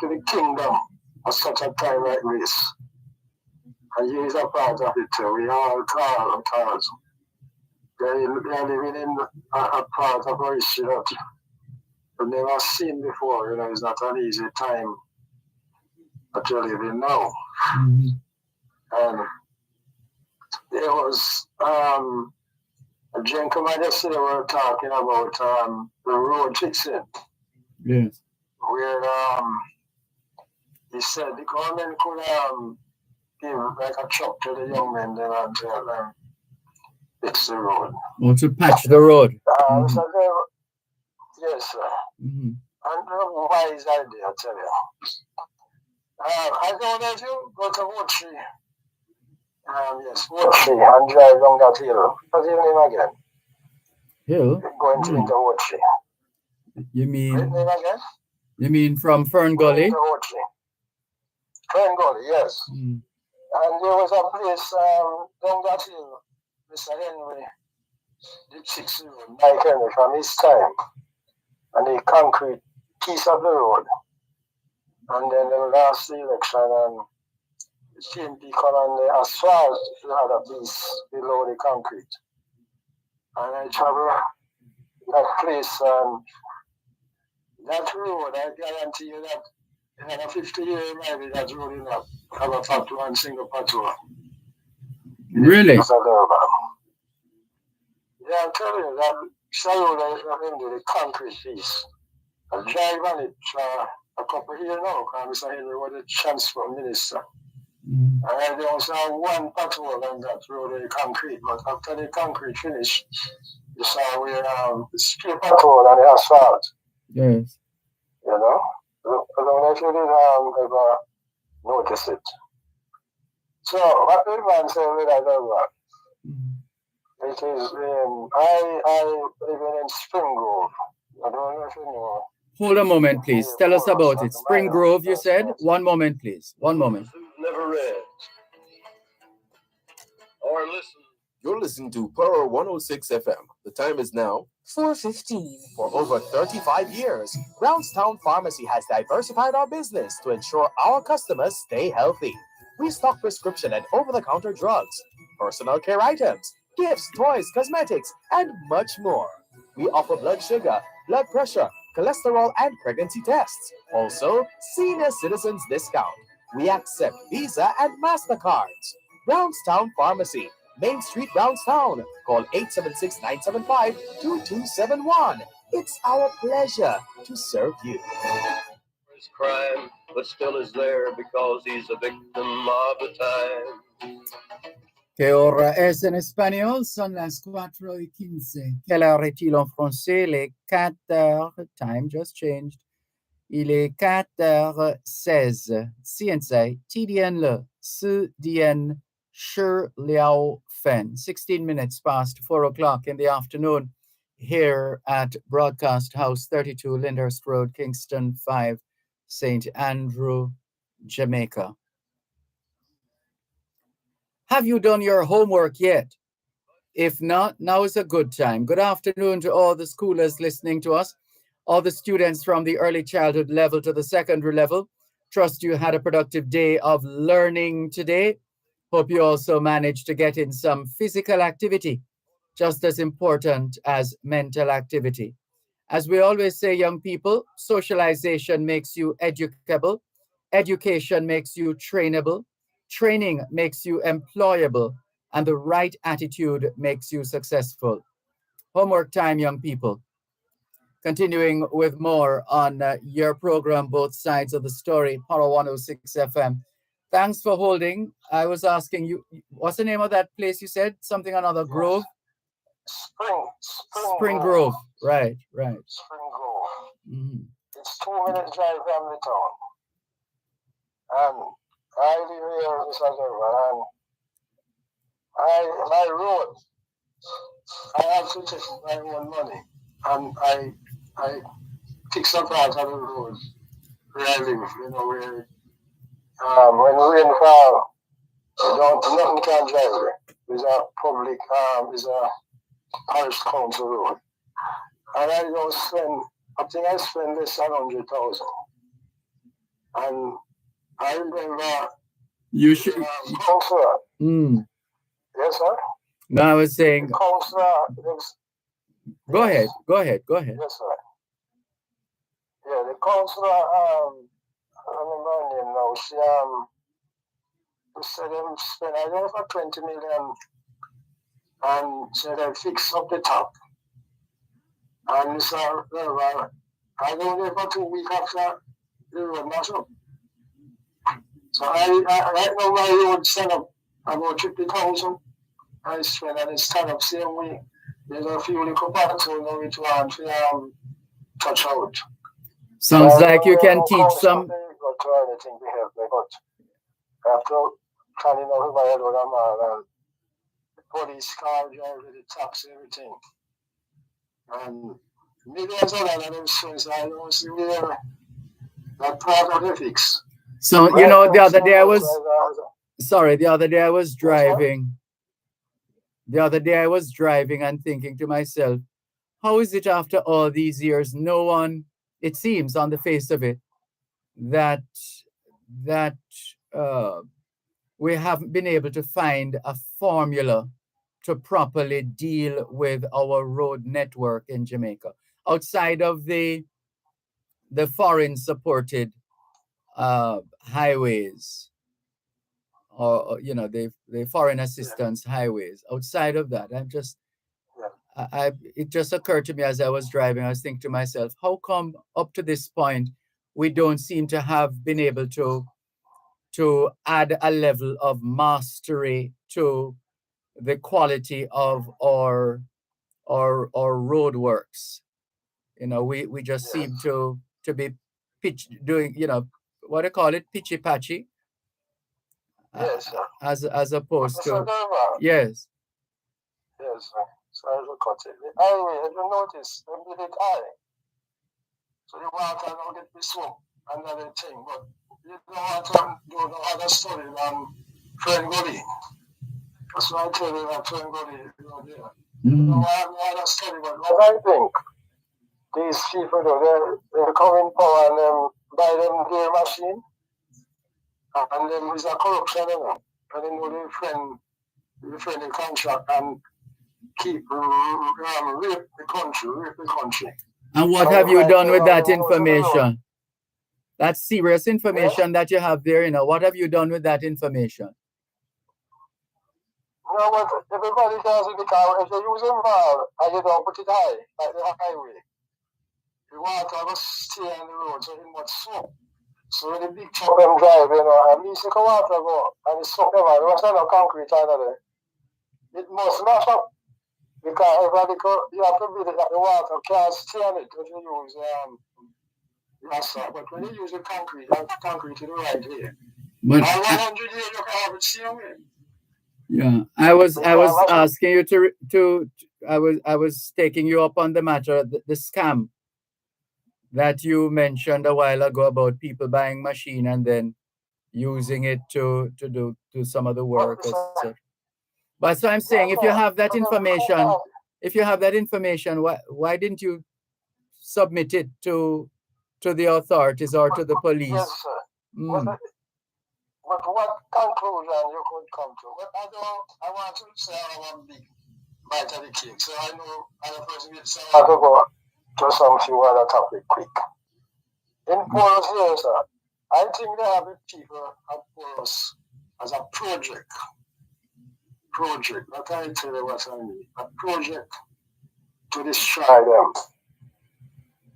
the kingdom at such a time like this. And he is a part of it too. We all call because they are living in a part of our history that we've never seen before. It's not an easy time that you're living now. Mm-hmm. And there was a gentleman yesterday we were talking about the road fixing. Yes. Where he said the government could give like a truck to the young men there and tell them fix the road. Or to patch the road. Mm-hmm. Mm-hmm. So yes, sir. Mm-hmm. And wise idea, I tell you. I know that you go to Woodtree. Yes, Woodtree, and drive along that hill. What's your name again? Hill? Going to into Woodtree. You mean? What's your name again? You mean from Fern Gully? Into Woodtree. Fern Gully, yes. Mm. And there was a place down that hill, Mr. Henry, the 6 Mike Henry from his time. and the concrete piece of the road. And then the last election, and the CNP come on the asphalt, the other piece below the concrete. And I travel that place, and that road, I guarantee you that in another 50 years, maybe that road will not have a pothole, one single pothole. Really? Yeah, I'm telling you, that road is into the concrete piece. I drive on it a couple of years now, because Mr. Henry was the transport minister. And I don't saw one pothole on that road, the concrete, but after the concrete finished, you saw where it's still pothole on the asphalt. Yes. You know? I don't know if you did ever notice it. So, what the man said with that over, it is I living in Spring Grove. I don't know if you know. Hold a moment, please. Tell us about it. Spring Grove, you said? One moment, please. One moment. Never read or listen. You're listening to Pearl 106 FM. The time is now 4:15. For over 35 years, Brownstown Pharmacy has diversified our business to ensure our customers stay healthy. We stock prescription and over-the-counter drugs, personal care items, gifts, toys, cosmetics, and much more. We offer blood sugar, blood pressure, cholesterol, and pregnancy tests. Also, senior citizens discount. We accept Visa and MasterCards. Brownstown Pharmacy, Main Street, Brownstown. Call 876-975-2271. It's our pleasure to serve you. His crime, but still is there because he's a victim of the time. Que ahora es en español, son las 4:15. Quelle heure est-il en français? Les 4 heures. Time just changed. Il est 4h16. CNC, TDN le, CDN, Shi Liao Fen. 16 minutes past 4 o'clock in the afternoon here at Broadcast House 32 Lyndhurst Road, Kingston 5, St. Andrew, Jamaica. Have you done your homework yet? If not, now is a good time. Good afternoon to all the schoolers listening to us, all the students from the early childhood level to the secondary level. Trust you had a productive day of learning today. Hope you also managed to get in some physical activity, just as important as mental activity. As we always say, young people, socialization makes you educable, education makes you trainable, training makes you employable, and the right attitude makes you successful. Homework time, young people. Continuing with more on your program, Both Sides of the Story, Power 106 FM. Thanks for holding. I was asking you, what's the name of that place you said? Something another Grove? Spring Grove. Right. Spring Grove. Mm-hmm. It's 2 minutes drive from the town. And I live here, Mr. Dervan, and my road, I have to take my own money. And I fix up part of the road where I live, you know, where when rain fall, nothing can drive it. It's a public, it's a parish council road. And I don't spend, I think I spend less than 100,000. And I remember you should. Councillor. Yes, sir? No, I was saying. Councillor. Go ahead. Yes, sir. Yeah, the councillor, I remember her name now. She said them spend, I don't know, 20 million, and said they fix up the top. And Mr. Dervan, I don't know for 2 weeks after the road mash up. So I right now my road stand up about 50,000. I spend and it stand up same week. There's a few little parts so now which one to touch out. Sounds like you can teach some. Got to anything to help me, but after planning out my head with them all, the police car drive with the tax, everything. And millions of dollars, so I don't see where that part of the fix. So, you know, the other day I was driving. The other day I was driving and thinking to myself, how is it after all these years, no one, it seems on the face of it, that we haven't been able to find a formula to properly deal with our road network in Jamaica, outside of the foreign supported highways, or the foreign assistance highways. Outside of that, it just occurred to me as I was driving. I was thinking to myself, how come up to this point we don't seem to have been able to add a level of mastery to the quality of our roadworks? We just seem to be doing, what do you call it, pitchy patchy, Yes, sir. as opposed Mr. to Dervan. yes. Yes, sir. Sorry to cut it. Anyway, if you notice, they did it high. So the water don't get the soap and the thing, but you don't want to do no other study than Friend Gully. That's why I tell you that Friend Gully is not there. You don't want no other study, but what I think, these people, they come in power and buy them gear machine, and then there's a corruption, and then they friend the contract and keep rape the country. And what have you done with that information? That's serious information that you have there, What have you done with that information? No, but everybody does it because if they use them valve and you don't put it high, like the highway, the water will stay on the road, so it must soak. So when the big truck them drive, at least the water go and it soak them out. There was no concrete under there. It must mash up. Because you have to build it that the water can't stay on it if you use rasta. But when you use the concrete, you have concrete to the right way. But 100 years you can have it same way. Yeah, I was asking you to I was taking you up on the matter, the scam that you mentioned a while ago about people buying machine and then using it to do some of the work, etc. But so I'm saying, if you have that information, why didn't you submit it to the authorities or to the police? Yes, sir. But what conclusion you could come to? But I want to say I want big bite of the cake, so I know other person will say I have to go to some few other topic quick. In Porus here, sir, I think they have the people at Porus as a project. Let me tell you what I mean. A project to destroy them.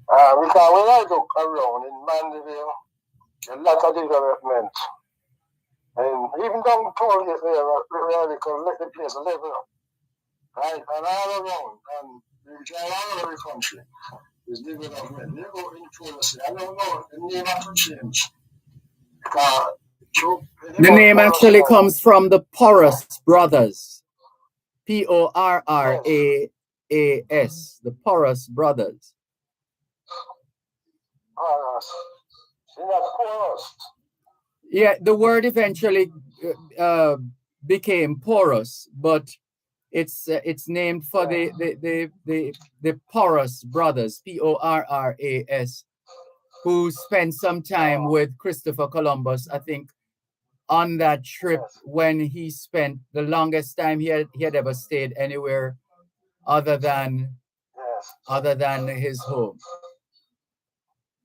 Because when I look around in Mandeville, a lot of development. And even down told you there, where they could let the place level up. Right? And all around, and all over the country is development. They go in policy. I don't know, the name has to change. The name actually comes from the Porus brothers. Porras, the Porus brothers. Porus. See that Porus? Yeah, the word eventually became porous, but it's named for the Porus brothers, Porras, who spent some time with Christopher Columbus. I think on that trip when he spent the longest time he had ever stayed anywhere other than his home.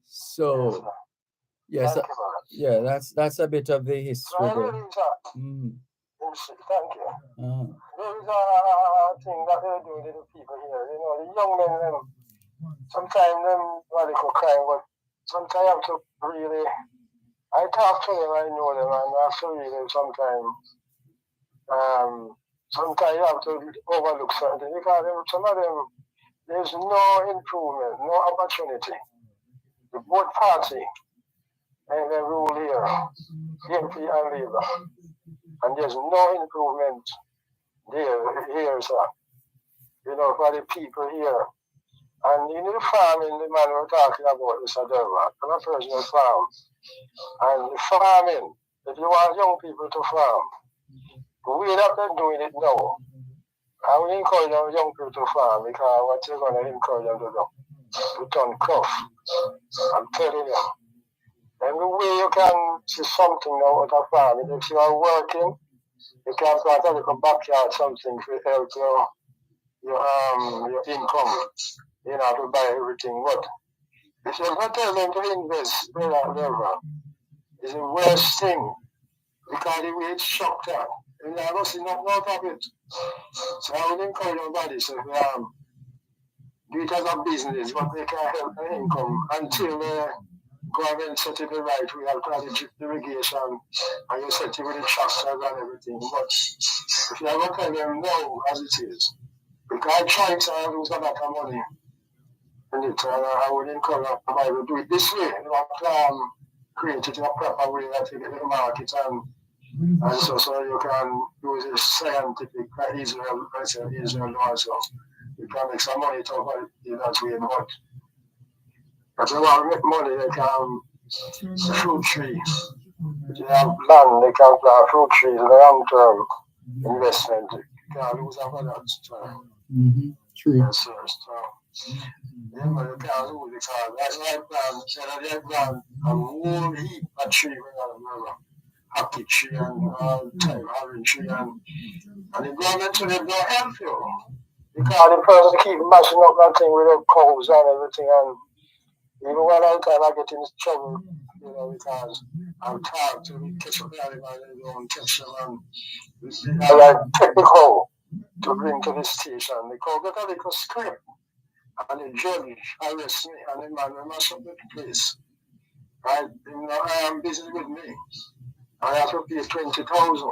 So yes, yeah, that's a bit of the history there. Thank you. There is a thing that they do to the people here. The young men, sometimes them radical crime, but sometimes you have to really, I talk to them, I know them, and I have to really sometimes you have to overlook something because some of them, there's no improvement, no opportunity. The both party and they rule here, DMP and Labour. And there's no improvement here, sir. For the people here. And the farming, the man we're talking about, Mr. Dervan, and a personal farm. And the farming, if you want young people to farm, the way that they're doing it now, I will encourage our young people to farm because what you're going to encourage them to do, to turn tough. I'm telling you. And the way you can see something now out of farming, if you are working, you can plant a little backyard something to help your income, you know, to buy everything. But if you ever tell them to invest, whatever, it's the worst thing because the way it's shocked out. And I don't see nothing out of it. So I would encourage everybody to do it as a business, but they can help their income until government set it the right way. I'll call it irrigation and you set it with the tractors and everything. But if you ever tell them no as it is, because I try to lose a lot of money in it, and I would encourage everybody to do it this way. You know, create it in a proper way that you get the market and so you can use a scientific Israel also. You can make some money to avoid it that way, but if you want to make money, they can fruit trees. If you have land, they can plant fruit trees in the long term investment. You can't lose out on that. True. Yes, sir. So, yeah, but you can't lose because that's why I plant, instead of they plant a whole heap of tree around happy tree and all type of orange tree and the government should have no help you. Because the person keep mashing up that thing with the cows and everything and even when all the time I get in trouble, you know, because I'm tired to catch up the animal and they don't catch them and I like take the cow to bring to the station. The cow get a little scrape and the judge arrests me and the man will mash up the place. Right? You know, I am busy with me. I have to pay 20,000.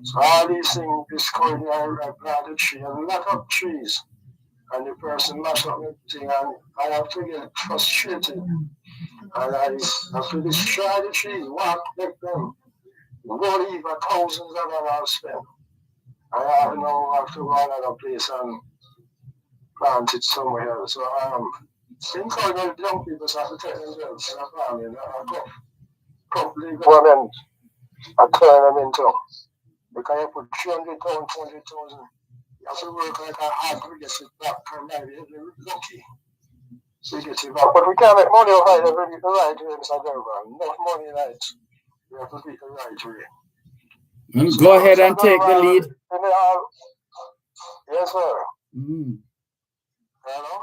So all these things is called I plant a tree, and a lot of trees. And the person mash up the thing, and I have to get frustrated. And I have to destroy the trees, walk back them. Go leave thousands of dollars spent. I have to go another place and plant it somewhere else. So encourage young people to have to take themselves in a farming and tough legal government and turn them into. Because you put 300,000, 200,000, you have to work like a hard to get it back, and maybe you're lucky. So you get it back. But we can't make money off it every the right way, Mr. Dervan. Enough money right. We have to do it the right way. Go ahead and take the lead. Yes, sir. Hello?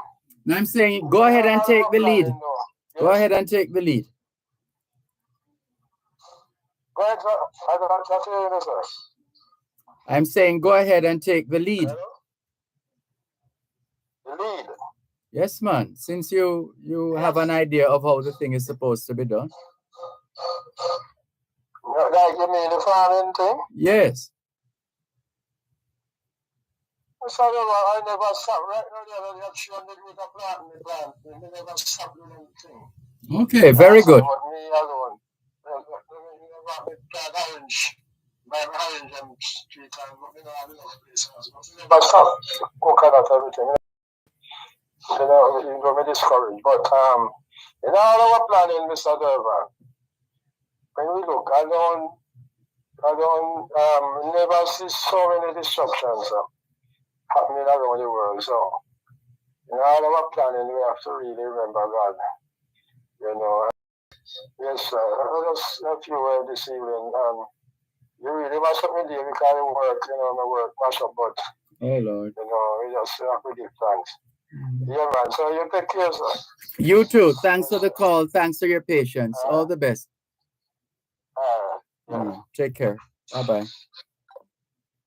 No, I'm saying go ahead and take the lead. Go ahead and take the lead. Go ahead, sir. I don't hear you, sir. I'm saying go ahead and take the lead. The lead? Yes, man. Since you have an idea of how the thing is supposed to be done. Like you mean the farming thing? Yes. I never stopped right now. They have 300 with a plant in the plant. They never stopped doing anything. Okay, very good. Me alone. Orange. By orange and street and you know, I don't know places. But stop coconut everything. You know, you don't be discouraged. But you know our planning, Mr. Dervan. When we look, I don't never see so many disruptions happening around the world. So in all our planning we have to really remember God. You know. Yes, sir. Just a few words this evening. You really must up me there because I work, you know, my work mash up, but oh Lord. You know, we just have to give thanks. Yeah, man. So you take care, sir. You too. Thanks for the call. Thanks for your patience. All the best. Take care. Bye-bye.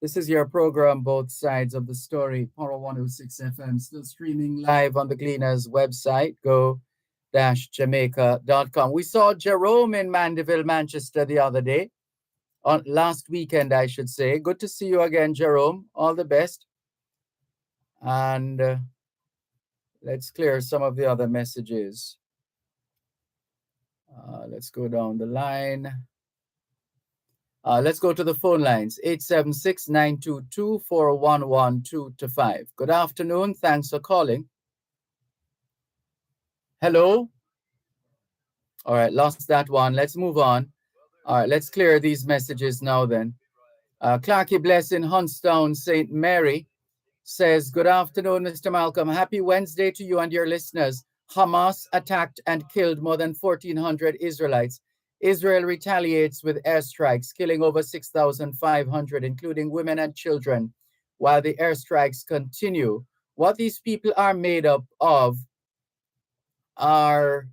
This is your program, Both Sides of the Story, Power 106 FM, still streaming live on the Gleaners website, go-jamaica.com. We saw Jerome in Mandeville, Manchester the other day, last weekend, I should say. Good to see you again, Jerome. All the best. And let's clear some of the other messages. Let's go down the line. Let's go to the phone lines, 876-922-4112-5. Good afternoon. Thanks for calling. Hello? All right, lost that one. Let's move on. All right, let's clear these messages now then. Clarky Bless in Huntstown, St. Mary. says, good afternoon, Mr. Malcolm. Happy Wednesday to you and your listeners. Hamas attacked and killed more than 1,400 Israelites. Israel retaliates with airstrikes, killing over 6,500, including women and children, while the airstrikes continue. What these people are made up of are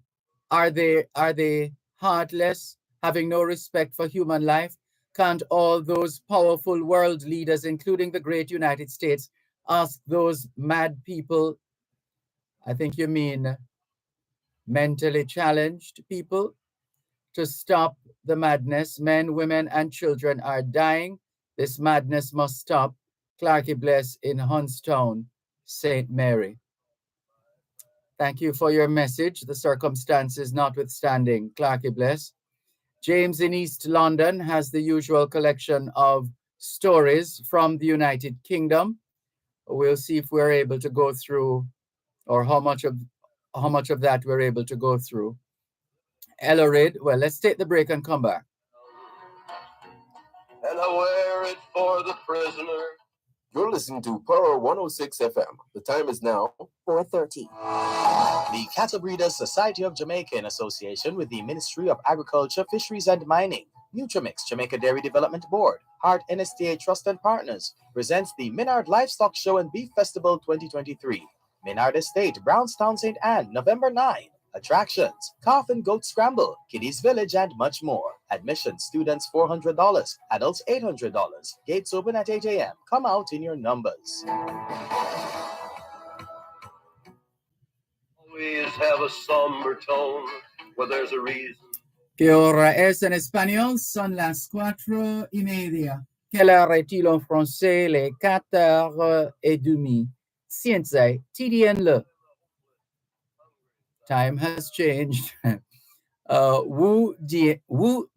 they heartless, having no respect for human life? Can't all those powerful world leaders, including the great United States, ask those mad people, I think you mean mentally challenged people, to stop the madness? Men, women, and children are dying. This madness must stop. Clarky Bless in Hunstown, St. Mary. Thank you for your message. The circumstances notwithstanding, Clarky Bless. James in East London has the usual collection of stories from the United Kingdom. We'll see if we're able to go through, or how much of that we're able to go through. Ellerid, well, let's take the break and come back. And I wear it for the prisoner. You're listening to Power 106 FM. The time is now 4:30. The Cattle Breeders Society of Jamaica, in association with the Ministry of Agriculture, Fisheries and Mining, Nutrimix, Jamaica Dairy Development Board, Hart NSTA Trust and Partners, presents the Minard Livestock Show and Beef Festival 2023. Minard Estate, Brownstown, St. Anne, November 9. Attractions, calf and goat scramble, kiddies village, and much more. Admission, students $400, adults $800. Gates open at 8 a.m. Come out in your numbers. Always have a somber tone where there's a reason. Que hora es en español? Son las 4:30. Quelle heure est-il en français? Les 4:30. Scienze, TDN-le. Time has changed. Wu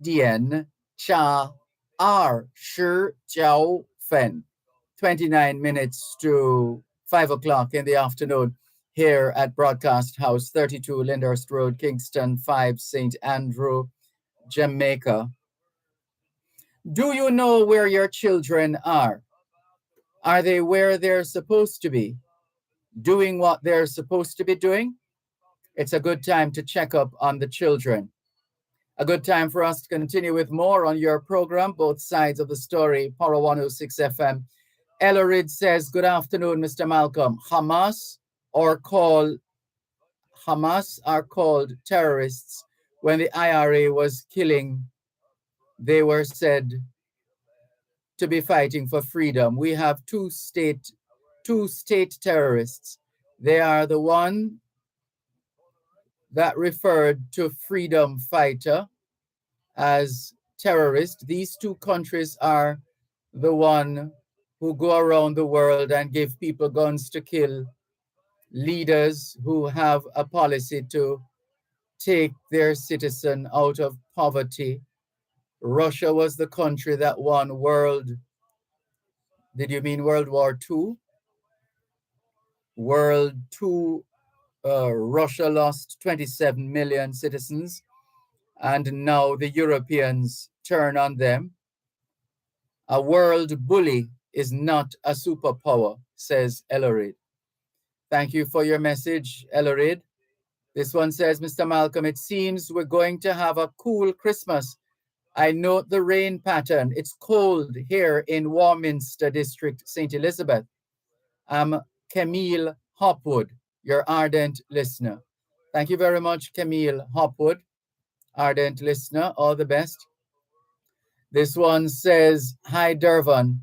Dien Cha R Shi Jiao Fen. 29 minutes to 5 o'clock in the afternoon here at Broadcast House, 32 Lyndhurst Road, Kingston 5, St. Andrew, Jamaica. Do you know where your children are? Are they where they're supposed to be? Doing what they're supposed to be doing? It's a good time to check up on the children. A good time for us to continue with more on your program, Both Sides of the Story, Power 106 FM. Ellerid says, good afternoon, Mr. Malcolm. Hamas are called terrorists. When the IRA was killing, they were said to be fighting for freedom. We have two state terrorists. They are the one that referred to freedom fighter as terrorist. These two countries are the one who go around the world and give people guns to kill leaders who have a policy to take their citizen out of poverty. Russia was the country that won did you mean World War II? World II, Russia lost 27 million citizens, and now the Europeans turn on them. A world bully is not a superpower, says Ellerid. Thank you for your message, Ellerid. This one says, Mr. Malcolm, it seems we're going to have a cool Christmas. I note the rain pattern. It's cold here in Warminster District, St. Elizabeth. I'm Camille Hopwood, your ardent listener. Thank you very much, Camille Hopwood, ardent listener. All the best. This one says, hi, Dervan.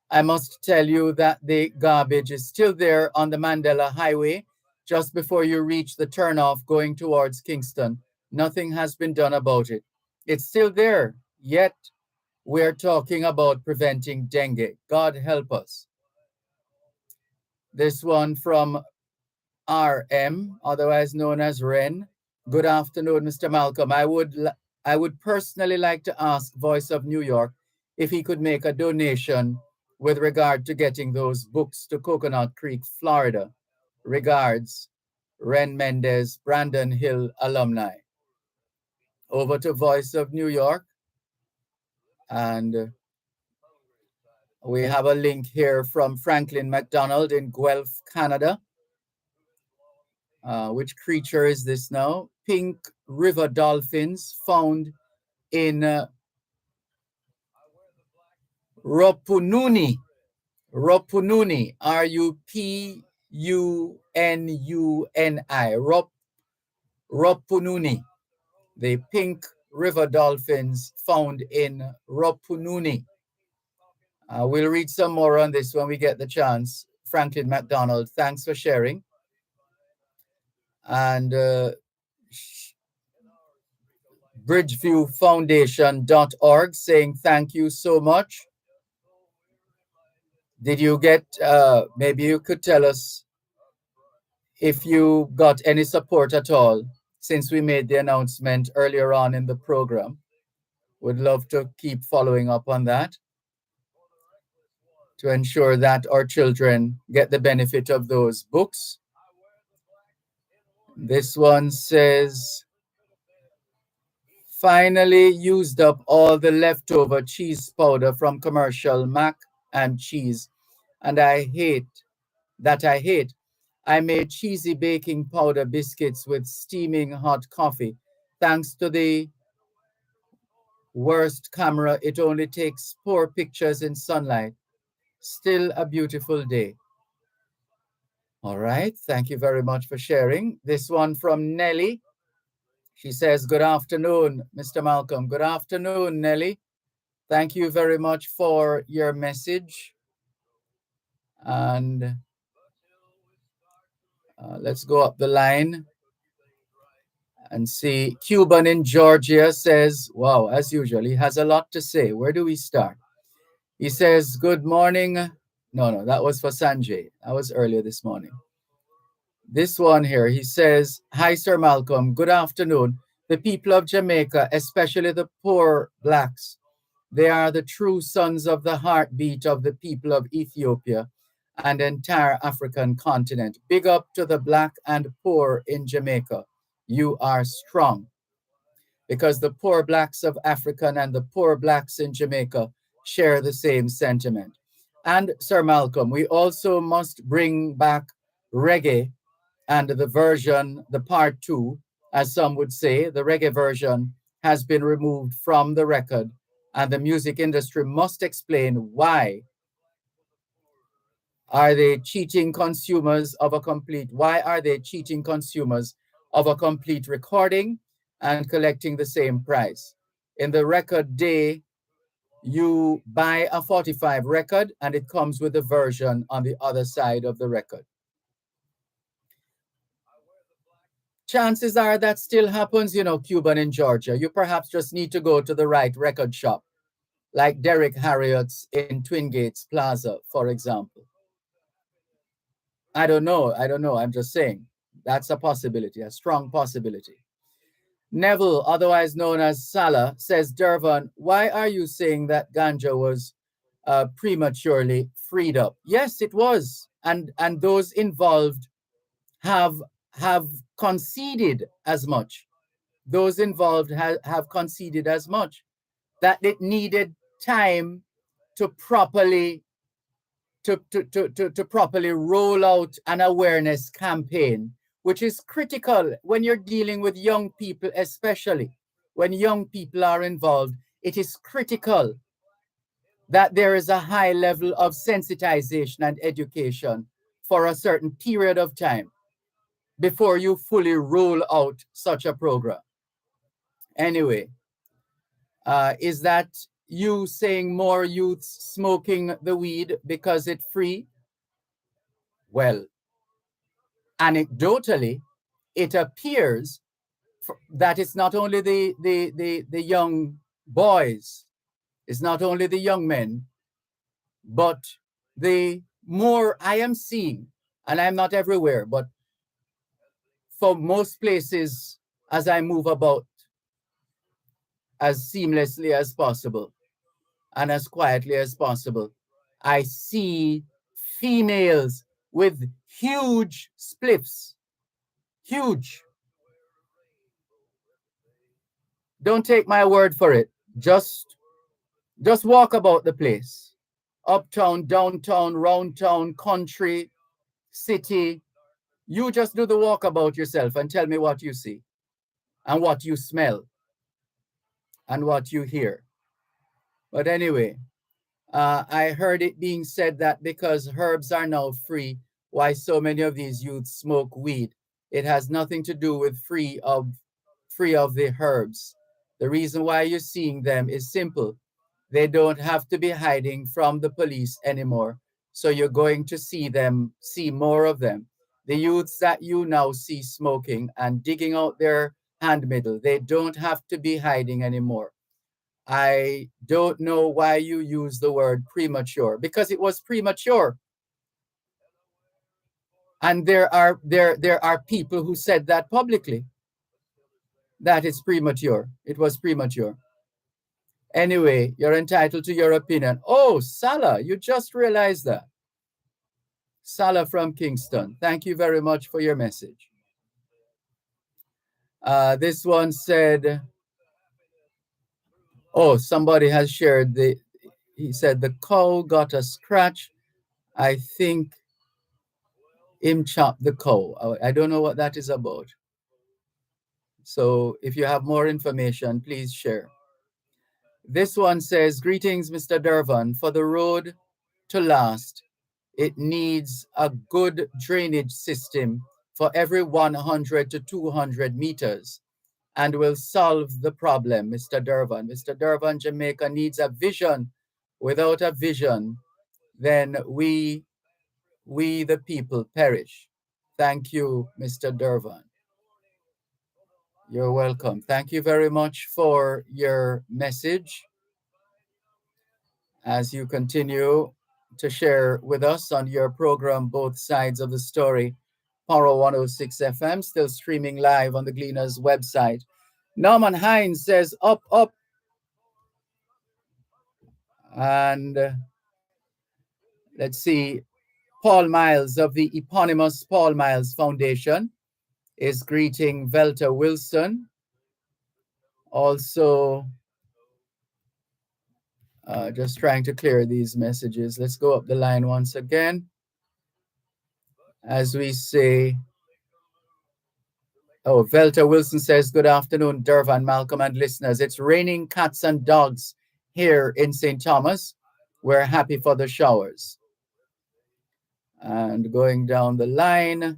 I must tell you that the garbage is still there on the Mandela Highway just before you reach the turnoff going towards Kingston. Nothing has been done about it. It's still there, yet we're talking about preventing dengue. God help us. This one from RM, otherwise known as Ren. Good afternoon, Mr. Malcolm. I would personally like to ask Voice of New York if he could make a donation with regard to getting those books to Coconut Creek, Florida. Regards, Ren Mendez, Brandon Hill alumni. Over to Voice of New York. And We have a link here from Franklin McDonald in Guelph, Canada. Which creature is this now? Pink river dolphins found in Rupununi. Rupununi. Rupununi. Rupununi. The pink river dolphins found in Rupununi. We'll read some more on this when we get the chance. Franklin McDonald, thanks for sharing. And bridgeviewfoundation.org saying thank you so much. Did you get, maybe you could tell us if you got any support at all since we made the announcement earlier on in the program. Would love to keep following up on that to ensure that our children get the benefit of those books. This one says, finally used up all the leftover cheese powder from commercial mac and cheese, and I hate. I made cheesy baking powder biscuits with steaming hot coffee. Thanks to the worst camera, it only takes poor pictures in sunlight. Still a beautiful day. All right, thank you very much for sharing. This one from Nelly. She says, good afternoon, Mr. Malcolm. Good afternoon, Nelly. Thank you very much for your message. And let's go up the line and see. Cuban in Georgia says, wow, as usual, he has a lot to say. Where do we start? He says, good morning. No, that was for Sanjay. That was earlier this morning. This one here, he says, hi, Sir Malcolm. Good afternoon. The people of Jamaica, especially the poor blacks, they are the true sons of the heartbeat of the people of Ethiopia and the entire African continent. Big up to the black and poor in Jamaica. You are strong. Because the poor blacks of Africa and the poor blacks in Jamaica share the same sentiment. And Sir Malcolm, we also must bring back reggae and the version, the part 2, as some would say, the reggae version has been removed from the record, and the music industry must explain why are they cheating consumers of a complete recording and collecting the same price. In the record day, you buy a 45 record and it comes with a version on the other side of the record. Chances are that still happens, Cuban in Georgia. You perhaps just need to go to the right record shop, like Derek Harriot's in Twin Gates Plaza, for example. I don't know. I'm just saying that's a possibility, a strong possibility. Neville, otherwise known as Salah, says, Dervan, why are you saying that ganja was prematurely freed up? Yes, it was. And those involved have conceded as much. Those involved have conceded as much, that it needed time to properly roll out an awareness campaign, which is critical when you're dealing with young people, especially when young people are involved. It is critical that there is a high level of sensitization and education for a certain period of time before you fully roll out such a program. Anyway, is that you saying more youths smoking the weed because it's free? Well, anecdotally, it appears that it's not only the young boys, it's not only the young men, but the more I am seeing, and I'm not everywhere, but for most places, as I move about as seamlessly as possible and as quietly as possible, I see females with huge spliffs. Huge. Don't take my word for it. Just walk about the place. uptown, downtown, round town, country, city. You just do the walkabout yourself and tell me what you see and what you smell and what you hear. But anyway, I heard it being said that because herbs are now free, why so many of these youths smoke weed. It has nothing to do with free of the herbs. The reason why you're seeing them is simple. They don't have to be hiding from the police anymore. So you're going to see more of them. The youths that you now see smoking and digging out their hand middle, they don't have to be hiding anymore. I don't know why you use the word premature, because it was premature. And there are people who said that publicly, that it's premature. It was premature. Anyway, you're entitled to your opinion. Oh, Salah, you just realized that. Salah from Kingston. Thank you very much for your message. This one said, oh, somebody has shared he said the cow got a scratch. I think him chop the cow. I don't know what that is about. So if you have more information, please share. This one says, greetings, Mr. Dervan. For the road to last, it needs a good drainage system for every 100 to 200 meters and will solve the problem, Mr. Dervan. Mr. Dervan, Jamaica needs a vision. Without a vision, then we the people perish. Thank you, Mr. Dervan. You're welcome. Thank you very much for your message as you continue to share with us on your program, Both Sides of the Story, Power 106 FM, still streaming live on the Gleaners website. Norman Hines says, up, up. And let's see, Paul Miles of the eponymous Paul Miles Foundation is greeting Velta Wilson. Also, just trying to clear these messages. Let's go up the line once again. As we say, oh, Velta Wilson says, good afternoon, Dervan, Malcolm, and listeners. It's raining cats and dogs here in St. Thomas. We're happy for the showers. And going down the line,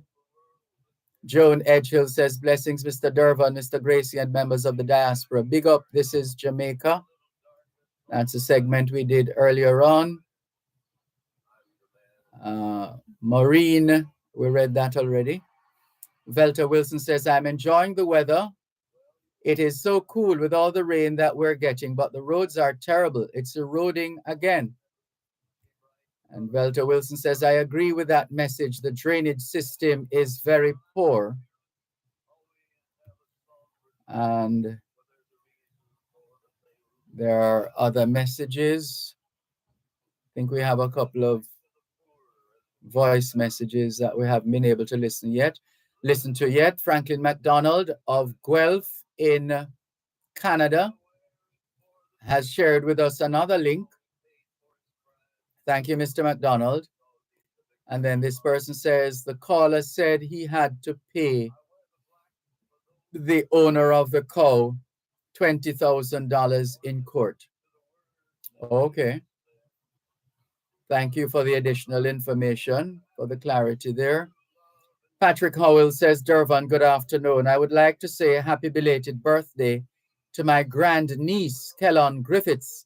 Joan Edgehill says, blessings, Mr. Dervan, Mr. Gracie, and members of the diaspora. Big up, this is Jamaica. That's a segment we did earlier on. Maureen, we read that already. Velta Wilson says, I'm enjoying the weather. It is so cool with all the rain that we're getting, but the roads are terrible. It's eroding again. And Velta Wilson says, I agree with that message. The drainage system is very poor. And there are other messages. I think we have a couple of voice messages that we haven't been able to listen to yet. Franklin McDonald of Guelph in Canada has shared with us another link. Thank you, Mr. McDonald. And then this person says the caller said he had to pay the owner of the cow $20,000 in court. Okay. Thank you for the additional information, for the clarity there. Patrick Howell says, Dervan, good afternoon. I would like to say a happy belated birthday to my grandniece, Kellon Griffiths.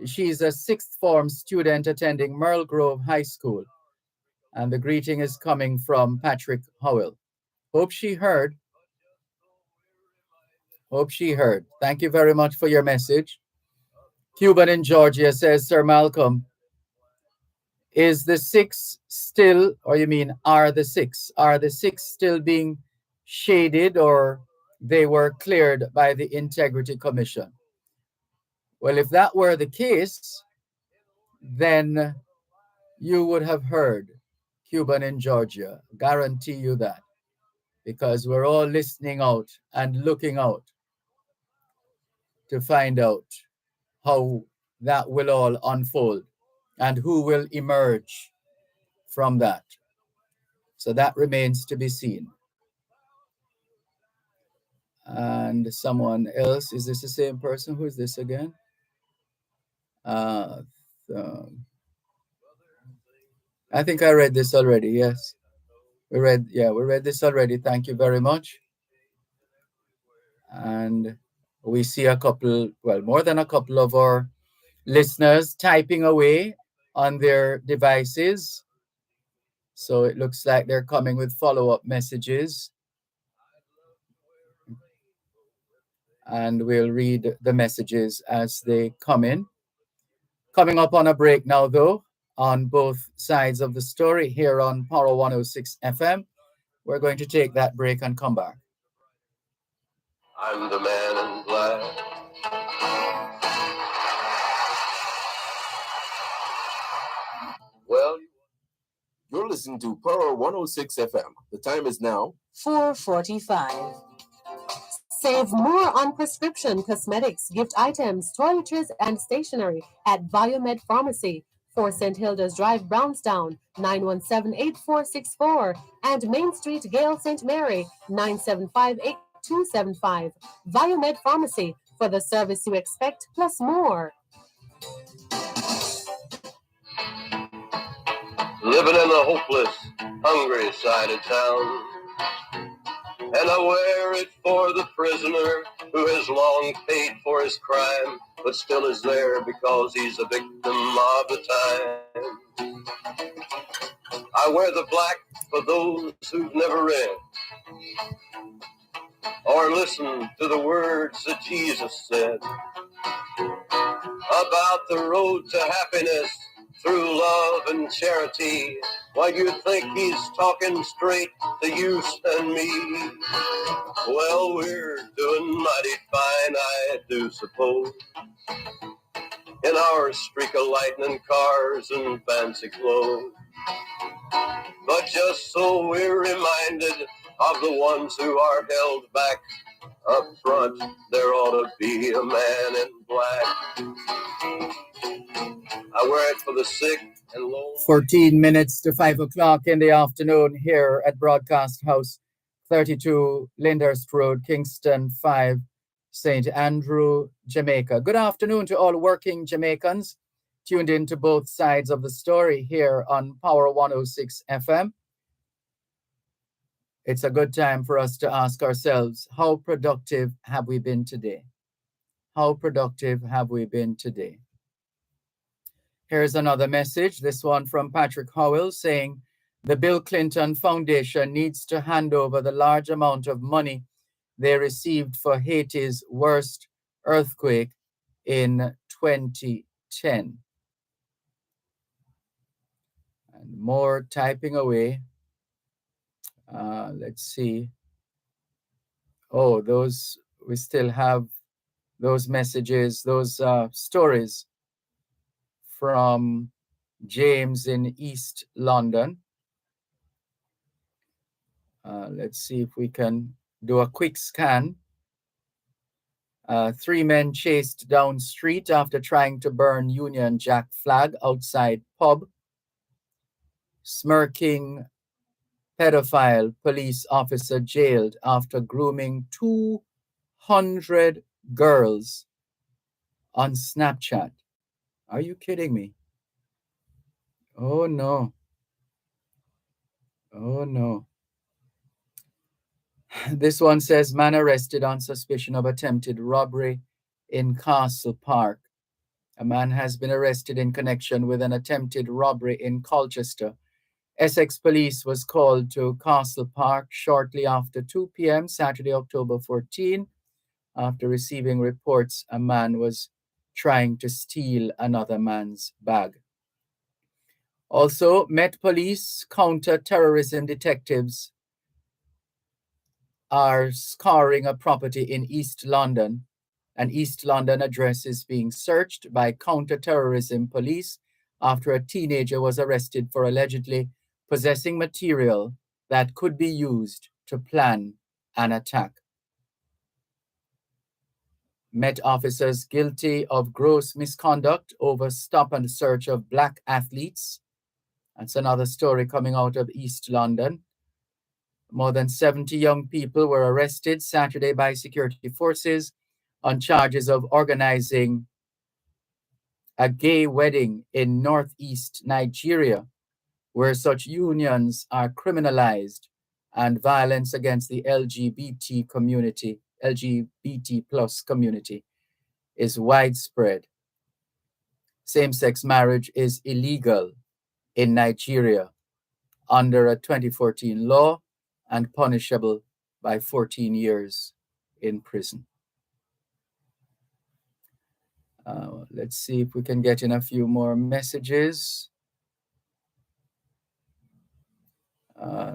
She's a sixth form student attending Merle Grove High School. And the greeting is coming from Patrick Howell. Hope she heard. Hope she heard. Thank you very much for your message. Cuban in Georgia says, Sir Malcolm, is the six still, or you mean are the six still being shaded, or they were cleared by the Integrity Commission? Well, if that were the case, then you would have heard, Cuban in Georgia. Guarantee you that. Because we're all listening out and looking out to find out how that will all unfold. and who will emerge from that. So that remains to be seen. And someone else, is this the same person? Who is this again? I think I read this already. Yes, we read this already. Thank you very much. And we see a couple, well, more than a couple of our listeners typing away on their devices. So it looks like they're coming with follow-up messages. And we'll read the messages as they come in. Coming up on a break now, though, on both sides of the story here on Power 106 FM. We're going to take that break and come back. I'm the man in black. Well, you're listening to Power 106 FM. The time is now 4:45. Save more on prescription cosmetics, gift items, toiletries, and stationery at Biomed Pharmacy, 4 St. Hilda's Drive, Brownstown, 917-8464, and Main Street, Gale St. Mary, 975-8275. Biomed Pharmacy, for the service you expect, plus more. Living in the hopeless, hungry side of town. And I wear it for the prisoner who has long paid for his crime, but still is there because he's a victim of the time. I wear the black for those who've never read or listened to the words that Jesus said about the road to happiness through love and charity. Why, you think he's talking straight to you and me? Well, we're doing mighty fine, I do suppose, in our streak of lightning cars and fancy clothes. But just so we're reminded of the ones who are held back up front, there ought to be a man in black. I wear it for the sick and low. 14 minutes to 5 o'clock in the afternoon here at Broadcast House, 32 Lyndhurst Road, Kingston 5, St. Andrew, Jamaica. Good afternoon to all working Jamaicans tuned in to both sides of the story here on Power 106 FM. It's a good time for us to ask ourselves, how productive have we been today? How productive have we been today? Here's another message, this one from Patrick Howell, saying the Bill Clinton Foundation needs to hand over the large amount of money they received for Haiti's worst earthquake in 2010. And more typing away. Let's see. Oh, we still have those messages, those stories from James in East London. Let's see if we can do a quick scan. 3 men chased down street after trying to burn Union Jack flag outside pub. Smirking pedophile police officer jailed after grooming 200 girls on Snapchat. Are you kidding me? Oh no. Oh no. This one says, man arrested on suspicion of attempted robbery in Castle Park. A man has been arrested in connection with an attempted robbery in Colchester. Essex police was called to Castle Park shortly after 2 p.m. Saturday, October 14, after receiving reports a man was trying to steal another man's bag. Also, Met Police counter-terrorism detectives are scouring a property in East London. An East London address is being searched by counter-terrorism police after a teenager was arrested for allegedly possessing material that could be used to plan an attack. Met officers guilty of gross misconduct over stop and search of black athletes. That's another story coming out of East London. More than 70 young people were arrested Saturday by security forces on charges of organizing a gay wedding in northeast Nigeria, where such unions are criminalized and violence against the LGBT community, LGBT plus community, is widespread. Same-sex marriage is illegal in Nigeria under a 2014 law and punishable by 14 years in prison. Let's see if we can get in a few more messages.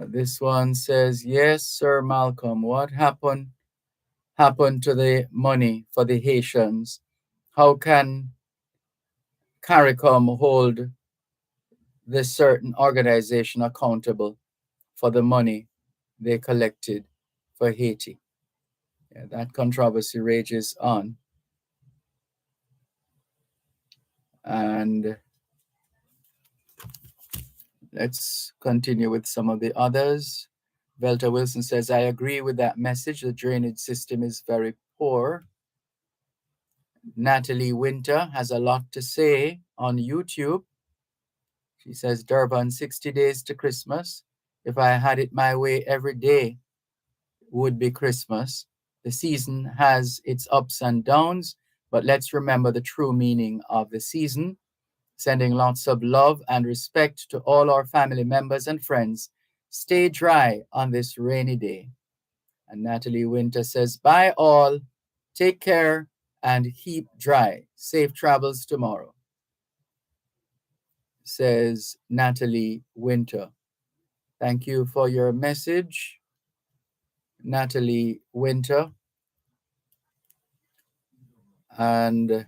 This one says, yes, Sir Malcolm, what happened to the money for the Haitians? How can CARICOM hold this certain organization accountable for the money they collected for Haiti? Yeah, that controversy rages on. And let's continue with some of the others. Velta Wilson says, I agree with that message. The drainage system is very poor. Natalie Winter has a lot to say on YouTube. She says, Dervan, 60 days to Christmas. If I had it my way, every day would be Christmas. The season has its ups and downs, but let's remember the true meaning of the season. Sending lots of love and respect to all our family members and friends. Stay dry on this rainy day. And Natalie Winter says, bye all, take care and keep dry. Safe travels tomorrow, says Natalie Winter. Thank you for your message, Natalie Winter. And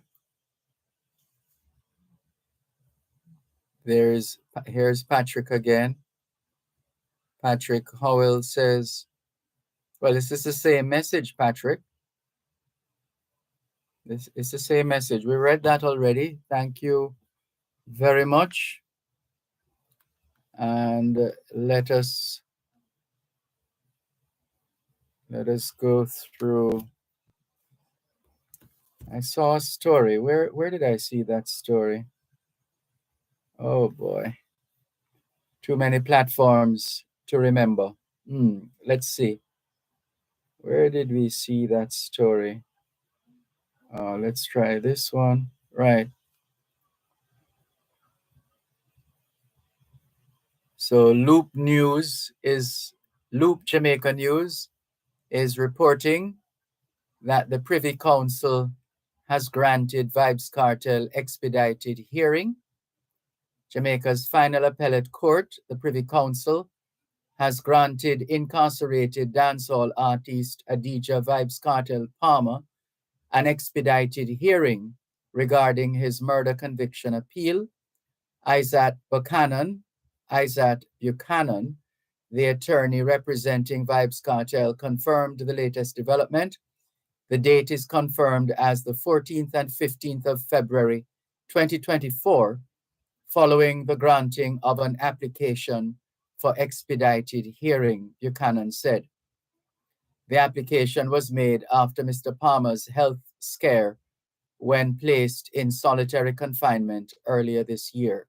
here's Patrick again. Patrick Howell says, well, is this the same message, Patrick? This is the same message. We read that already. Thank you very much. And let us go through. I saw a story. Where did I see that story? Oh boy. Too many platforms to remember. Let's see. Where did we see that story? Let's try this one. Right. So Loop Jamaica News is reporting that the Privy Council has granted Vybz Kartel expedited hearing. Jamaica's final appellate court, the Privy Council, has granted incarcerated dancehall artist Adidja Vybz Kartel Palmer an expedited hearing regarding his murder conviction appeal. Isaac Buchanan, the attorney representing Vybz Kartel, confirmed the latest development. The date is confirmed as the 14th and 15th of February, 2024, following the granting of an application for expedited hearing, Buchanan said. The application was made after Mr. Palmer's health scare when placed in solitary confinement earlier this year.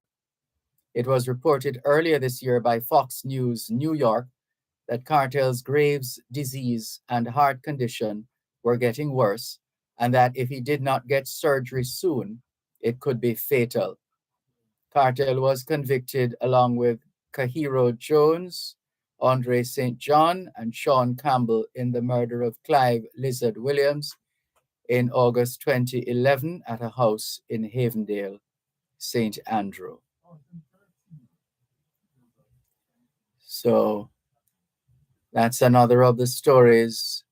It was reported earlier this year by Fox News New York that Kartel's Graves' disease and heart condition were getting worse, and that if he did not get surgery soon, it could be fatal. Kartel was convicted along with Kahiro Jones, Andre St. John, and Sean Campbell in the murder of Clive Lizard Williams in August 2011 at a house in Havendale, St. Andrew. So that's another of the stories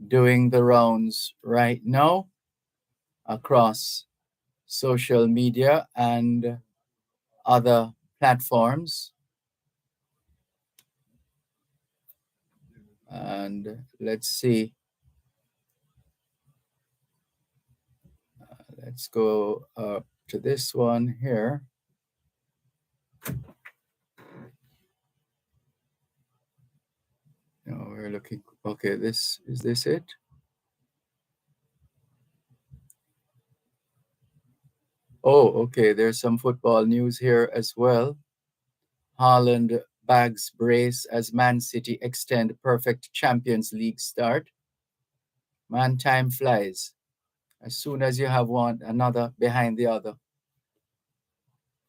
doing the rounds right now across social media and other platforms. And let's see. Let's go to this one here. No, we're looking. Okay, is this it? Oh, okay. There's some football news here as well. Haaland bags brace as Man City extend perfect Champions League start. Man, time flies. As soon as you have one, another behind the other.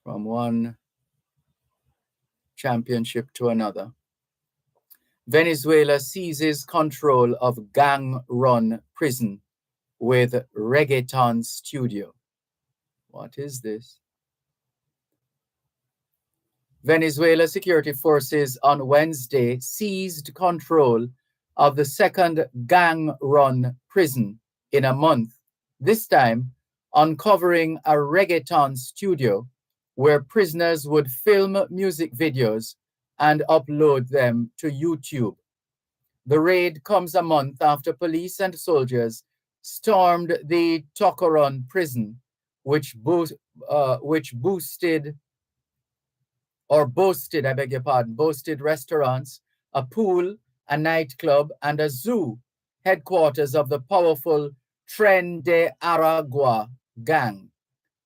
From one championship to another. Venezuela seizes control of gang-run prison with reggaeton studio. What is this? Venezuela security forces on Wednesday seized control of the second gang-run prison in a month, this time uncovering a reggaeton studio where prisoners would film music videos and upload them to YouTube. The raid comes a month after police and soldiers stormed the Tocoron prison, which boasted, restaurants, a pool, a nightclub, and a zoo, headquarters of the powerful Tren de Aragua gang,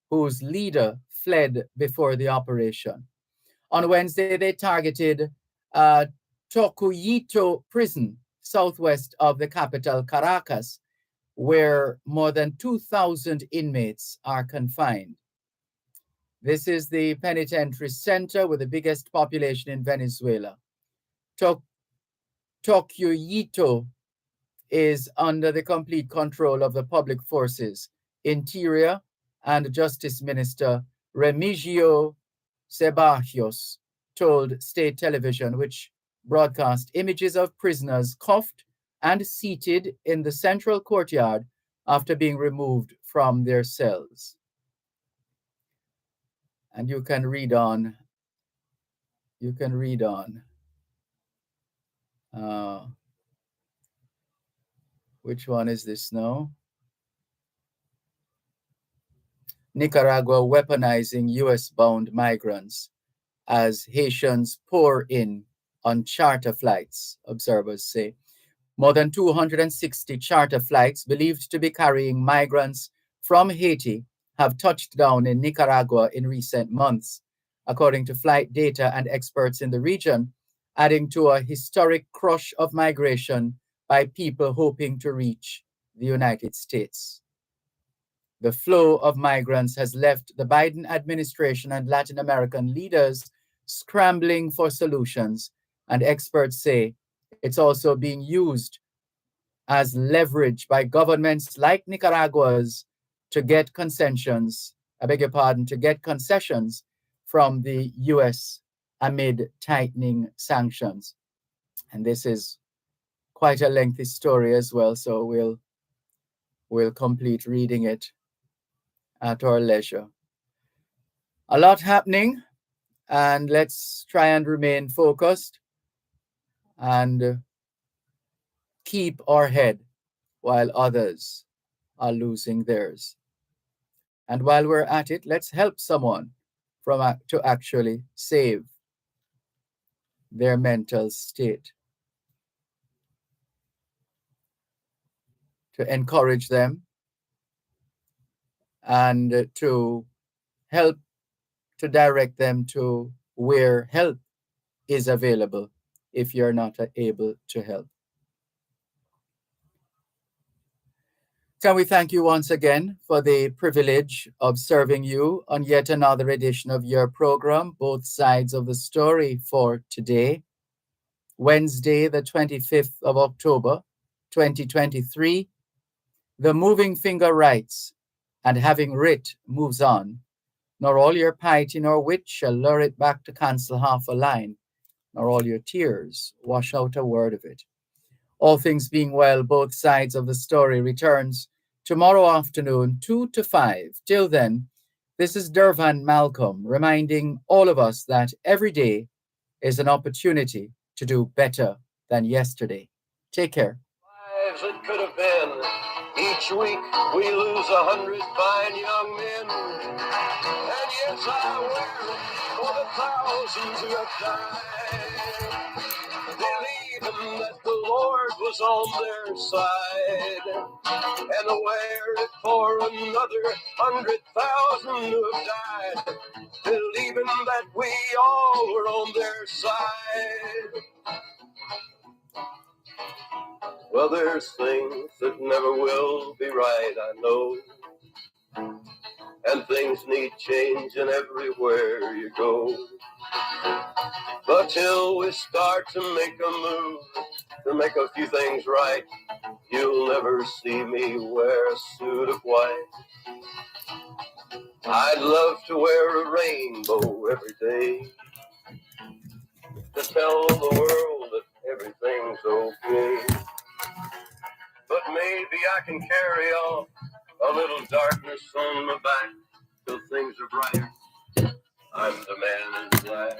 whose leader fled before the operation. On Wednesday, they targeted Tocuyito prison, southwest of the capital, Caracas, where more than 2,000 inmates are confined. This is the penitentiary center with the biggest population in Venezuela. Tocuyito is under the complete control of the public forces, Interior and Justice Minister Remigio Ceballos told state television, which broadcast images of prisoners cuffed and seated in the central courtyard after being removed from their cells. And you can read on. Which one is this now? Nicaragua weaponizing US-bound migrants as Haitians pour in on charter flights, observers say. More than 260 charter flights believed to be carrying migrants from Haiti have touched down in Nicaragua in recent months, according to flight data and experts in the region, adding to a historic crush of migration by people hoping to reach the United States. The flow of migrants has left the Biden administration and Latin American leaders scrambling for solutions, and experts say it's also being used as leverage by governments like Nicaragua's to get concessions from the US amid tightening sanctions. And this is quite a lengthy story as well, so we'll complete reading it at our leisure. A lot happening, and let's try and remain focused and keep our head while others are losing theirs. And while we're at it, let's help someone to actually save their mental state, to encourage them and to help to direct them to where help is available if you're not able to help. Can we thank you once again for the privilege of serving you on yet another edition of your program, Both Sides of the Story, for today, Wednesday, the 25th of October, 2023. The moving finger writes, and having writ moves on, nor all your piety nor wit shall lure it back to cancel half a line, nor all your tears wash out a word of it. All things being well, Both Sides of the Story returns tomorrow afternoon, 2 to 5. Till then, this is Dervan Malcolm reminding all of us that every day is an opportunity to do better than yesterday. Take care. as it could have been. Each week we lose 100 fine young men. And yes, I wear it for the thousands who have died, believing that the Lord was on their side. And I wear it for another 100,000 who have died, believing that we all were on their side. Well, there's things that never will be right, I know. And things need changing everywhere you go. But till we start to make a move, to make a few things right, you'll never see me wear a suit of white. I'd love to wear a rainbow every day, to tell the world that everything's okay. But maybe I can carry on a little darkness on my back till things are brighter. I'm the man in black.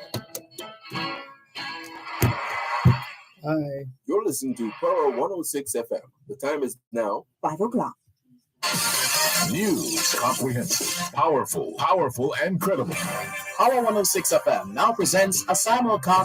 Hi. You're listening to Pearl 106 FM. The time is now 5 o'clock. News, comprehensive, powerful, and credible. Power 106 FM now presents a simulcast